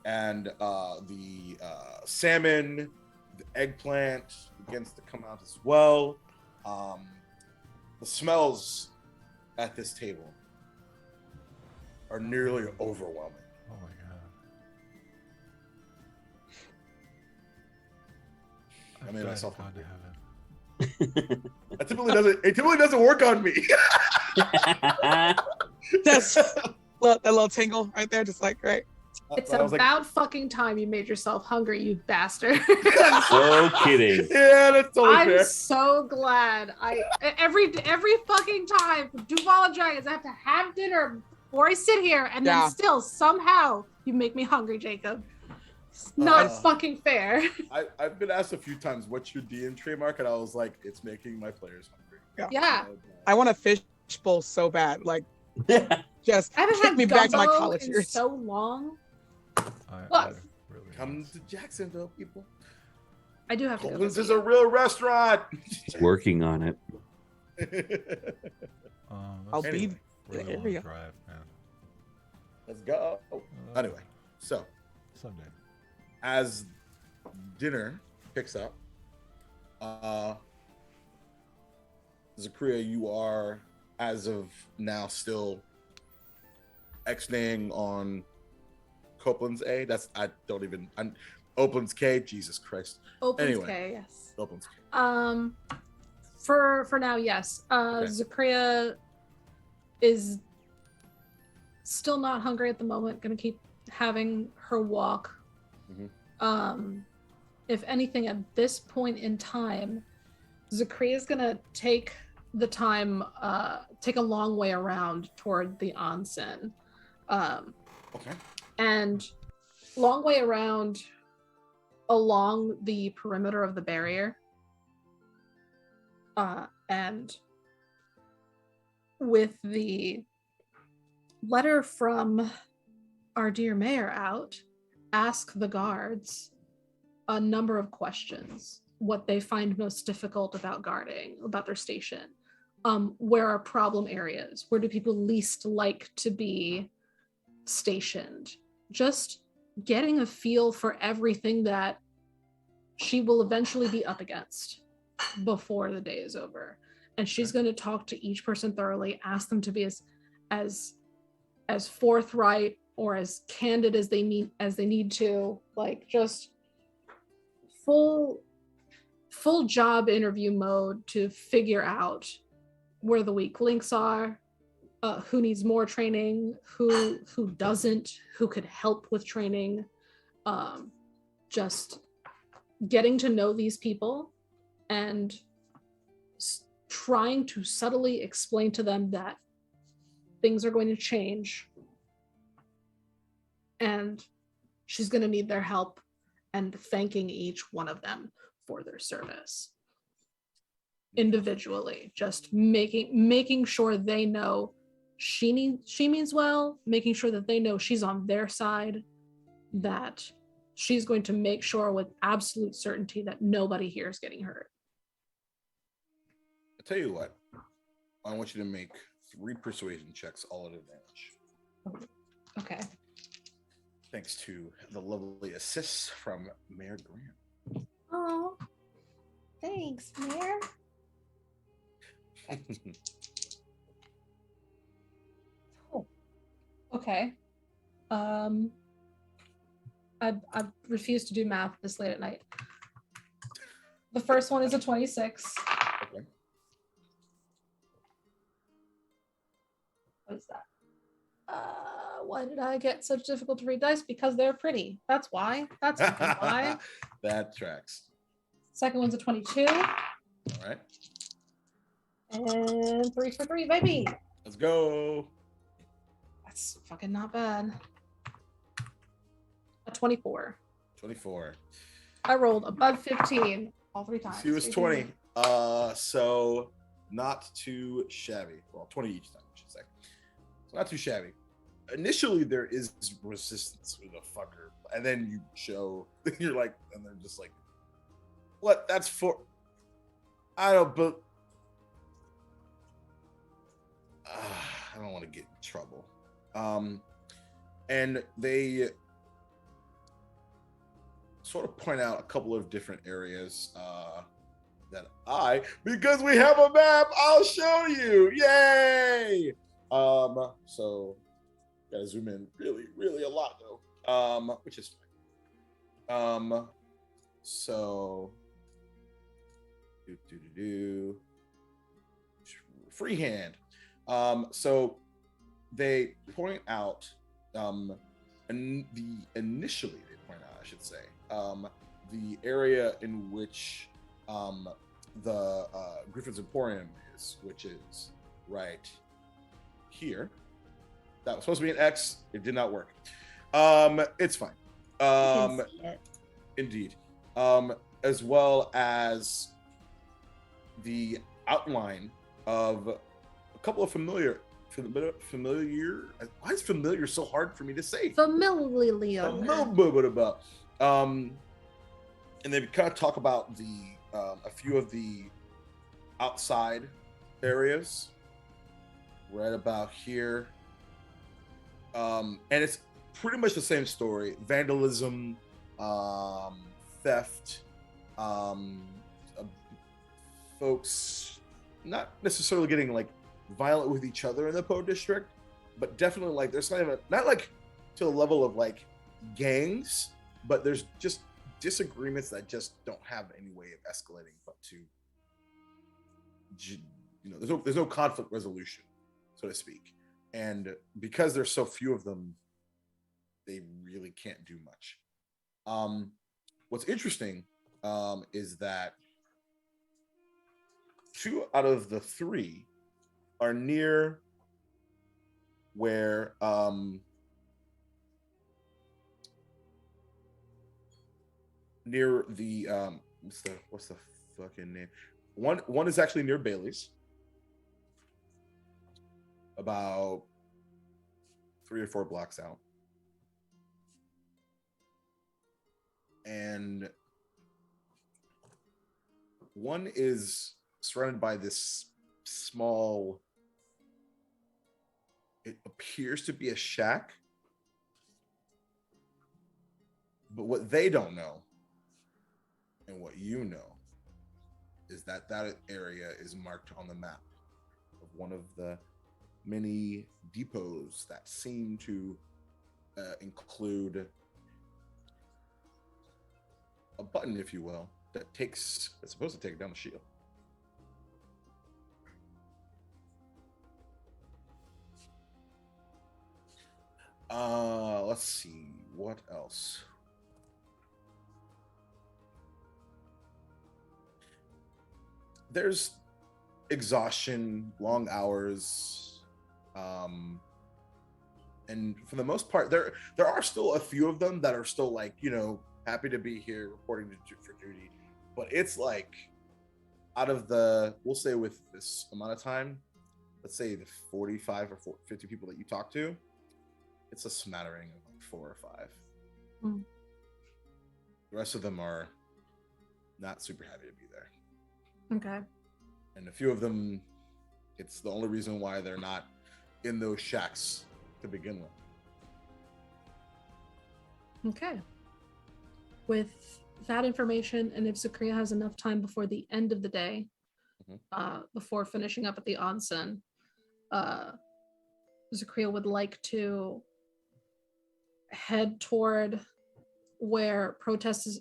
And the salmon, the eggplant begins to come out as well. The smells at this table are nearly overwhelming. Oh my god. I made myself gone to hungry. heaven. It typically doesn't work on me. That's that little tingle right there, just like right. It's I was about fucking time you made yourself hungry, you bastard. So kidding. Yeah, that's totally I'm fair. so glad. Every fucking time for Duval Dragons, I have to have dinner before I sit here, and then still somehow you make me hungry, Jacob. It's not fucking fair. I've been asked a few times, what's your DN trademark? And I was like, it's making my players hungry. Yeah. I want a fish bowl so bad. Like, just I haven't take had me back to my gumbo college in years. so long. Really Come to Jacksonville, people. I do have to go. Colin's is a real restaurant. Working on it. I'll be really there. long We go. drive, man. Let's go. Anyway, so Someday. as dinner picks up, Zakria, you are as of now still X-naying on Copeland's A. Opeland's K. Jesus Christ. Opens Anyway. K, yes. Opeland's K. For now, yes. Okay. Zakria is still not hungry at the moment. Gonna keep having her walk. Mhm. If anything, at this point in time, Zakria is gonna take the time, take a long way around toward the onsen. Okay. And long way around along the perimeter of the barrier. And with the letter from our dear mayor out, ask the guards a number of questions. What they find most difficult about guarding, about their station. Where are problem areas? Where do people least like to be stationed? Just getting a feel for everything that she will eventually be up against before the day is over. And she's going to talk to each person thoroughly, ask them to be as forthright or as candid as they need to, like just full job interview mode to figure out where the weak links are, who needs more training, who doesn't, who could help with training. Just getting to know these people and trying to subtly explain to them that things are going to change and she's going to need their help, and thanking each one of them for their service. Individually, just making sure they know she means well, making sure that they know she's on their side, that she's going to make sure with absolute certainty that nobody here is getting hurt. I'll tell you what, I want you to make 3 persuasion checks, all at advantage. Okay. Thanks to the lovely assists from Mayor Graham. Oh, thanks, Mayor. Oh, okay. I refuse to do math this late at night. The first one is a 26. Okay. What is that? Why did I get such difficult to read dice? Because they're pretty. That's why. That's why. That tracks. Second one's a 22. All right. And 3 for 3, baby. Let's go. That's fucking not bad. A 24. 24. I rolled above 15 all 3 times. He was 20. So not too shabby. Well, 20 each time, I should say. So not too shabby. Initially, there is resistance with a fucker, and then you show you're like, and they're just like, "What? That's for? I don't, but I don't want to get in trouble." And they sort of point out a couple of different areas that because we have a map, I'll show you. Yay! So gotta zoom in really a lot though, which is fine. So freehand. So they point out, initially they point out, I should say, the area in which the Griffin's Emporium is, which is right here. That was supposed to be an X. It did not work. It's fine. Indeed. As well as the outline of a couple of familiar. Why is familiar so hard for me to say? Familiar. And they kind of talk about the a few of the outside areas right about here. And it's pretty much the same story: vandalism, theft, folks not necessarily getting like violent with each other in the Poe district, but definitely like there's not like to the level of like gangs, but there's just disagreements that just don't have any way of escalating but to, you know, there's no conflict resolution, so to speak. And because there's so few of them, they really can't do much. What's interesting is that 2 out of the 3 are near where near the what's the fucking name? One is actually near Bailey's, about 3 or 4 blocks out, and one is surrounded by this small, it appears to be a shack, but what they don't know and what you know is that that area is marked on the map of one of the many depots that seem to include a button, if you will, that's supposed to take down the shield. Let's see what else. There's exhaustion, long hours, and for the most part, there are still a few of them that are still like, you know, happy to be here, reporting for duty. but it's like out of the, we'll say with this amount of time, let's say the 45 or 50 people that you talk to, it's a smattering of like 4 or 5. Mm. The rest of them are not super happy to be there. Okay. And a few of them, it's the only reason why they're not in those shacks to begin with. Okay. With that information, and if Zakria has enough time before the end of the day, before finishing up at the onsen, Zakria would like to head toward where protests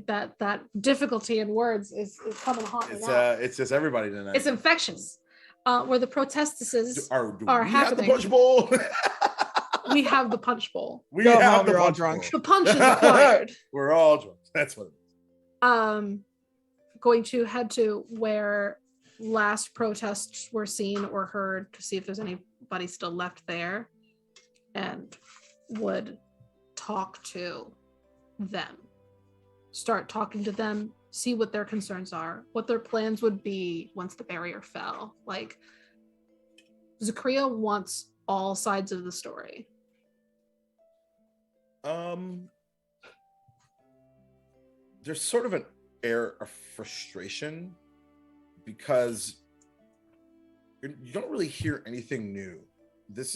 that difficulty in words is coming hot. It's just everybody tonight. It's infectious. Where the protestesses do are we happening. have the punch bowl? We have the punch bowl. We Go have home, the you're all punch drunk. bowl. The punch is required. We're all drunk. That's what it is. Going to head to where last protests were seen or heard to see if there's anybody still left there, and would talk to them. Start talking to them, see what their concerns are, what their plans would be once the barrier fell. Like, Zakria wants all sides of the story. There's sort of an air of frustration because you don't really hear anything new. This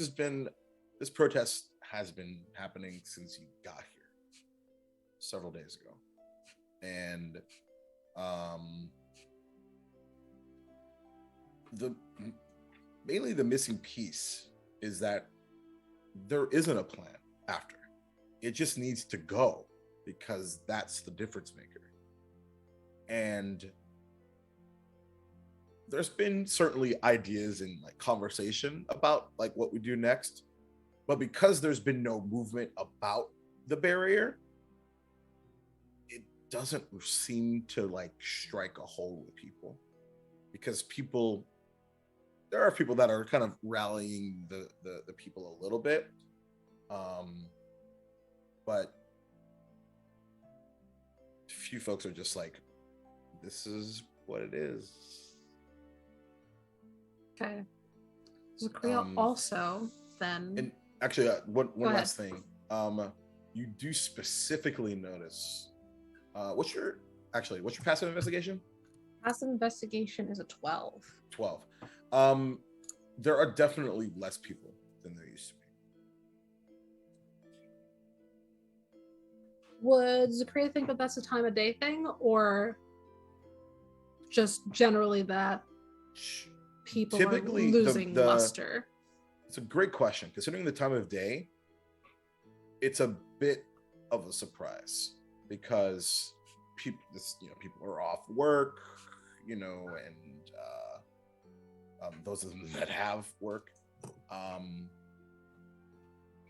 protest has been happening since you got here several days ago. And mainly the missing piece is that there isn't a plan after. It just needs to go, because that's the difference maker. And there's been certainly ideas and like conversation about like what we do next, but because there's been no movement about the barrier, it doesn't seem to like strike a hold with people, because there are people that are kind of rallying the people a little bit, but a few folks are just like, this is what it is. Okay. Zakria also then. And actually, one Go last thing. You do specifically notice. What's your passive investigation? Passive investigation is a 12. 12. There are definitely less people than there used to be. Would Zakria think that that's a time of day thing, or just generally that people Typically, are losing the luster? It's a great question. Considering the time of day, it's a bit of a surprise, because people are off work, and those of them that have work,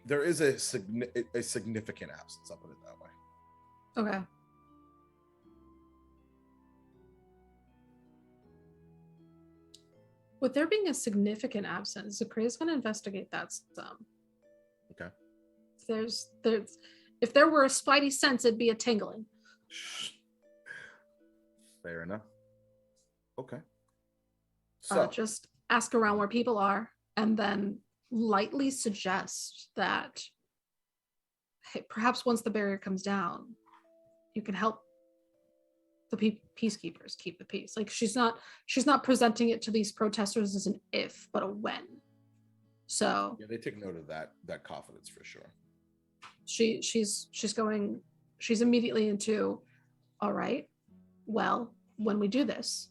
there is a significant absence. I'll put it that way. Okay. With there being a significant absence, Zakria is going to investigate that some. Okay. If there were a spidey sense, it'd be a tingling. Fair enough. Okay. So Just ask around where people are, and then lightly suggest that, hey, perhaps once the barrier comes down, you can help the peacekeepers keep the peace. Like, she's not presenting it to these protesters as an if, but a when. So yeah, they take note of that confidence for sure. she's immediately into, all right, well, when we do this,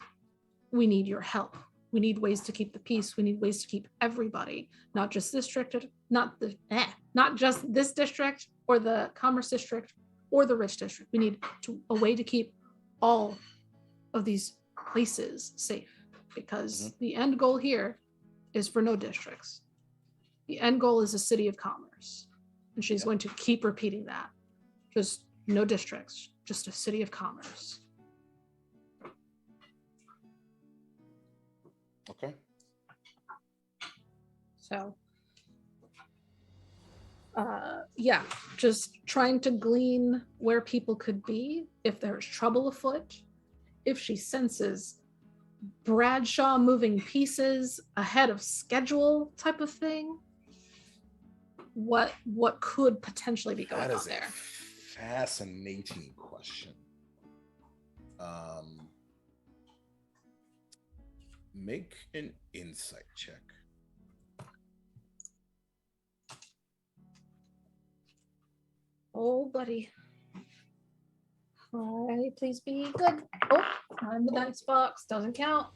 we need your help. We need ways to keep the peace. We need ways to keep everybody, not just this district, not just this district or the commerce district or the rich district. We need a way to keep all of these places safe, because the end goal here is for no districts. The end goal is a city of commerce. And she's going to keep repeating that. Just no districts, just a city of commerce. Okay. So Yeah, just trying to glean where people could be, if there's trouble afoot, if she senses Bradshaw moving pieces ahead of schedule type of thing. What could potentially be going on there? Fascinating question. Make an insight check. Oh, buddy. All right, please be good. Oh, not in the dice box. Doesn't count.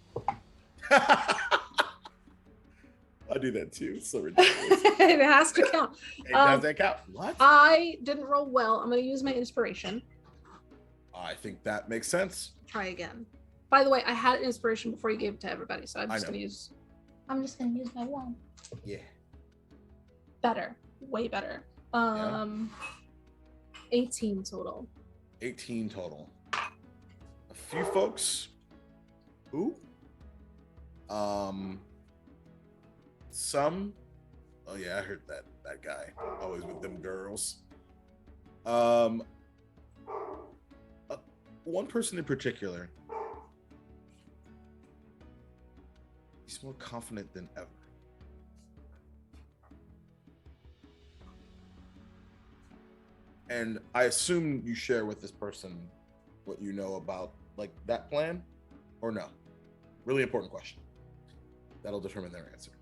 I do that too. It's so ridiculous. It has to count. It doesn't count. What? I didn't roll well. I'm going to use my inspiration. I think that makes sense. Try again. By the way, I had inspiration before you gave it to everybody, so I'm just going to use my one. Yeah. Better. Way better. 18 total. 18 total. A few folks who some oh yeah, I heard that guy always with them girls. One person in particular, he's more confident than ever. And I assume you share with this person what you know about like that plan, or no? Really important question. That'll determine their answer.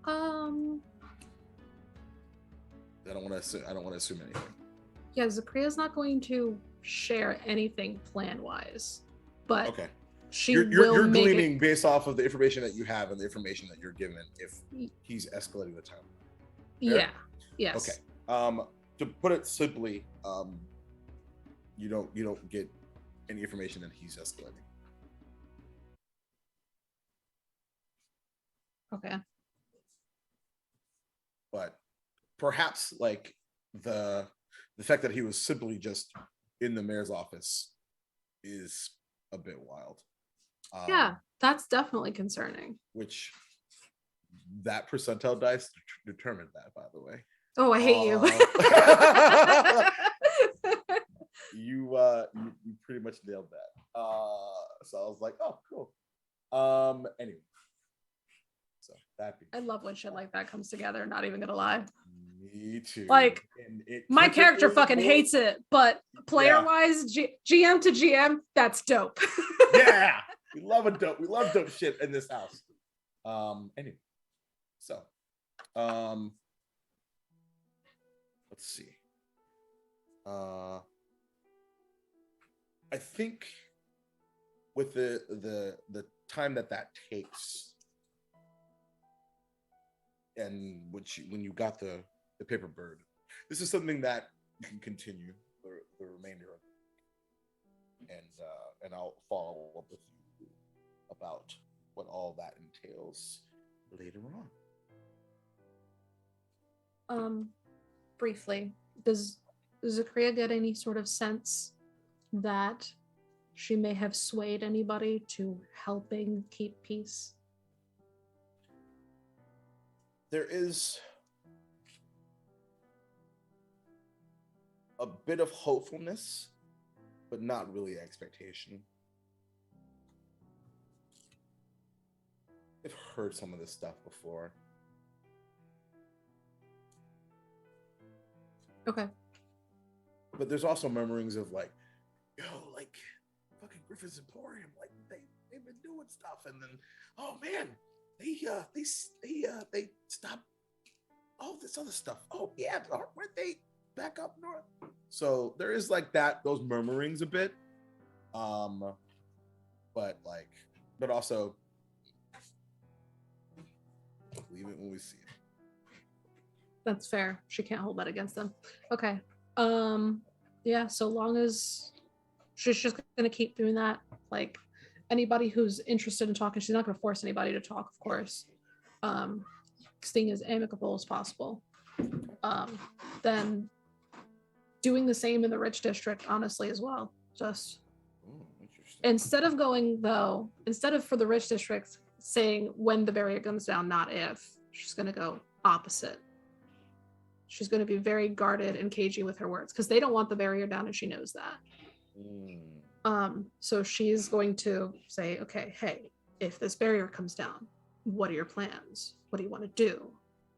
I don't want to assume anything. Yeah, Zakria's not going to share anything plan-wise, but Okay. You're gleaning based off of the information that you have and the information that you're given if he's escalating the time. Fair? Yeah. Yes. Okay. To put it simply, you don't get any information that he's escalating. Okay. But perhaps like the fact that he was simply just in the mayor's office is a bit wild. Yeah, that's definitely concerning. Which that percentile dice determined that, by the way. Oh, I hate you. You pretty much nailed that. So I was like, oh, cool. Anyway. So that I love when shit like that comes together, not even gonna lie. Me too. Like, my character fucking hates it, but player-wise, GM to GM, that's dope. Yeah, we love dope shit in this house. Anyway, so, let's see. I think with the time that takes, and when you got the paper bird, this is something that you can continue the remainder of it. And I'll follow up with you about what all that entails later on. Briefly, does Zakria get any sort of sense that she may have swayed anybody to helping keep peace? There is a bit of hopefulness, but not really expectation. I've heard some of this stuff before. Okay. But there's also murmurings of like, yo, like fucking Griffin's Emporium, like they've been doing stuff, and then oh man, they stopped all this other stuff. Oh yeah, weren't they back up north? So there is like those murmurings a bit, but also leave it when we see it. That's fair. She can't hold that against them. Okay. Yeah, so long as she's just gonna keep doing that, like anybody who's interested in talking, she's not gonna force anybody to talk, of course. Staying as amicable as possible. Then doing the same in the rich district, honestly, as well. Just instead of for the rich district saying when the barrier comes down, not if, she's gonna go opposite. She's going to be very guarded and cagey with her words because they don't want the barrier down, and she knows that. So she's going to say, okay, hey, if this barrier comes down, what are your plans? What do you want to do?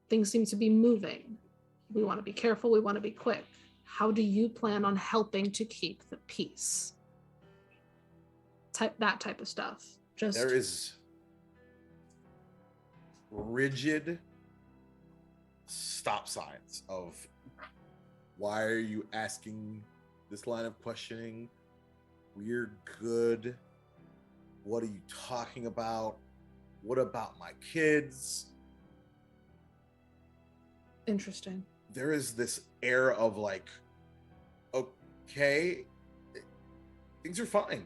Things seem to be moving. We want to be careful. We want to be quick. How do you plan on helping to keep the peace? That type of stuff. There is rigid stop signs of why are you asking this line of questioning? We're good. What are you talking about? What about my kids? Interesting. There is this air of like, okay, things are fine.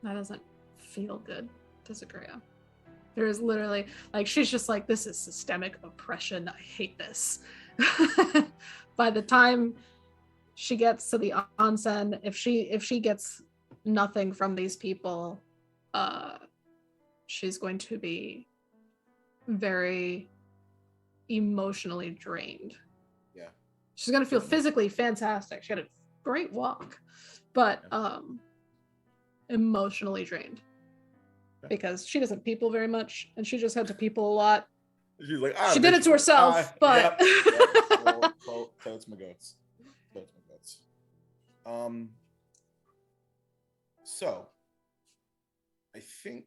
That doesn't feel good to Zagrea. There is literally, like, she's just like, this is systemic oppression. I hate this. By the time she gets to the onsen, if she gets nothing from these people, she's going to be very emotionally drained. Yeah. She's going to feel physically fantastic. She had a great walk, but emotionally drained. Because she doesn't people very much, and she just had to people a lot. She's like, she did it to herself, but totes my goats. So I think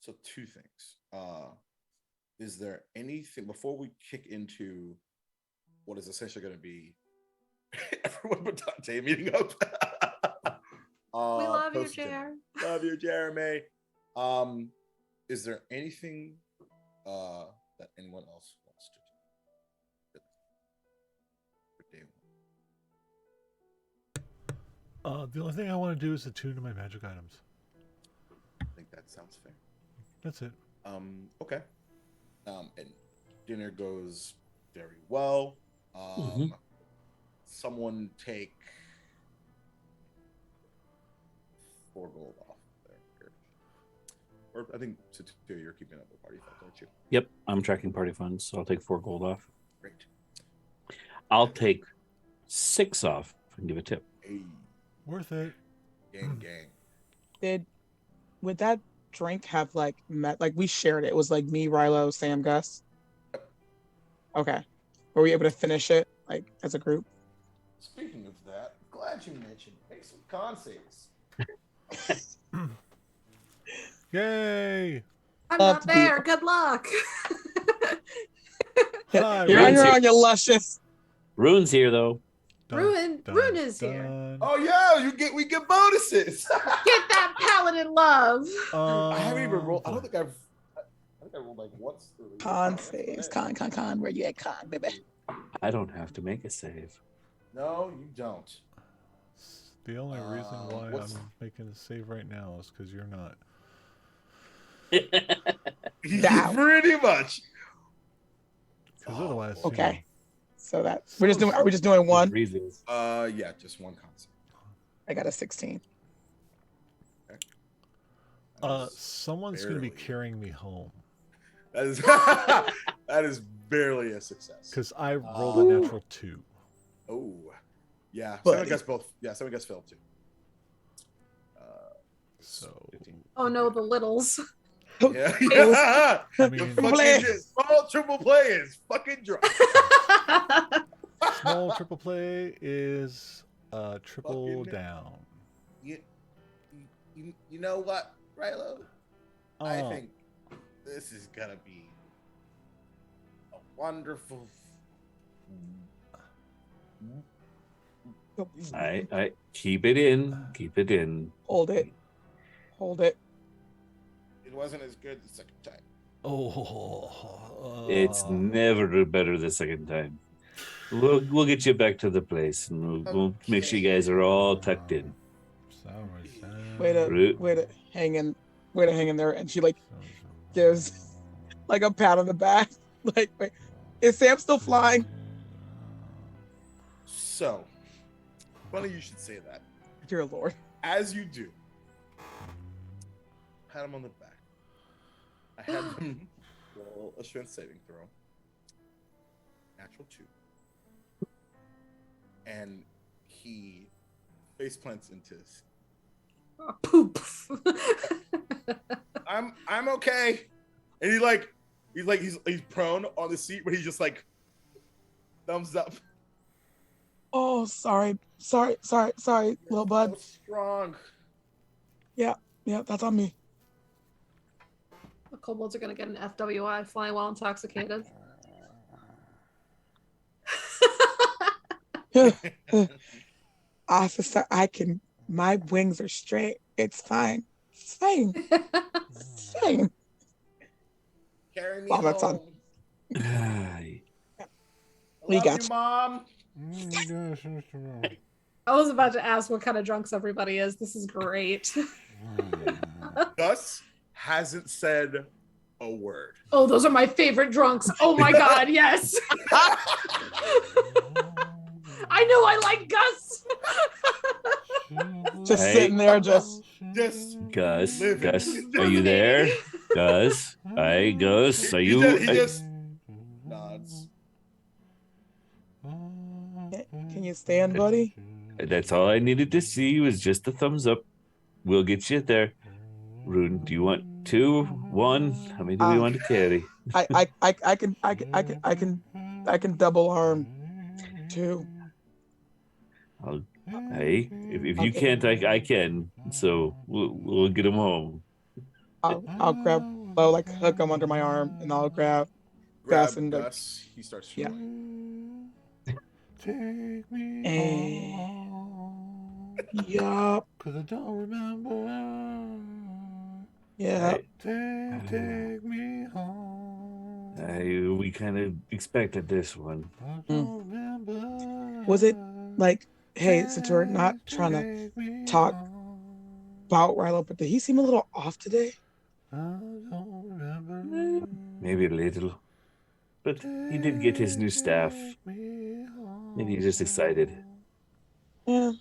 so. Two things. Is there anything before we kick into what is essentially going to be everyone but Dante meeting up? We love you, Jer. Love you, Jeremy. Is there anything that anyone else wants to do for day one? The only thing I want to do is attune to my magic items. I think that sounds fair. That's it. Okay. And dinner goes very well. Someone take 4 gold off there. Or I think you're keeping up with party funds, aren't you? Yep, I'm tracking party funds, so I'll take 4 gold off. Great. I'll take 6 off and give a tip. Hey. Worth it. Gang. Would that drink have like we shared it? It was like me, Rilo, Sam, Gus. Okay. Were we able to finish it like as a group? Speaking of that, glad you mentioned make some con saves. Yay! I'm not there. Good luck. You're on your own, you luscious. Rune's here though. Rune is here. Oh yeah, we get bonuses. Get that paladin love. I haven't even rolled. I think I rolled like once. Con saves. Con. Where you at, con, baby? I don't have to make a save. No, you don't. The only reason why I'm making a save right now is because you're not. Pretty much. Because otherwise, okay. So that are we just doing one? Reasons. Yeah, just one concept. I got a 16. Okay. Someone's going to be carrying me home. That is barely a success. Because I rolled a natural 2. Oh, yeah. But- Some guys both. Yeah, some guys failed too. So 15. Oh no, the littles. Yeah. I I mean, mean, small triple play is fucking drunk. small triple play is triple Fucking- down. You know what, Rilo? I think this is gonna be a wonderful. I keep it in. Hold it. It wasn't as good the second time. It's never better the second time. We'll get you back to the place, and we'll make sure you guys are all tucked in. Way to hang in there, and she like gives like a pat on the back. Like, wait, is Sam still flying? So, funny you should say that. Dear Lord. As you do, pat him on the back. I had them roll a strength saving throw. Natural 2. And he face plants into his. Poop. I'm okay. And he's prone on the seat, but he's just like thumbs up. Oh, sorry, little bud. So strong. Yeah, that's on me. The kobolds are gonna get an FWI, flying while intoxicated. Officer, my wings are straight. It's fine. It's fine. It's fine. Carry me Wow, that's on. home. Aye. I love got you, you. Mom. I was about to ask what kind of drunks everybody is. This is great. Gus hasn't said a word. Oh, those are my favorite drunks. Oh my god, yes. I know I like Gus. Just Hey. sitting there, just Gus, living. Gus, are you there? Gus, hey, Gus, are you? He just nods. can you stand, buddy? That's all I needed to see was just a thumbs up. We'll get you there. Rune, do you want 2, 1? How many do we want to carry? I can double arm 2. Hey, if you can't, I can. So we'll get him home. I'll grab, I'll like hook him under my arm, and I'll grab Grab and like, Gus. He starts. yeah. Take me Eh. home, Yup. 'cause I don't remember. Yeah. Take me home. We kind of expected this one. I don't remember. Was it like, hey, since we're not trying to talk about Rilo, but did he seem a little off today? I don't remember. Maybe a little. But he did get his new staff. Maybe he's just excited. Yeah.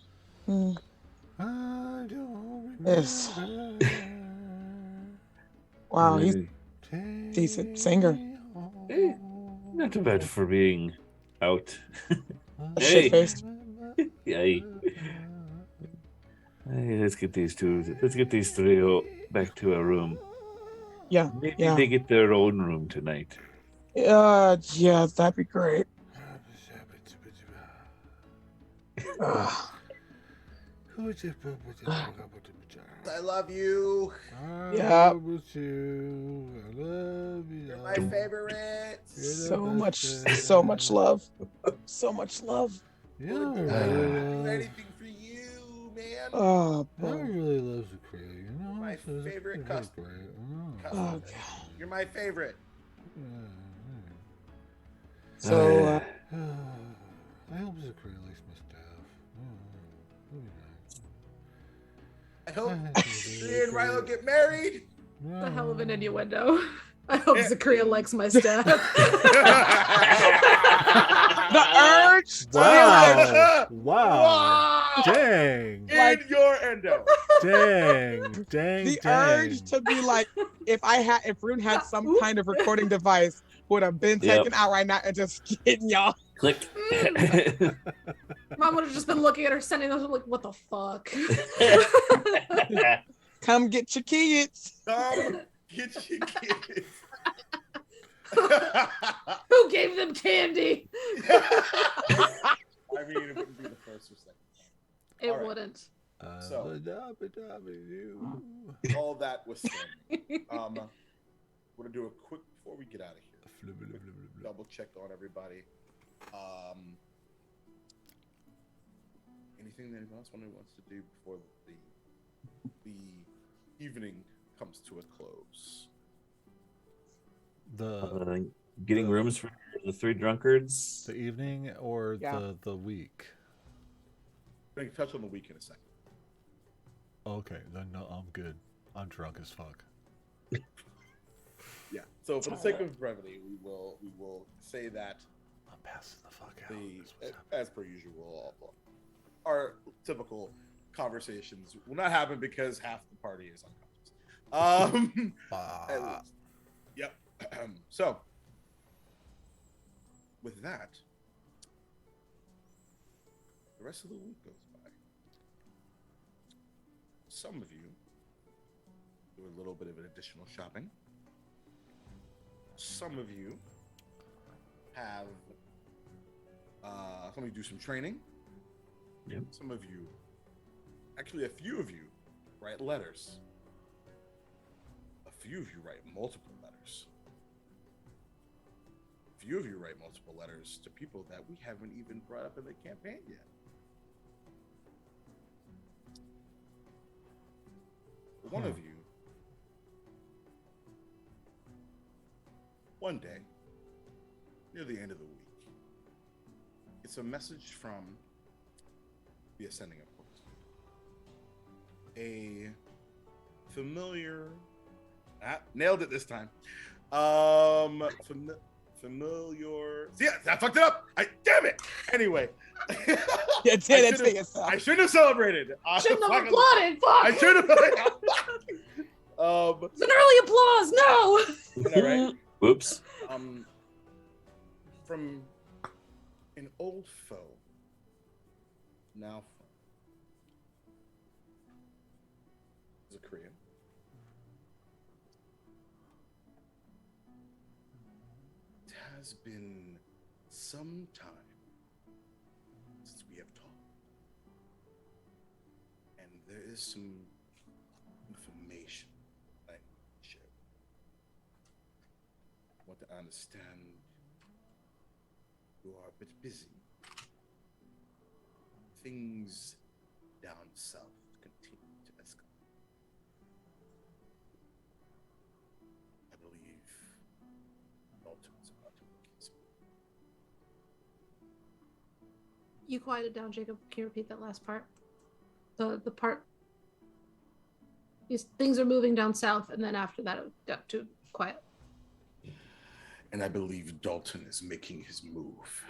I don't Yes. remember. Wow, he's Maybe- a decent singer. Not too bad for being out. Shit faced. Yay. Hey, let's get these 3 back to a room. Yeah. Maybe Yeah. they get their own room tonight. Yeah, that'd be great. I love you. Yeah. I love you. You're my favorite. So much love. So much love. Yeah, Do really, anything for you, man. Oh, I boy. really love Zakria, you know? My It's favorite pretty customer. great. Oh, God. You're my favorite. So, I hope Zakria likes my staff. I hope she and Rilo get married. The hell of an innuendo. I hope Zakria likes my staff. the urge. Wow. Wow. Dang. In your endo. Dang. The urge to be like, if Rune had some kind of recording device, would have been taken out right now and just getting y'all. Click. Mom would have just been looking at her, sending those like, what the fuck? Come get your kids. Come get your kids. Who gave them candy? I mean, it wouldn't be the first or second. It All right. wouldn't. So, all that was said. We're gonna do a quick before we get out of here. Double check on everybody. Anything that anyone else wants to do before the evening comes to a close? Getting rooms for the 3 drunkards. The evening or the week? I can touch on the week in a second. Okay, then no, I'm good. I'm drunk as fuck. Yeah. So for the sake of brevity, we will say that I'm passing the fuck out. as per usual, our typical conversations will not happen because half the party is unconscious. So, with that, the rest of the week goes by. Some of you do a little bit of an additional shopping. Some of you have, some of you do some training. Yep. Some of you, actually a few of you, write letters. A few of you write multiple letters. A few of you write multiple letters to people that we haven't even brought up in the campaign yet. One of you, one day, near the end of the week, it's a message from the Ascending, of course. A familiar, nailed it this time. Familiar. Yeah, I fucked it up. Damn it. Anyway. Yeah, didn't say it. I shouldn't have celebrated. Shouldn't have applauded. Fuck. I should have. It's an early applause. No. All right. Whoops. From an old foe, now friend. Is a Korean. It has been some time since we have talked, and there is some information I need to share. I want to understand you are a bit busy. Things down south continue to escalate. I believe Dalton's about to make his move. You quieted down, Jacob. Can you repeat that last part? The part. Things are moving down south, and then after that, it got too quiet. And I believe Dalton is making his move.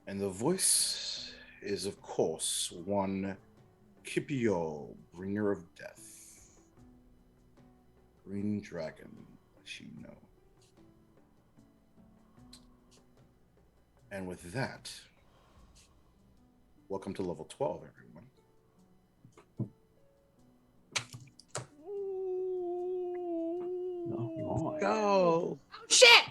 And the voice is, of course, one Kipio, bringer of death. Green dragon, as you know. And with that, welcome to level 12, everyone. Oh, my. Go. Oh, shit!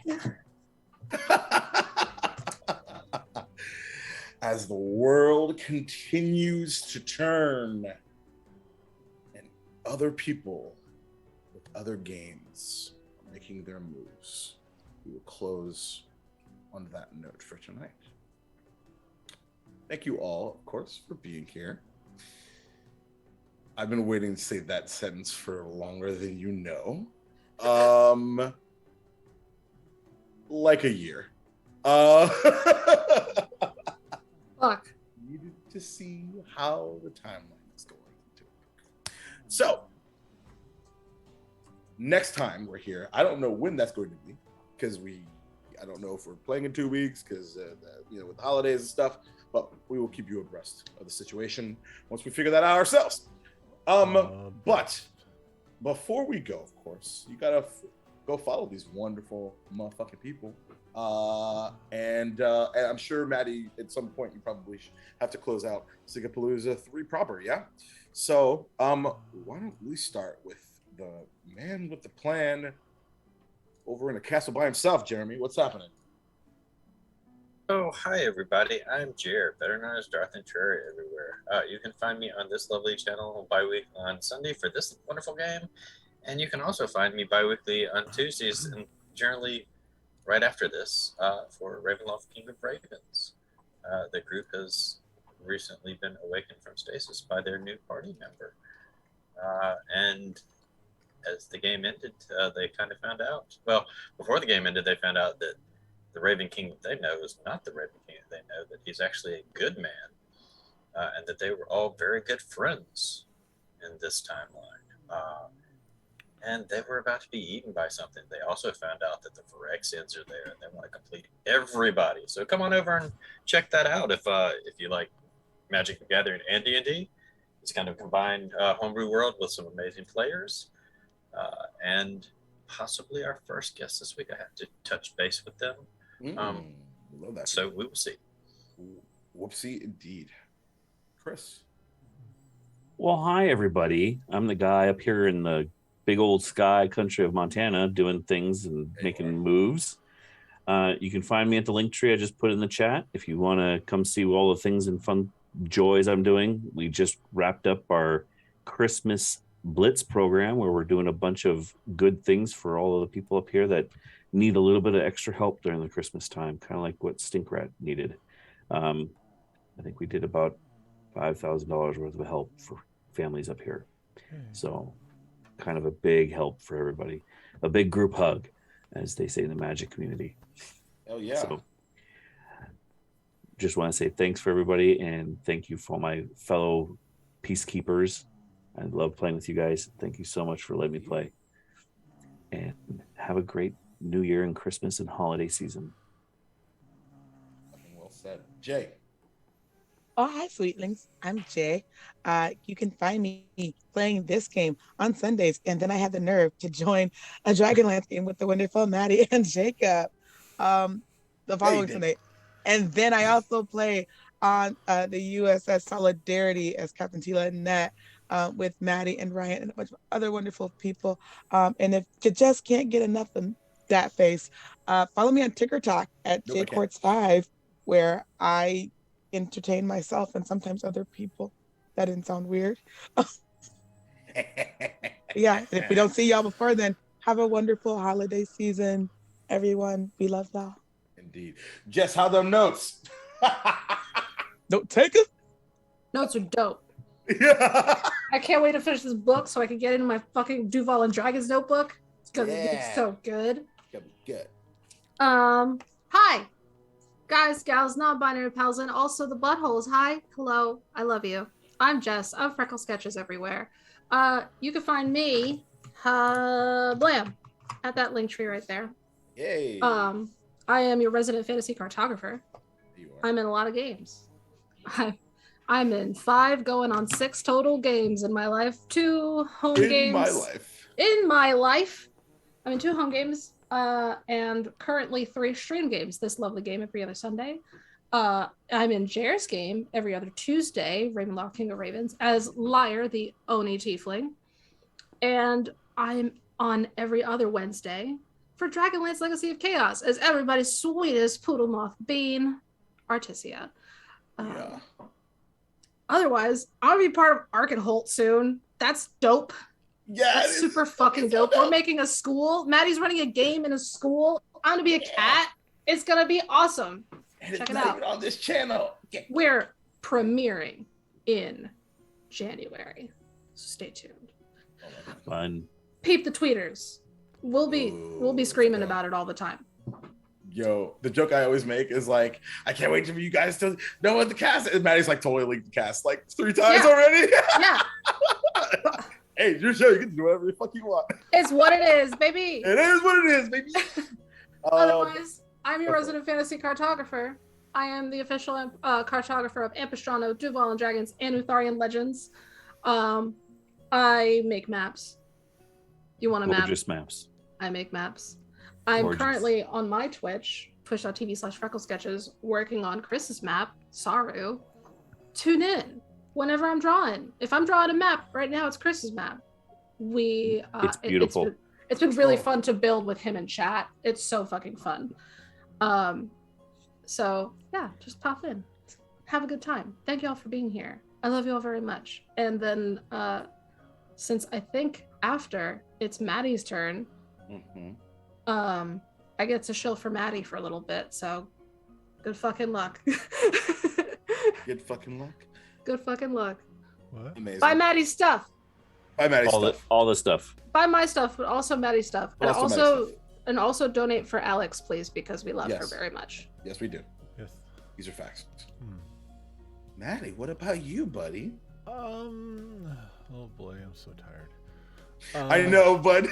As the world continues to turn and other people with other games are making their moves, we will close on that note for tonight. Thank you all, of course, for being here. I've been waiting to say that sentence for longer than you know. Like a year. Fuck. Needed to see how the timeline is going to work. So, next time we're here, I don't know when that's going to be, because I don't know if we're playing in 2 weeks, because with the holidays and stuff. But we will keep you abreast of the situation once we figure that out ourselves. But before we go, of course, you gotta go follow these wonderful motherfucking people. And I'm sure, Maddie, at some point you probably have to close out Sigapalooza 3 proper, yeah? So, why don't we start with the man with the plan over in the castle by himself, Jeremy? What's happening? Oh, hi everybody. I'm Jer, better known as Darth and Cherry everywhere. You can find me on this lovely channel bi-week on Sunday for this wonderful game. And you can also find me bi-weekly on Tuesdays and generally right after this for Ravenloft King of Ravens. The group has recently been awakened from stasis by their new party member. And as the game ended, they kind of found out. Well, before the game ended, they found out that the Raven King that they know is not the Raven King that they know, that he's actually a good man, and that they were all very good friends in this timeline. And they were about to be eaten by something. They also found out that the Phyrexians are there, and they want to complete everybody. So come on over and check that out if you like Magic the Gathering and D&D. It's kind of combined homebrew world with some amazing players, and possibly our first guest this week. I have to touch base with them. Love that. So we will see. Whoopsie, indeed. Chris. Well, hi everybody. I'm the guy up here in the big old sky country of Montana doing things and making moves. You can find me at the link tree I just put in the chat if you want to come see all the things and fun joys I'm doing. We just wrapped up our Christmas Blitz program where we're doing a bunch of good things for all of the people up here that need a little bit of extra help during the Christmas time, kind of like what Stinkrat needed. I think we did about $5,000 worth of help for families up here. So kind of a big help for everybody. A big group hug, as they say in the Magic community. Oh, yeah. So just want to say thanks for everybody and thank you for all my fellow peacekeepers. I love playing with you guys. Thank you so much for letting me play. And have a great New Year and Christmas and holiday season. Well said. Jay. Oh, hi, sweetlings. I'm Jay. You can find me playing this game on Sundays, and then I have the nerve to join a Dragonlance game with the wonderful Maddie and Jacob the following Sunday. And then I also play on the USS Solidarity as Captain Tila and Nat with Maddie and Ryan and a bunch of other wonderful people. And if you just can't get enough of that face, follow me on TikTok at JQuartz5, where I entertain myself and sometimes other people. That didn't sound weird. Yeah, and if we don't see y'all before then, have a wonderful holiday season, everyone. We love y'all. Indeed. Jess, how them notes? Don't take it. Notes are dope. I can't wait to finish this book so I can get into my fucking Duval and Dragons notebook. It's gonna be so good. It's gonna be good. Hi. Guys, gals, non-binary pals, and also the buttholes. Hi, hello, I love you. I'm Jess. I'm Freckle Sketches everywhere. You can find me, blam, at that link tree right there. Yay. I am your resident fantasy cartographer. I'm in a lot of games. I'm in 5 going on 6 total games in my life. 2 home games. In my life. I'm in 2 home games. And currently 3 stream games. This lovely game every other Sunday. I'm in Jair's game every other Tuesday, Ravenlock King of Ravens, as Liar, the Oni Tiefling. And I'm on every other Wednesday for Dragonlance Legacy of Chaos as everybody's sweetest poodle moth bean, Artisia. Otherwise, I'll be part of Arkenholt soon. That's dope. Yeah, that's super fucking dope. We're making a school. Maddie's running a game in a school. I'm gonna be a cat. It's gonna be awesome. And check it's it not out even on this channel. We're premiering in January. So stay tuned. Fun. Peep the tweeters. We'll be screaming about it all the time. Yo, the joke I always make is like, I can't wait for you guys to know what the cast is. And Maddie's like totally leaked the cast like 3 times already. Yeah. Hey, it's your show. You can do whatever the fuck you want. It's what it is, baby. It is what it is, baby. Otherwise, I'm your resident fantasy cartographer. I am the official cartographer of Ampistrano, Duval and Dragons, and Utharian Legends. I make maps. You want a map? Gorgeous maps. I make maps. I'm currently on my Twitch, twitch.tv/FreckleSketches, working on Chris's map, Saru. Tune in whenever I'm drawing. If I'm drawing a map, right now it's Chris's map. It's beautiful. It's been really fun to build with him in chat. It's so fucking fun. So yeah, just pop in. Have a good time. Thank you all for being here. I love you all very much. And then since I think after it's Maddie's turn, I get to shill for Maddie for a little bit, so good fucking luck. Good fucking luck. Good fucking luck. What? Amazing. Buy Maddie's stuff. Buy Maddie's stuff. All the stuff. Buy my stuff, but also Maddie's stuff. And also donate for Alex, please, because we love her very much. Yes, we do. Yes. These are facts. Maddie, what about you, buddy? Oh boy, I'm so tired. I know, but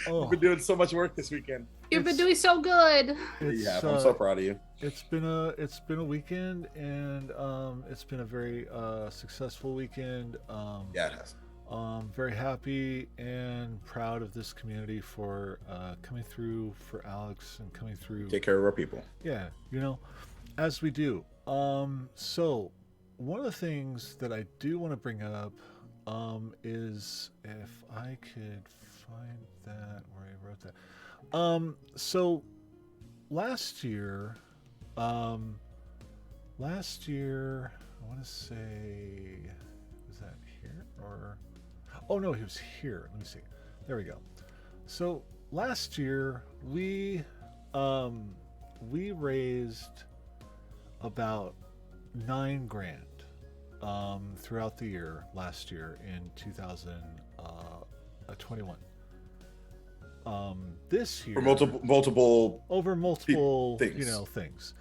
Oh. we've been doing so much work this weekend. You've been doing so good. Yeah, I'm so proud of you. It's been a weekend, and it's been a very successful weekend. Yeah, it has. Very happy and proud of this community for coming through for Alex and coming through. Take care of our people. Yeah, as we do. So one of the things that I do want to bring up is if I could find that where I wrote that. So last year, I want to say, was that here or? Oh no, he was here. Let me see. There we go. So last year we raised about $9,000 throughout the year last year in 2021. This year For multiple over multiple things. things,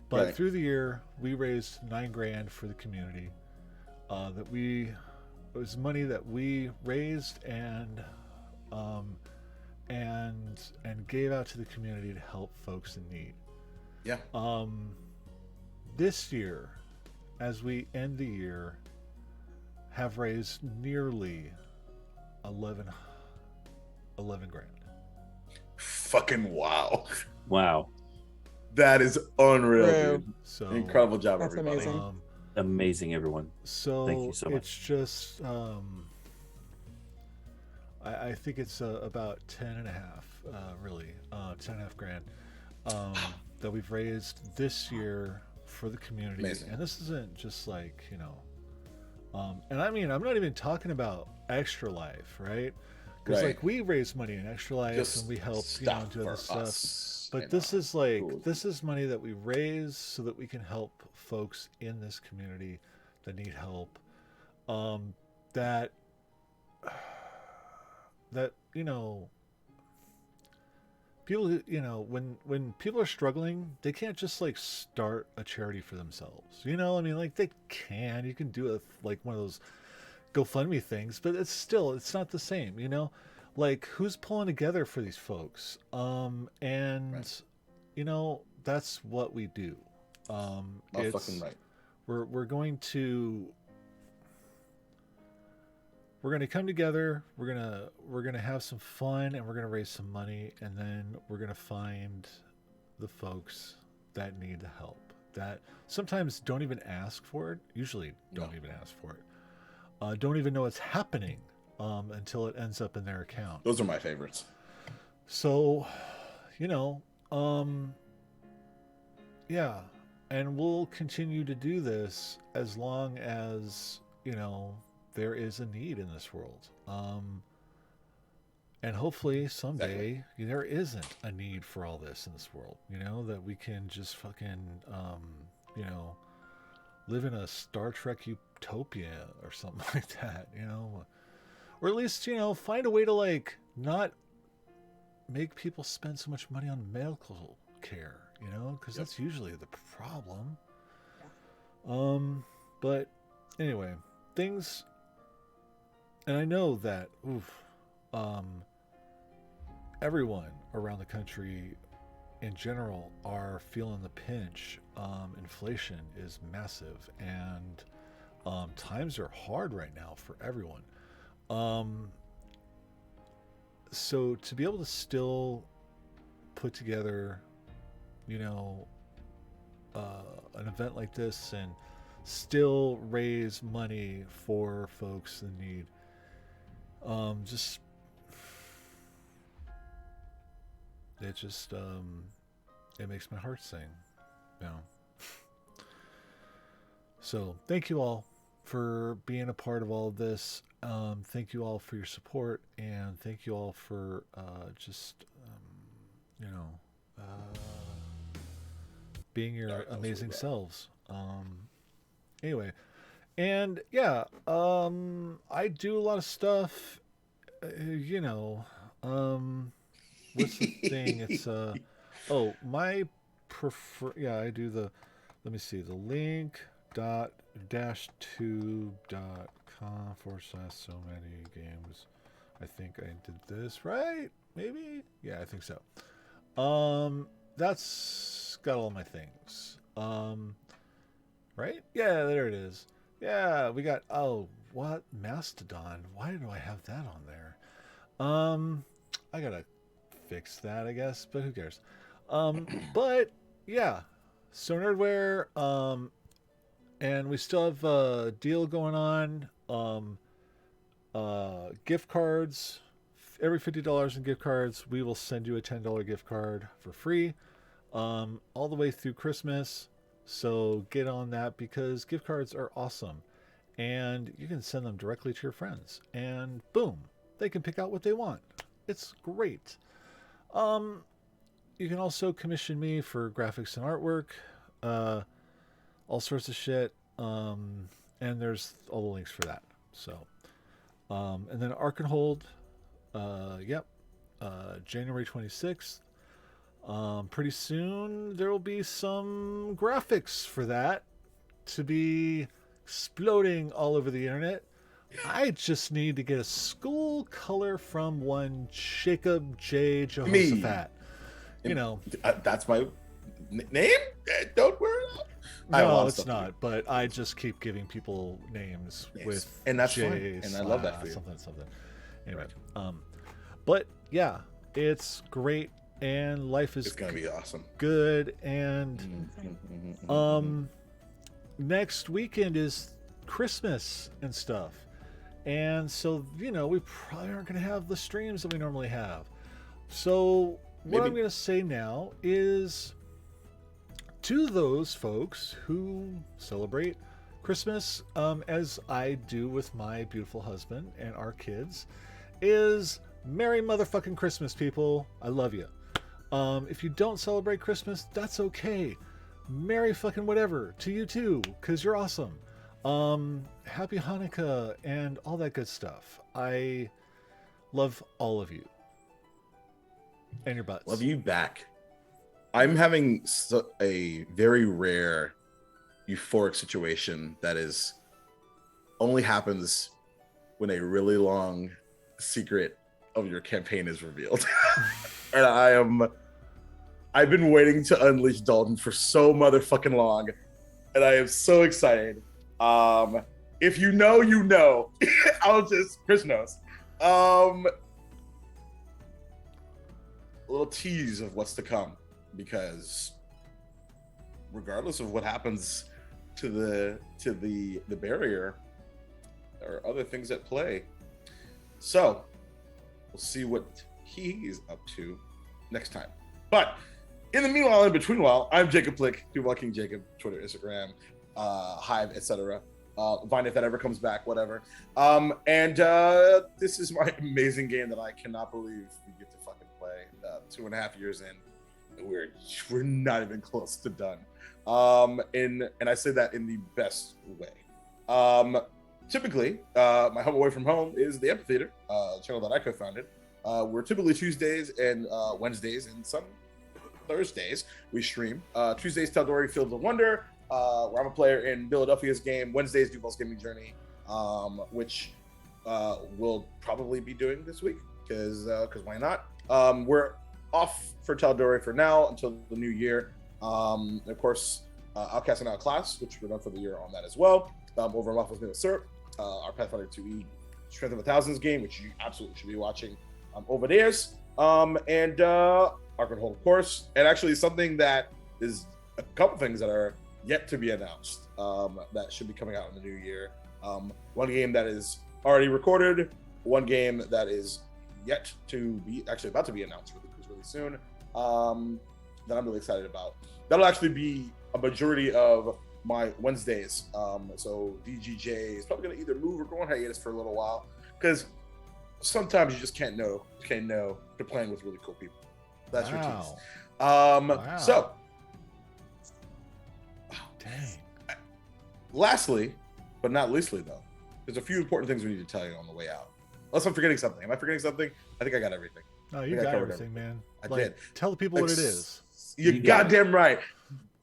but Right. through the year we raised $9,000 for the community. It was money that we raised and gave out to the community to help folks in need. Yeah. This year, as we end the year, have raised nearly 11 grand. Fucking wow. Wow. That is unreal, Wow. dude. So Incredible job, That's everybody. amazing. Amazing, everyone. So Thank you so much. it's just I think it's about 10 and a half, really, 10 and a half grand that we've raised this year for the community. Amazing. And this isn't just like, and I mean, I'm not even talking about Extra Life, right? Because Right. like we raise money in Extra Life Just and we help, stuff do other for stuff. us, But you this know. is like Cool. this is money that we raise so that we can help folks in this community that need help. That people when people are struggling, they can't just like start a charity for themselves. I mean, like you can do like one of those GoFundMe things, but it's not the same. Like who's pulling together for these folks? And Right. that's what we do. It's Fucking right. we're going to come together. We're gonna have some fun, and we're gonna raise some money, and then we're gonna find the folks that need the help, that sometimes don't even ask for it, usually don't No. even ask for it, don't even know it's happening until it ends up in their account. Those are my favorites. So, yeah, and we'll continue to do this as long as, there is a need in this world. And hopefully someday there isn't a need for all this in this world, that we can just fucking, live in a Star Trek utopia or something like that, or at least, find a way to like not make people spend so much money on medical care, because that's usually the problem. But anyway, things, and I know that everyone around the country in general are feeling the pinch. Inflation is massive, and times are hard right now for everyone. So to be able to still put together, an event like this and still raise money for folks in need, it makes my heart sing, So thank you all for being a part of all of this. Thank you all for your support, and thank you all for being your amazing selves. Anyway, and yeah, I do a lot of stuff. What's the thing? It's my I do the. Let me see, the link.-tube.com / so many games I think I did this right. Maybe? Yeah, I think so. That's got all my things. Right? Yeah, there it is. Yeah, we got, oh, what? Mastodon. Why do I have that on there? I gotta fix that, I guess, but who cares? But yeah, so Nerdware, and we still have a deal going on. Gift cards. Every $50 in gift cards, we will send you a $10 gift card for free, all the way through Christmas. So get on that because gift cards are awesome, and you can send them directly to your friends, and boom, they can pick out what they want. It's great. You can also commission me for graphics and artwork, all sorts of shit, and there's all the links for that. So, and then Arkenhold, yep, January 26th. Pretty soon there will be some graphics for that to be exploding all over the internet. I just need to get a school color from one Jacob J. Jehoshaphat. You know, that's my name. Don't worry. No, it's not. But I just keep giving people names with and that's J fine. And I love that for you. Something. Anyway, but yeah, it's great, and life is it's gonna be awesome. Good, and next weekend is Christmas and stuff, and so you know we probably aren't going to have the streams that we normally have. So what I'm going to say now is, to those folks who celebrate Christmas, as I do with my beautiful husband and our kids, is Merry motherfucking Christmas, people. I love you. If you don't celebrate Christmas, that's okay. Merry fucking whatever to you too, because you're awesome. Happy Hanukkah and all that good stuff. I love all of you. And your butts. Love you back. I'm having a very rare euphoric situation that is only happens when a really long secret of your campaign is revealed. And I've been waiting to unleash Dalton for so motherfucking long, and I am so excited. If you know, you know. Chris knows. A little tease of what's to come, because regardless of what happens to the barrier, there are other things at play. So we'll see what he is up to next time. But in the meanwhile, in between while, I'm Jacob Plick, Duval King Jacob, Twitter, Instagram, Hive, etc. Vine if that ever comes back, whatever. And this is my amazing game that I cannot believe we get to fucking play. 2.5 years in, we're not even close to done. And I say that in the best way. Typically, my home away from home is the Amphitheater, channel that I co-founded. We're typically Tuesdays and Wednesdays, and some Thursdays we stream. Tuesdays, Tal'Dorei Fields of Wonder, where I'm a player in Philadelphia's game. Wednesdays, Duval's Gaming Journey, which we'll probably be doing this week, because why not? We're off for Tal'Dorei for now until the new year. Of course, Outcast and Outclass, which we're done for the year on that as well. Over in Waffles Maple Syrup, our Pathfinder 2E Strength of a Thousands game, which you absolutely should be watching over theirs. And Arkenhold, of course. And actually something that is a couple things that are yet to be announced that should be coming out in the new year. One game that is already recorded, one game that is yet to be actually about to be announced really soon, that I'm really excited about. That'll actually be a majority of my Wednesdays. So DGJ is probably going to either move or go on hiatus for a little while, because sometimes you just can't know you're playing with really cool people. That's your tease. Wow. So, dang. Lastly, but not leastly though, there's a few important things we need to tell you on the way out. Unless I'm forgetting something. Am I forgetting something? I think I got everything. No, you got everything, man. I did. Tell the people what it is. You're goddamn right.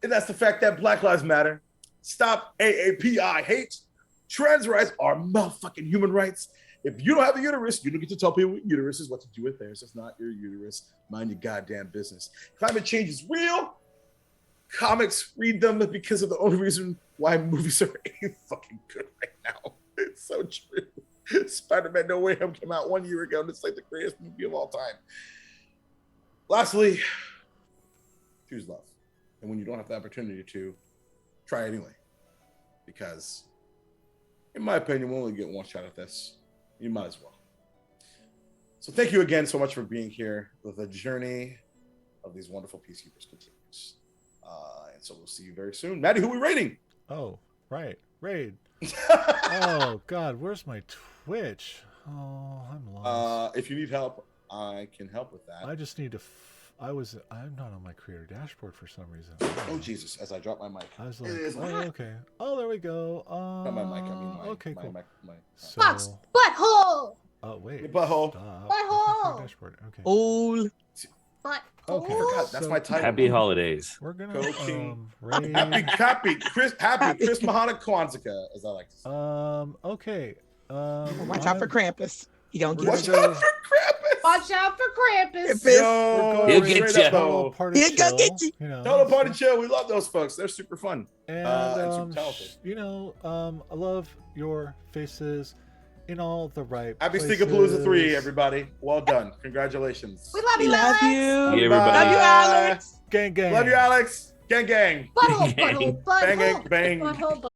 And that's the fact that Black Lives Matter. Stop AAPI hate. Trans rights are motherfucking human rights. If you don't have a uterus, you don't get to tell people uteruses what to do with theirs. It's not your uterus. Mind your goddamn business. Climate change is real. Comics, read them because of the only reason why movies are fucking good right now. It's so true. Spider-Man No Way Home came out 1 year ago, and it's like the greatest movie of all time. Lastly, choose love. And when you don't have the opportunity to, try anyway. Because, in my opinion, we'll only get one shot at this. You might as well. So thank you again so much for being here. The journey of these wonderful peacekeepers continues. And so we'll see you very soon. Maddie, who are we rating? Oh, right. Raid. Oh, God. Where's my Twitch? Oh, I'm lost. If you need help, I can help with that. I just need to... I'm not on my creator dashboard for some reason. Oh, Jesus. As I drop my mic. I was like, It is oh, hot. okay. Oh, there we go. Not my mic. I mean my, okay, my, cool. my So, Fox butthole. oh, wait. Your butthole. Stop. Butthole. Dashboard. Okay. Old. Butthole. Okay. I forgot. That's So- my title. Happy holidays. We're gonna Coaching. raid. Happy Chris Mahana Kwanzaa, as I like to say. Okay. Watch out for Krampus. He don't We're get Watch gonna out go- for Krampus. Watch out for Krampus. Krampus. Yo, He'll get straight ya. up, though. Party He'll go chill, get you. you know. Total Party Chill. We love those folks. They're super fun. And, super talented. you know, I love your faces in all the right Happy places. Sneakapalooza 3, everybody. Well done. Congratulations. We love We you, love Alex. you. Hey, everybody. Love you, Alex. Gang, gang. Love you, Alex. Gang, gang. Butthole, butthole, Bang, butthole. bang. Butthole,